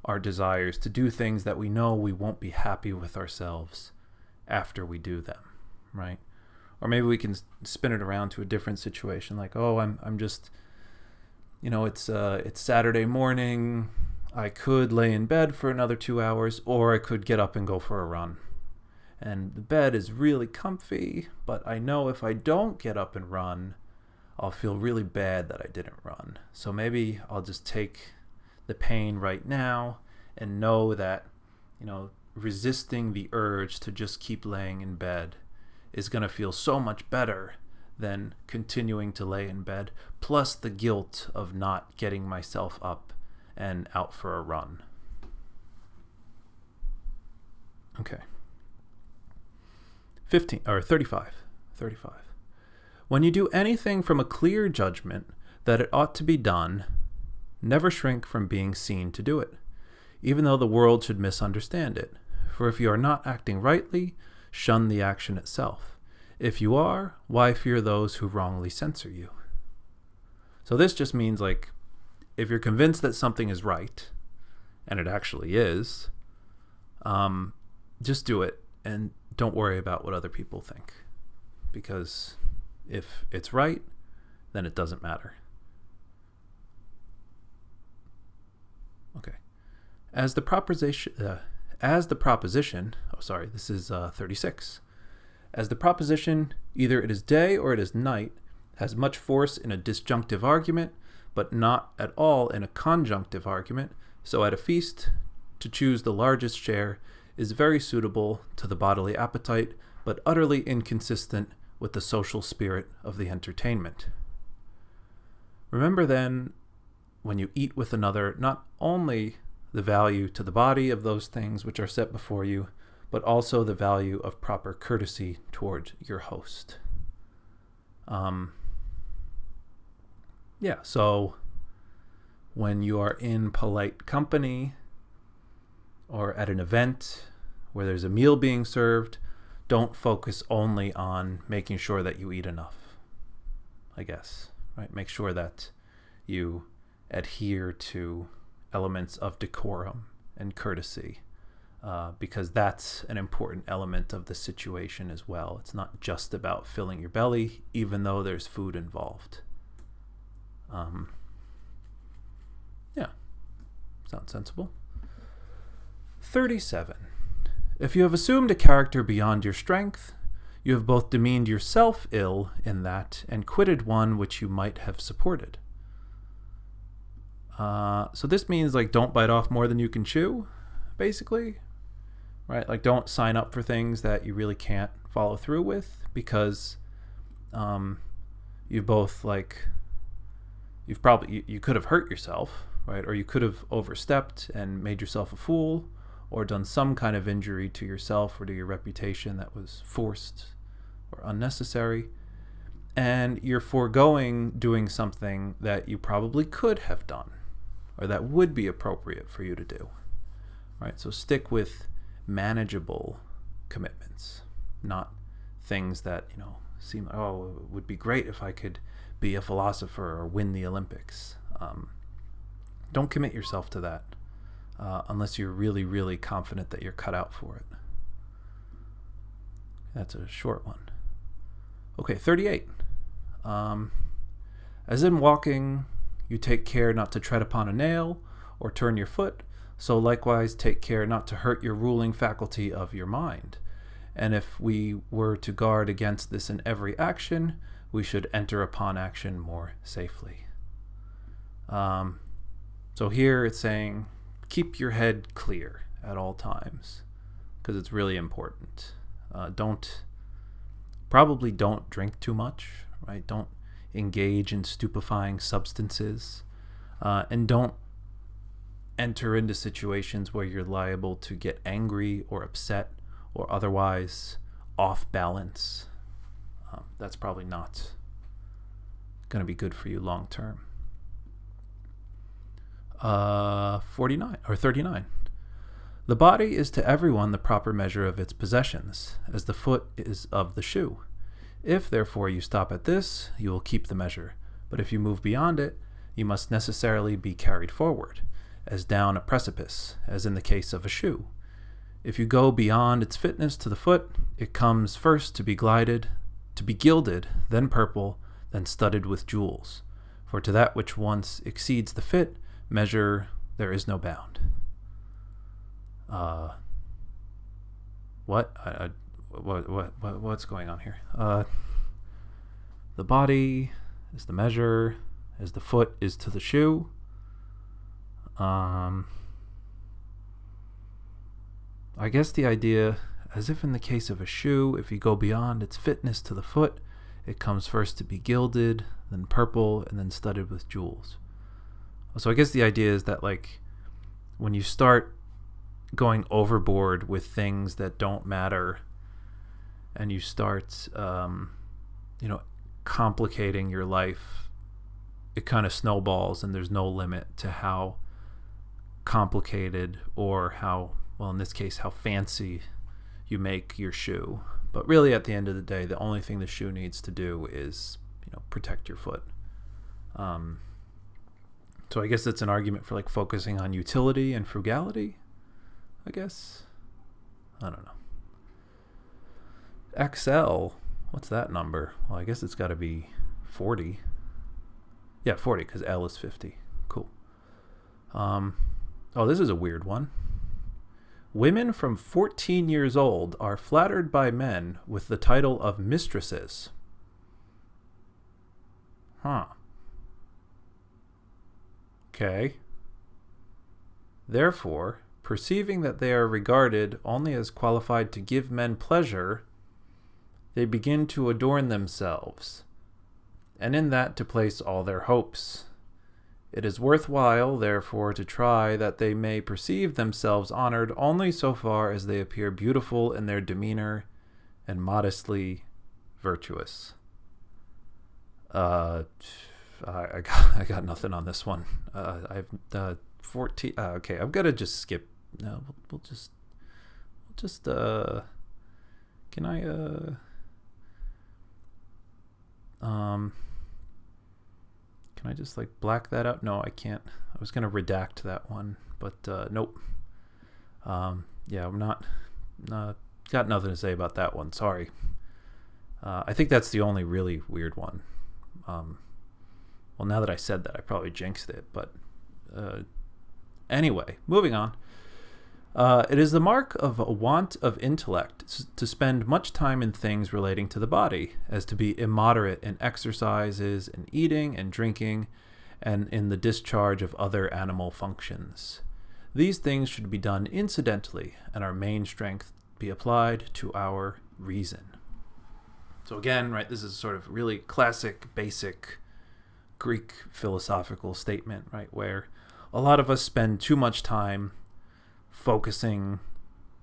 our desires to do things that we know we won't be happy with ourselves after we do them, right? Or maybe we can spin it around to a different situation, like, oh, I'm just, it's Saturday morning. I could lay in bed for another 2 hours, or I could get up and go for a run. And the bed is really comfy, but I know if I don't get up and run, I'll feel really bad that I didn't run. So maybe I'll just take the pain right now and know that, resisting the urge to just keep laying in bed is going to feel so much better than continuing to lay in bed, plus the guilt of not getting myself up and out for a run. Okay. 35. When you do anything from a clear judgment that it ought to be done, never shrink from being seen to do it, even though the world should misunderstand it. For if you are not acting rightly, shun the action itself. If you are, why fear those who wrongly censor you? So this just means, like, if you're convinced that something is right, and it actually is, just do it and don't worry about what other people think. Because if it's right, then it doesn't matter. Okay. This is 36. As the proposition, either it is day or it is night, has much force in a disjunctive argument, but not at all in a conjunctive argument, so at a feast, to choose the largest share is very suitable to the bodily appetite, but utterly inconsistent with the social spirit of the entertainment. Remember then, when you eat with another, not only the value to the body of those things which are set before you, but also the value of proper courtesy toward your host. So when you are in polite company or at an event where there's a meal being served, don't focus only on making sure that you eat enough, I guess, right? Make sure that you adhere to elements of decorum and courtesy, because that's an important element of the situation as well. It's not just about filling your belly, even though there's food involved. Sounds sensible. 37. If you have assumed a character beyond your strength, you have both demeaned yourself ill in that and quitted one which you might have supported. So this means don't bite off more than you can chew, basically, right? Don't sign up for things that you really can't follow through with, because you both you could have hurt yourself, right? Or you could have overstepped and made yourself a fool, or done some kind of injury to yourself or to your reputation that was forced or unnecessary. And you're foregoing doing something that you probably could have done, or that would be appropriate for you to do, right? So stick with manageable commitments, not things that, seem like, it would be great if I could be a philosopher or win the Olympics. Don't commit yourself to that unless you're really, really confident that you're cut out for it. That's a short one. Okay, 38. As in walking, you take care not to tread upon a nail or turn your foot, so likewise take care not to hurt your ruling faculty of your mind. And if we were to guard against this in every action, we should enter upon action more safely. So here it's saying, keep your head clear at all times, because it's really important. Don't drink too much, right? Don't engage in stupefying substances, and don't enter into situations where you're liable to get angry or upset or otherwise off balance. That's probably not going to be good for you long term. 39. The body is to everyone the proper measure of its possessions, as the foot is of the shoe. If, therefore, you stop at this, you will keep the measure. But if you move beyond it, you must necessarily be carried forward, as down a precipice, as in the case of a shoe. If you go beyond its fitness to the foot, it comes first to be gilded, then purple, then studded with jewels. For to that which once exceeds the fit measure there is no bound. What's going on here? The body is the measure, as the foot is to the shoe. I guess the idea, as if in the case of a shoe, if you go beyond its fitness to the foot, it comes first to be gilded, then purple, and then studded with jewels. So I guess the idea is that when you start going overboard with things that don't matter, and you start complicating your life, it kind of snowballs, and there's no limit to how complicated or how, well, in this case, how fancy you make your shoe. But really, at the end of the day, the only thing the shoe needs to do is, protect your foot. So I guess it's an argument for focusing on utility and frugality, I guess. I don't know. XL, what's that number? Well, I guess it's got to be 40. Yeah, 40, because L is 50. Cool. This is a weird one. Women from 14 years old are flattered by men with the title of mistresses. Okay. Therefore, perceiving that they are regarded only as qualified to give men pleasure, they begin to adorn themselves, and in that to place all their hopes. It is worthwhile, therefore, to try that they may perceive themselves honored only so far as they appear beautiful in their demeanor and modestly virtuous. I got nothing on this one. I've 14. Okay, I'm gonna just skip. No, we'll just. Can I Can I just like black that out? No, I can't. I was gonna redact that one, but nope. Yeah, I'm not. Got nothing to say about that one. Sorry. I think that's the only really weird one. Well, now that I said that, I probably jinxed it. But anyway, moving on. It is the mark of a want of intellect to spend much time in things relating to the body, as to be immoderate in exercises, in eating and drinking, and in the discharge of other animal functions. These things should be done incidentally, and our main strength be applied to our reason. So again, right, this is sort of really classic, basic Greek philosophical statement, right, where a lot of us spend too much time focusing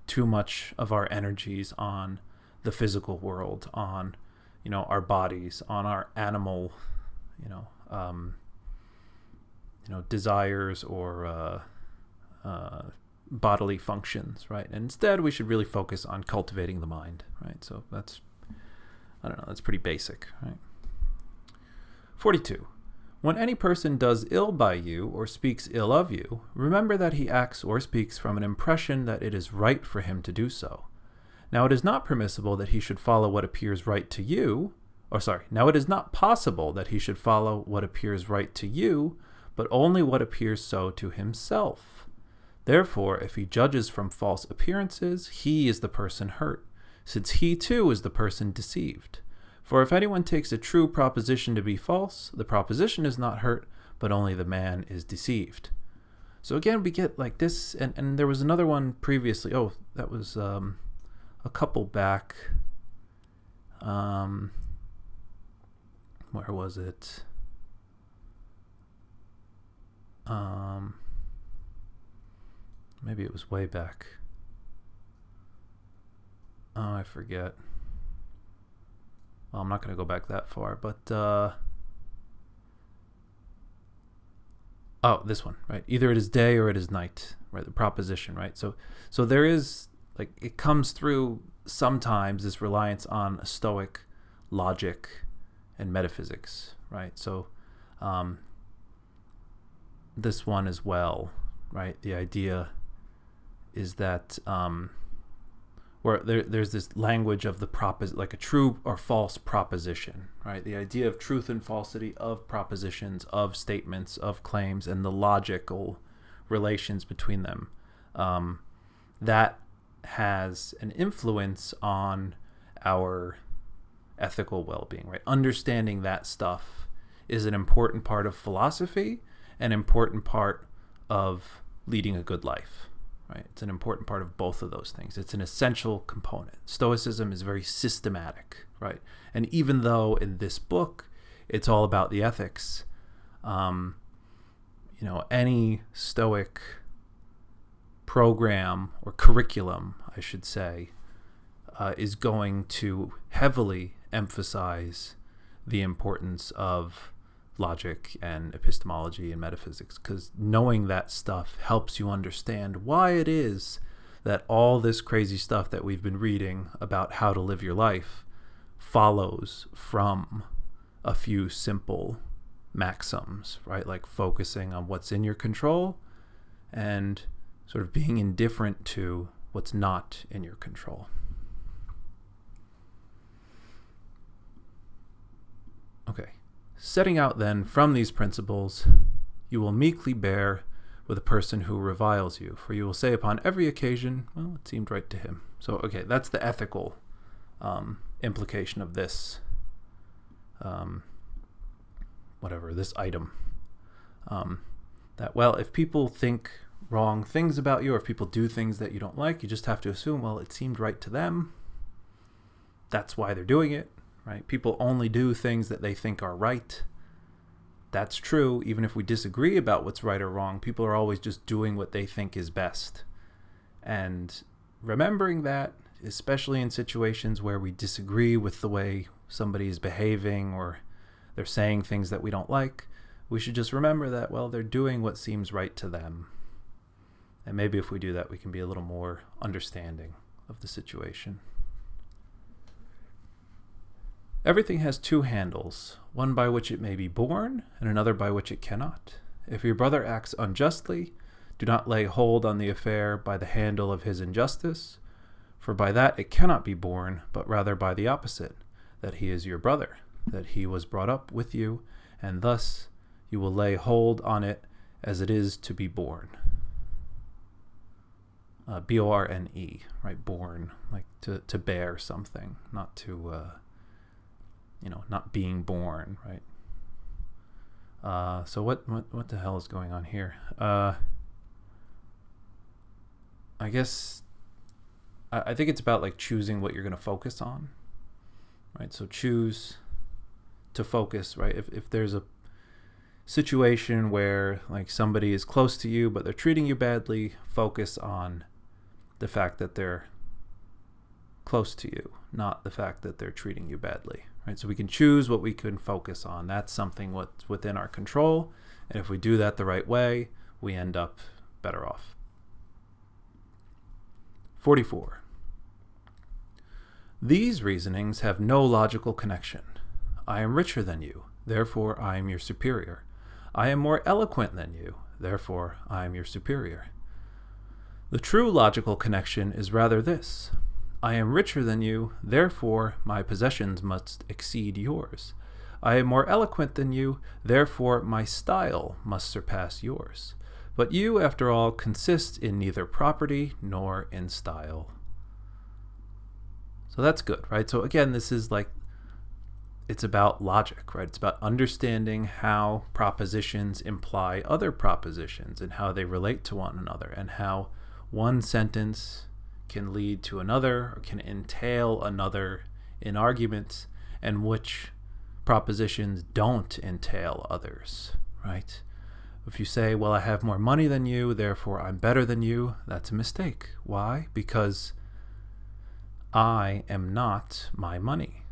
too much of our energies on the physical world, on, our bodies, on our animal, desires or bodily functions, right? And instead, we should really focus on cultivating the mind, right? So that's pretty basic, right? 42. When any person does ill by you or speaks ill of you, remember that he acts or speaks from an impression that it is right for him to do so. Now it is not permissible that he should follow what appears right to you, now it is not possible that he should follow what appears right to you, but only what appears so to himself. Therefore, if he judges from false appearances, he is the person hurt, since he too is the person deceived. For if anyone takes a true proposition to be false, the proposition is not hurt, but only the man is deceived. So again, we get like this, and there was another one previously. Oh, that was a couple back. Where was it? Maybe it was way back. Oh, I forget. Well, I'm not going to go back that far, but this one, right? Either it is day or it is night, right? The proposition, right? So there is, like, it comes through sometimes this reliance on Stoic logic and metaphysics, right? So this one as well, right? The idea is that where there's this language of the like a true or false proposition, right? The idea of truth and falsity of propositions, of statements, of claims, and the logical relations between them. That has an influence on our ethical well-being, right? Understanding that stuff is an important part of philosophy, an important part of leading a good life. Right? It's an important part of both of those things. It's an essential component. Stoicism is very systematic, right? And even though in this book it's all about the ethics, any Stoic program or curriculum, I should say, is going to heavily emphasize the importance of logic and epistemology and metaphysics, because knowing that stuff helps you understand why it is that all this crazy stuff that we've been reading about how to live your life follows from a few simple maxims, right? Like focusing on what's in your control and sort of being indifferent to what's not in your control. Okay. Setting out then from these principles, you will meekly bear with a person who reviles you, for you will say upon every occasion, well, it seemed right to him. So, okay, that's the ethical implication of this, this item. That, well, if people think wrong things about you, or if people do things that you don't like, you just have to assume, well, it seemed right to them. That's why they're doing it. Right? People only do things that they think are right. that's true. Even if we disagree about what's right or wrong, people are always just doing what they think is best. And remembering that, especially in situations where we disagree with the way somebody is behaving or they're saying things that we don't like, we should just remember that, well, they're doing what seems right to them. And maybe if we do that, we can be a little more understanding of the situation. Everything has two handles, one by which it may be borne and another by which it cannot. If your brother acts unjustly, do not lay hold on the affair by the handle of his injustice, for by that it cannot be borne, but rather by the opposite, that he is your brother, that he was brought up with you, and thus you will lay hold on it as it is to be borne. B-O-R-N-E, right? Born, like to bear something, not to, not being born, right? So what the hell is going on here? I guess I think it's about like choosing what you're going to focus on, right? So choose to focus, right? If there's a situation where like somebody is close to you but they're treating you badly, focus on the fact that they're close to you, not the fact that they're treating you badly, right? So we can choose what we can focus on. That's something what's within our control, and if we do that the right way, we end up better off. 44. These reasonings have no logical connection. I am richer than you, therefore I am your superior. I am more eloquent than you, therefore I am your superior. The true logical connection is rather this: I am richer than you, therefore my possessions must exceed yours. I am more eloquent than you, therefore my style must surpass yours. But you, after all, consist in neither property nor in style. So that's good, right? So again, this is like, it's about logic, right? It's about understanding how propositions imply other propositions and how they relate to one another, and how one sentence can lead to another or can entail another in arguments, and which propositions don't entail others, right? If you say, well, I have more money than you, therefore I'm better than you, that's a mistake. Why? Because I am not my money,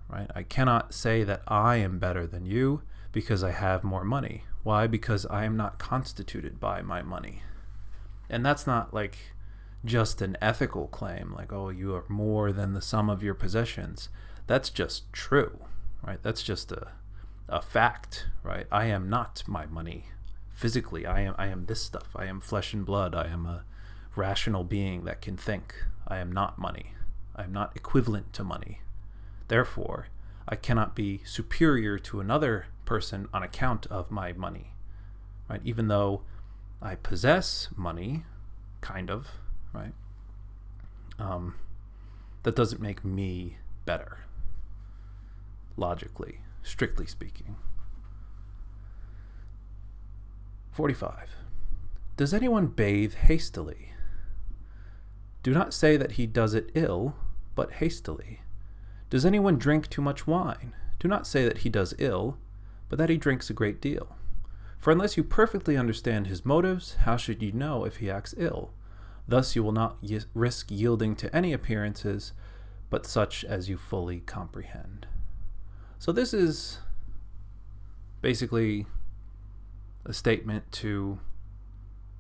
right? I cannot say that I am better than you because I have more money. Why? Because I am not constituted by my money. And that's not like just an ethical claim, like, oh, you are more than the sum of your possessions. That's just true, right? That's just a fact, right? I am not my money. Physically, I am this stuff. I am flesh and blood. I am a rational being that can think. I am not money. I am not equivalent to money. Therefore, I cannot be superior to another person on account of my money, right? Even though I possess money, kind of, right? That doesn't make me better, logically, strictly speaking. 45. Does anyone bathe hastily? Do not say that he does it ill, but hastily. Does anyone drink too much wine? Do not say that he does ill, but that he drinks a great deal. For unless you perfectly understand his motives, how should you know if he acts ill? Thus you will not risk yielding to any appearances, but such as you fully comprehend. So this is basically a statement to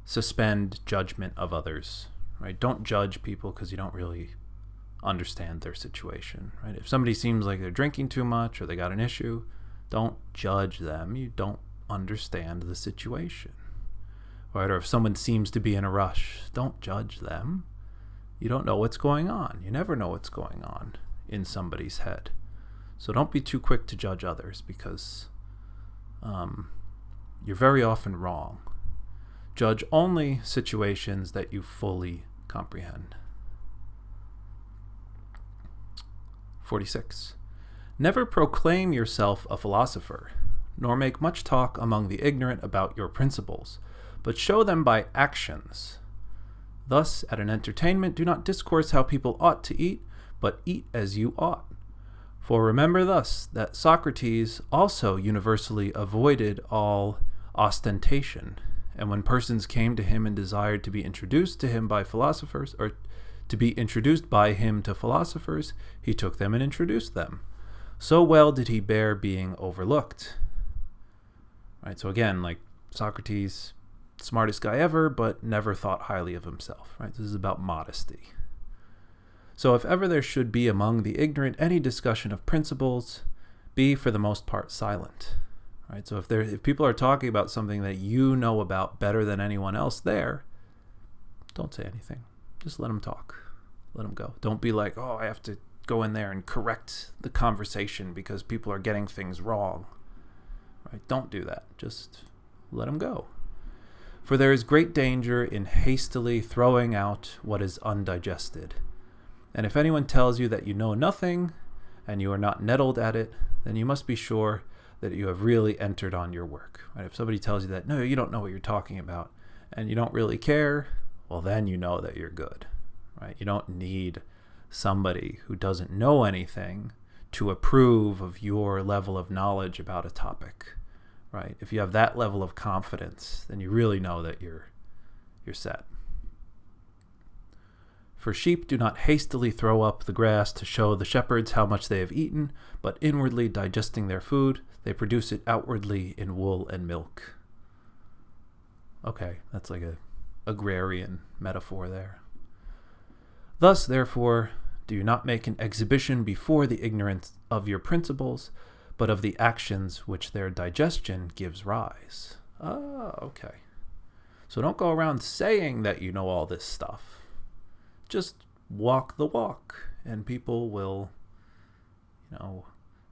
suspend judgment of others, right? Don't judge people because you don't really understand their situation, right? If somebody seems like they're drinking too much or they got an issue, don't judge them. You don't understand the situation, right? Or if someone seems to be in a rush, don't judge them. You don't know what's going on. You never know what's going on in somebody's head. So don't be too quick to judge others, because you're very often wrong. Judge only situations that you fully comprehend. 46. Never proclaim yourself a philosopher, nor make much talk among the ignorant about your principles, but show them by actions. Thus, at an entertainment, do not discourse how people ought to eat, but eat as you ought. For remember thus that Socrates also universally avoided all ostentation, and when persons came to him and desired to be introduced to him by philosophers, or to be introduced by him to philosophers, he took them and introduced them. So well did he bear being overlooked. Right, so again, like Socrates, smartest guy ever, but never thought highly of himself. Right, this is about modesty. So if ever there should be among the ignorant any discussion of principles, be for the most part silent. Right? So if people are talking about something that you know about better than anyone else there, don't say anything. Just let them talk. Let them go. Don't be like, oh, I have to go in there and correct the conversation because people are getting things wrong. Right? Don't do that. Just let them go. For there is great danger in hastily throwing out what is undigested. And if anyone tells you that you know nothing, and you are not nettled at it, then you must be sure that you have really entered on your work. Right? If somebody tells you that, no, you don't know what you're talking about, and you don't really care, well, then you know that you're good. Right? You don't need somebody who doesn't know anything to approve of your level of knowledge about a topic. Right? If you have that level of confidence, then you really know that you're set. For sheep do not hastily throw up the grass to show the shepherds how much they have eaten, but inwardly digesting their food, they produce it outwardly in wool and milk. Okay, that's like a agrarian metaphor there. Thus, therefore, do you not make an exhibition before the ignorance of your principles, but of the actions which their digestion gives rise. Okay. So don't go around saying that you know all this stuff. Just walk the walk, and people will,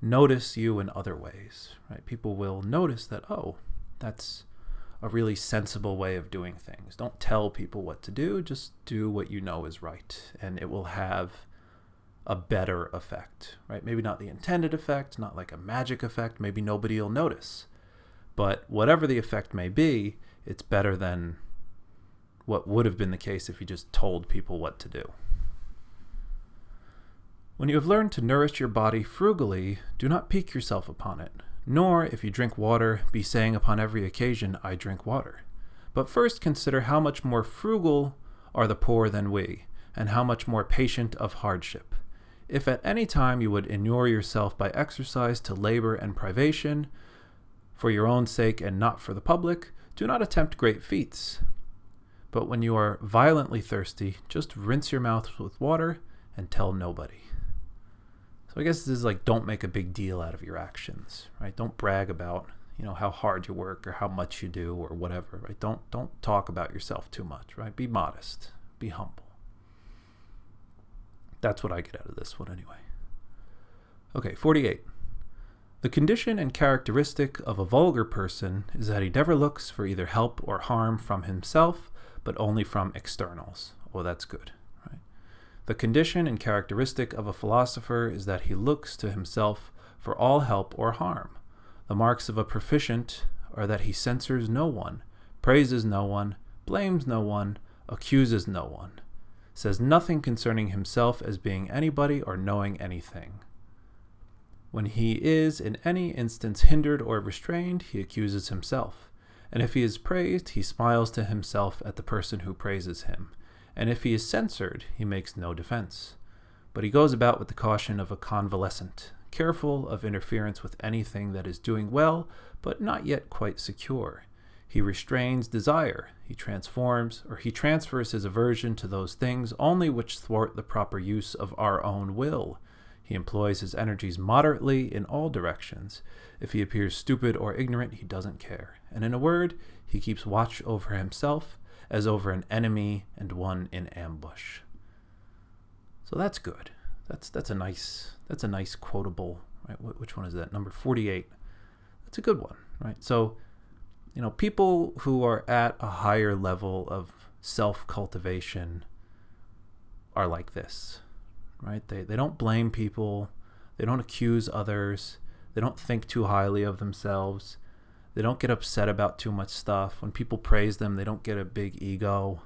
notice you in other ways, right? People will notice that, oh, that's a really sensible way of doing things. Don't tell people what to do, just do what you know is right, and it will have a better effect, right? Maybe not the intended effect, not like a magic effect, maybe nobody will notice. But whatever the effect may be, it's better than what would have been the case if you just told people what to do. When you have learned to nourish your body frugally, do not pique yourself upon it, nor, if you drink water, be saying upon every occasion, I drink water. But first consider how much more frugal are the poor than we, and how much more patient of hardship. If at any time you would inure yourself by exercise to labor and privation, for your own sake and not for the public, do not attempt great feats. But when you are violently thirsty, just rinse your mouth with water and tell nobody. So I guess this is like, don't make a big deal out of your actions, right? Don't brag about, how hard you work or how much you do or whatever, right? Don't talk about yourself too much, right? Be modest, be humble. That's what I get out of this one anyway. Okay, 48. The condition and characteristic of a vulgar person is that he never looks for either help or harm from himself, but only from externals. Oh, that's good. Right? The condition and characteristic of a philosopher is that he looks to himself for all help or harm. The marks of a proficient are that he censures no one, praises no one, blames no one, accuses no one, says nothing concerning himself as being anybody or knowing anything. When he is in any instance hindered or restrained, he accuses himself. And if he is praised, he smiles to himself at the person who praises him. And if he is censured, he makes no defense. But he goes about with the caution of a convalescent, careful of interference with anything that is doing well, but not yet quite secure. He restrains desire. He transfers his aversion to those things only which thwart the proper use of our own will. He employs his energies moderately in all directions. If he appears stupid or ignorant, he doesn't care. And in a word, he keeps watch over himself as over an enemy and one in ambush. So that's good. That's a nice quotable, right? Which one is that? Number 48. That's a good one, right? So, people who are at a higher level of self-cultivation are like this. Right? They don't blame people. They don't accuse others. They don't think too highly of themselves. They don't get upset about too much stuff. When people praise them, they don't get a big ego.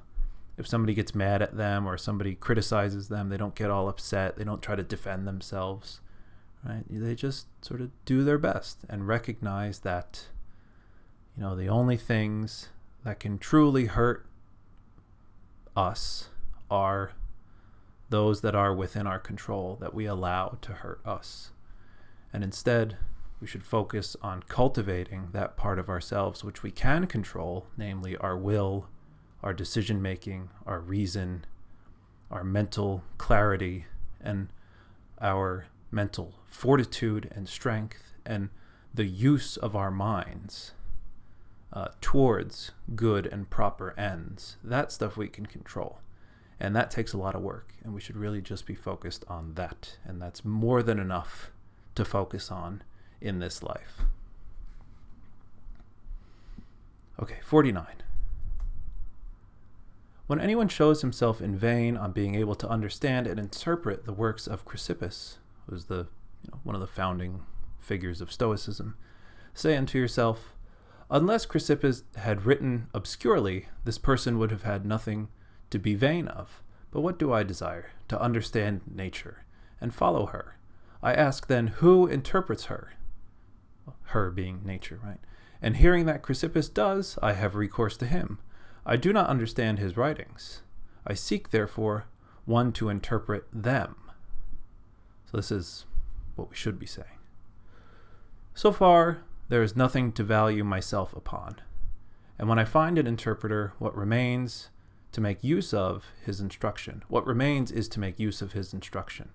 If somebody gets mad at them or somebody criticizes them, they don't get all upset. They don't try to defend themselves. right? They just sort of do their best and recognize that, the only things that can truly hurt us are those that are within our control, that we allow to hurt us. And instead, we should focus on cultivating that part of ourselves which we can control, namely our will, our decision making, our reason, our mental clarity, and our mental fortitude and strength, and the use of our minds towards good and proper ends. That stuff we can control. And that takes a lot of work, and we should really just be focused on that. And that's more than enough to focus on in this life. Okay, 49. When anyone shows himself in vain on being able to understand and interpret the works of Chrysippus, who was one of the founding figures of Stoicism, say unto yourself, unless Chrysippus had written obscurely, this person would have had nothing to be vain of. But what do I desire? To understand nature, and follow her. I ask then, who interprets her? Her being nature, right? And hearing that Chrysippus does, I have recourse to him. I do not understand his writings. I seek, therefore, one to interpret them. So this is what we should be saying. So far, there is nothing to value myself upon. And when I find an interpreter, what remains to make use of his instruction. What remains is to make use of his instruction.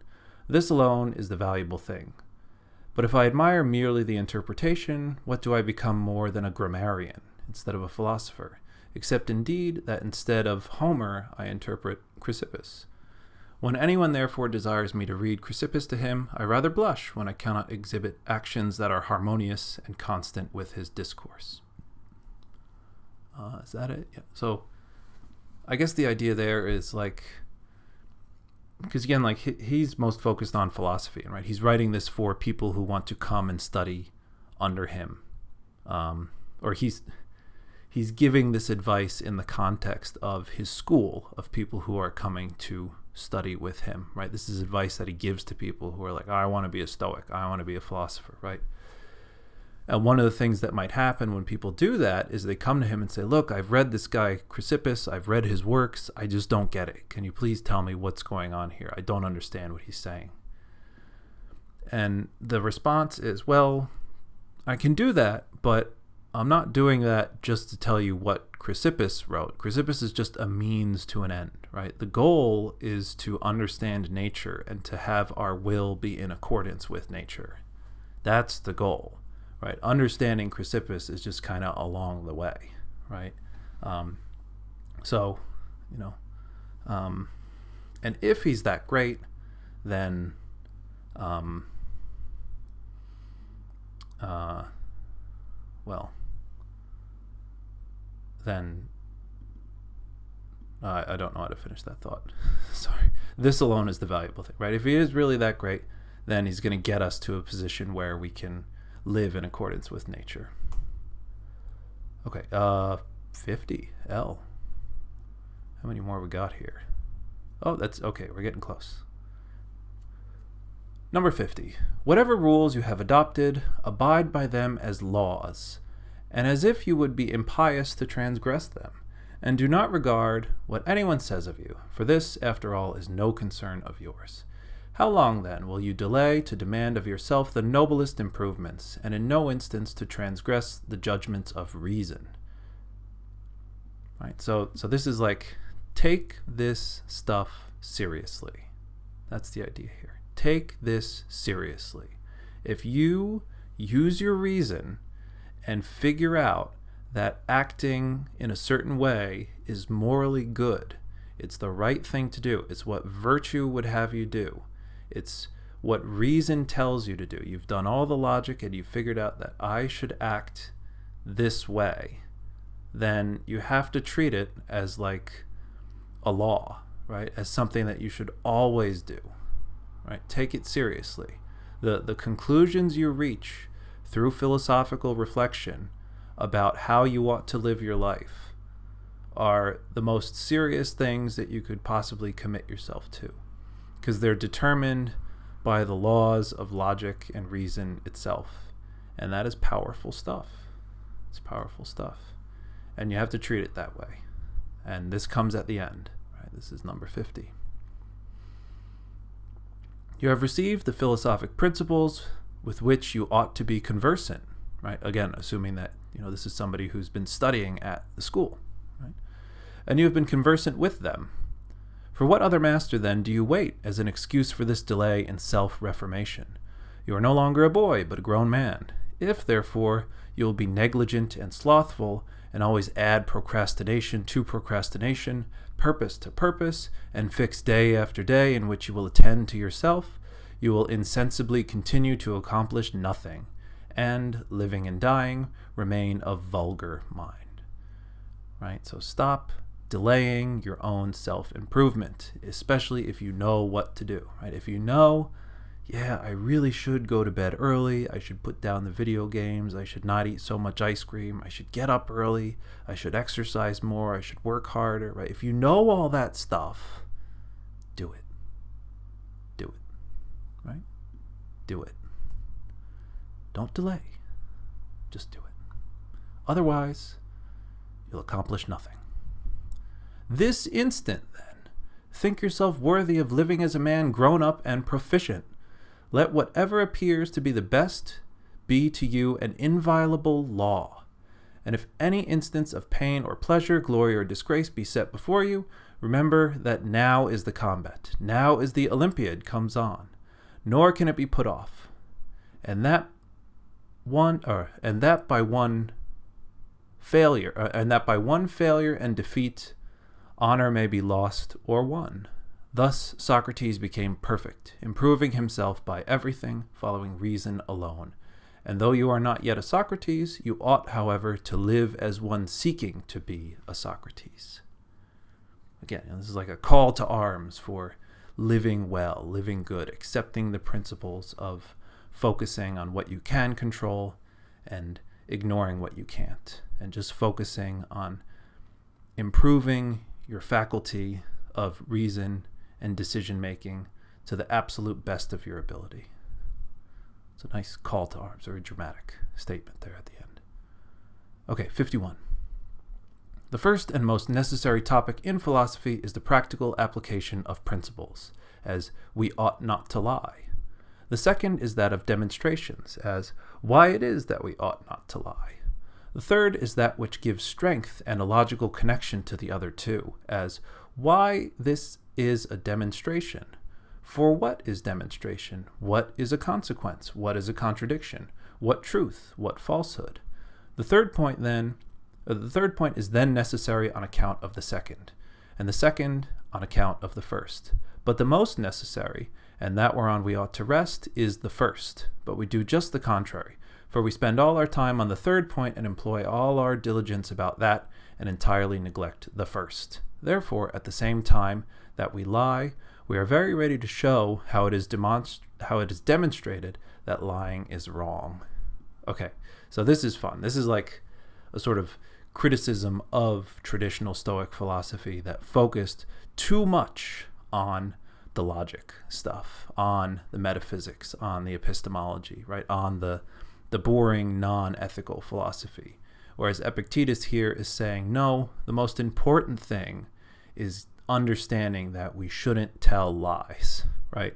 This alone is the valuable thing. But if I admire merely the interpretation, what do I become more than a grammarian instead of a philosopher? Except indeed that instead of Homer, I interpret Chrysippus. When anyone therefore desires me to read Chrysippus to him, I rather blush when I cannot exhibit actions that are harmonious and constant with his discourse. Is that it? Yeah. So I guess the idea there is because again, he's most focused on philosophy, right? He's writing this for people who want to come and study under him, or he's giving this advice in the context of his school of people who are coming to study with him, right? This is advice that he gives to people who are like, I want to be a Stoic, I want to be a philosopher, right? And one of the things that might happen when people do that is they come to him and say, look, I've read this guy Chrysippus, I've read his works, I just don't get it. Can you please tell me what's going on here? I don't understand what he's saying. And the response is, well, I can do that, but I'm not doing that just to tell you what Chrysippus wrote. Chrysippus is just a means to an end, right? The goal is to understand nature and to have our will be in accordance with nature. That's the goal, right? Understanding Chrysippus is just kind of along the way, right? And if he's that great, then I don't know how to finish that thought. Sorry. This alone is the valuable thing, right? If he is really that great, then he's going to get us to a position where we can live in accordance with nature. Okay, 50, L. How many more we got here? Oh, that's okay. We're getting close. Number 50. Whatever rules you have adopted, abide by them as laws, and as if you would be impious to transgress them. And do not regard what anyone says of you, for this, after all, is no concern of yours. How long, then, will you delay to demand of yourself the noblest improvements, and in no instance to transgress the judgments of reason? Right. So this is take this stuff seriously. That's the idea here. Take this seriously. If you use your reason and figure out that acting in a certain way is morally good, it's the right thing to do, it's what virtue would have you do, it's what reason tells you to do, you've done all the logic and you've figured out that I should act this way, then you have to treat it as a law, right? As something that you should always do, right? Take it seriously. The conclusions you reach through philosophical reflection about how you ought to live your life are the most serious things that you could possibly commit yourself to, because they're determined by the laws of logic and reason itself. And that is powerful stuff. It's powerful stuff. And you have to treat it that way. And this comes at the end. Right? This is number 50. You have received the philosophic principles with which you ought to be conversant. Right? Again, assuming that this is somebody who's been studying at the school. Right? And you have been conversant with them. For what other master, then, do you wait as an excuse for this delay in self-reformation? You are no longer a boy, but a grown man. If, therefore, you will be negligent and slothful, and always add procrastination to procrastination, purpose to purpose, and fix day after day in which you will attend to yourself, you will insensibly continue to accomplish nothing, and, living and dying, remain of vulgar mind. Right? So stop delaying your own self-improvement, especially if you know what to do. Right? If you know, I really should go to bed early, I should put down the video games, I should not eat so much ice cream, I should get up early, I should exercise more, I should work harder. Right? If you know all that stuff, do it. Do it. Right? Do it. Don't delay. Just do it. Otherwise, you'll accomplish nothing. This instant, then, think yourself worthy of living as a man grown up and proficient. Let whatever appears to be the best be to you an inviolable law. And if any instance of pain or pleasure, glory or disgrace be set before you, remember that now is the combat. Now is the Olympiad comes on, nor can it be put off. And that by one failure and defeat, honor may be lost or won. Thus Socrates became perfect, improving himself by everything, following reason alone. And though you are not yet a Socrates, you ought, however, to live as one seeking to be a Socrates. Again, this is like a call to arms for living well, living good, accepting the principles of focusing on what you can control and ignoring what you can't, and just focusing on improving your faculty of reason and decision-making to the absolute best of your ability. It's a nice call to arms, or a dramatic statement there at the end. Okay, 51. The first and most necessary topic in philosophy is the practical application of principles, as we ought not to lie. The second is that of demonstrations, as why it is that we ought not to lie. The third is that which gives strength and a logical connection to the other two, as why this is a demonstration. For what is demonstration? What is a consequence? What is a contradiction? What truth? What falsehood? The third point is then necessary on account of the second, and the second on account of the first. But the most necessary, and that whereon we ought to rest, is the first. But we do just the contrary. For we spend all our time on the third point and employ all our diligence about that and entirely neglect the first. Therefore, at the same time that we lie, we are very ready to show how it is demonstrated that lying is wrong. Okay, so this is fun. This is like a sort of criticism of traditional Stoic philosophy that focused too much on the logic stuff, on the metaphysics, on the epistemology, right? On the boring, non-ethical philosophy. Whereas Epictetus here is saying, no, the most important thing is understanding that we shouldn't tell lies, right?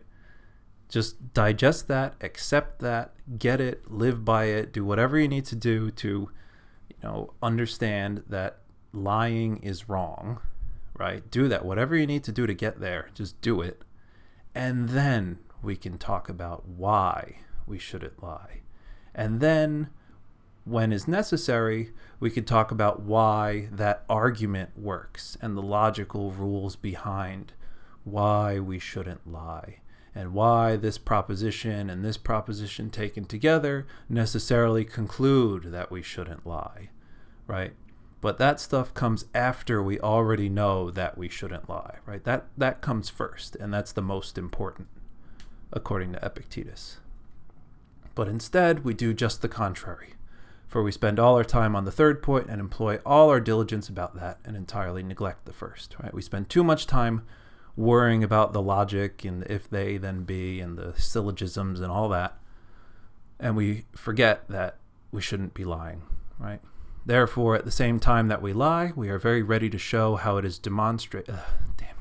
Just digest that, accept that, get it, live by it, do whatever you need to do to, understand that lying is wrong, right? Do that. Whatever you need to do to get there, just do it. And then we can talk about why we shouldn't lie. And then, when is necessary, we could talk about why that argument works and the logical rules behind why we shouldn't lie, and why this proposition and this proposition taken together necessarily conclude that we shouldn't lie, right? But that stuff comes after we already know that we shouldn't lie, right? That comes first, and that's the most important, according to Epictetus. But instead, we do just the contrary. For we spend all our time on the third point and employ all our diligence about that and entirely neglect the first, right? We spend too much time worrying about the logic and if they then be and the syllogisms and all that. And we forget that we shouldn't be lying, right? Therefore, at the same time that we lie, we are very ready to show how it is demonstrated. Damn.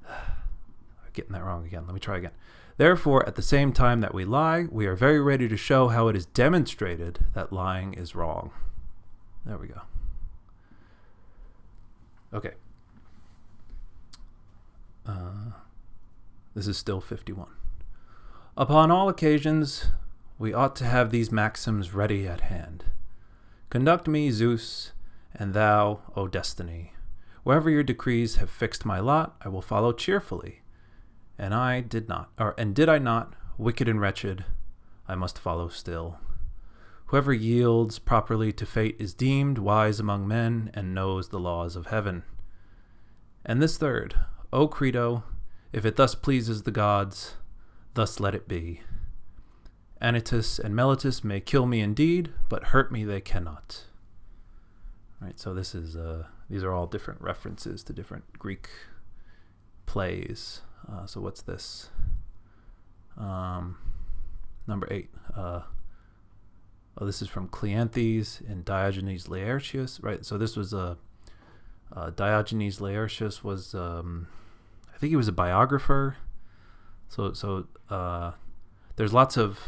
I'm getting that wrong again. Let me try again. Therefore, at the same time that we lie, we are very ready to show how it is demonstrated that lying is wrong. There we go. Okay. This is still 51. Upon all occasions, we ought to have these maxims ready at hand. Conduct me, Zeus, and thou, O destiny. Wherever your decrees have fixed my lot, I will follow cheerfully. And did I not, wicked and wretched, I must follow still. Whoever yields properly to fate is deemed wise among men and knows the laws of heaven. And this third, O Credo, if it thus pleases the gods, thus let it be. Anytus and Melitus may kill me indeed, but hurt me they cannot. Right, so this is these are all different references to different Greek plays. So what's this? Number 8. This is from Cleanthes in Diogenes Laertius. Right, so this was Diogenes Laertius was I think he was a biographer. So there's lots of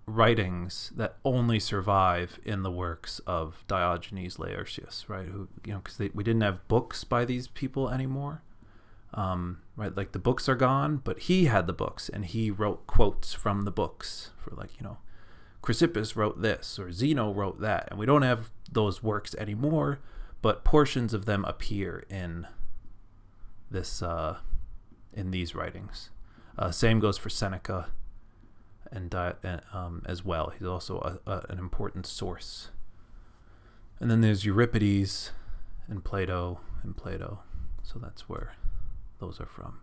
writings that only survive in the works of Diogenes Laertius, right? Who, because we didn't have books by these people anymore, right? Like the books are gone, but he had the books and he wrote quotes from the books for Chrysippus wrote this or Zeno wrote that, and we don't have those works anymore, but portions of them appear in this in these writings. Same goes for Seneca and as well. He's also an important source. And then there's Euripides and Plato. So that's where those are from.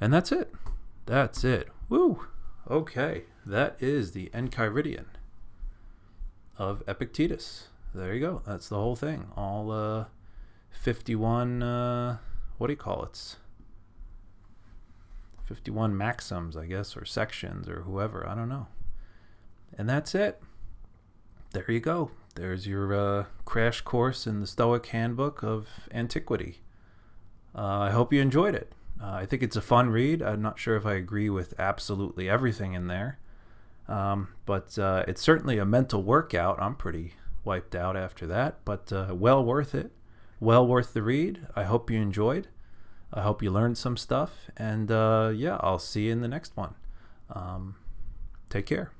And that's it. Woo! Okay, that is the Enchiridion of Epictetus. There you go. That's the whole thing. All 51, what do you call it? 51 maxims, I guess, or sections, or whoever. I don't know. And that's it. There you go. There's your crash course in the Stoic Handbook of Antiquity. I hope you enjoyed it. I think it's a fun read. I'm not sure if I agree with absolutely everything in there. But it's certainly a mental workout. I'm pretty wiped out after that, but well worth it. Well worth the read. I hope you enjoyed. I hope you learned some stuff. And yeah, I'll see you in the next one. Take care.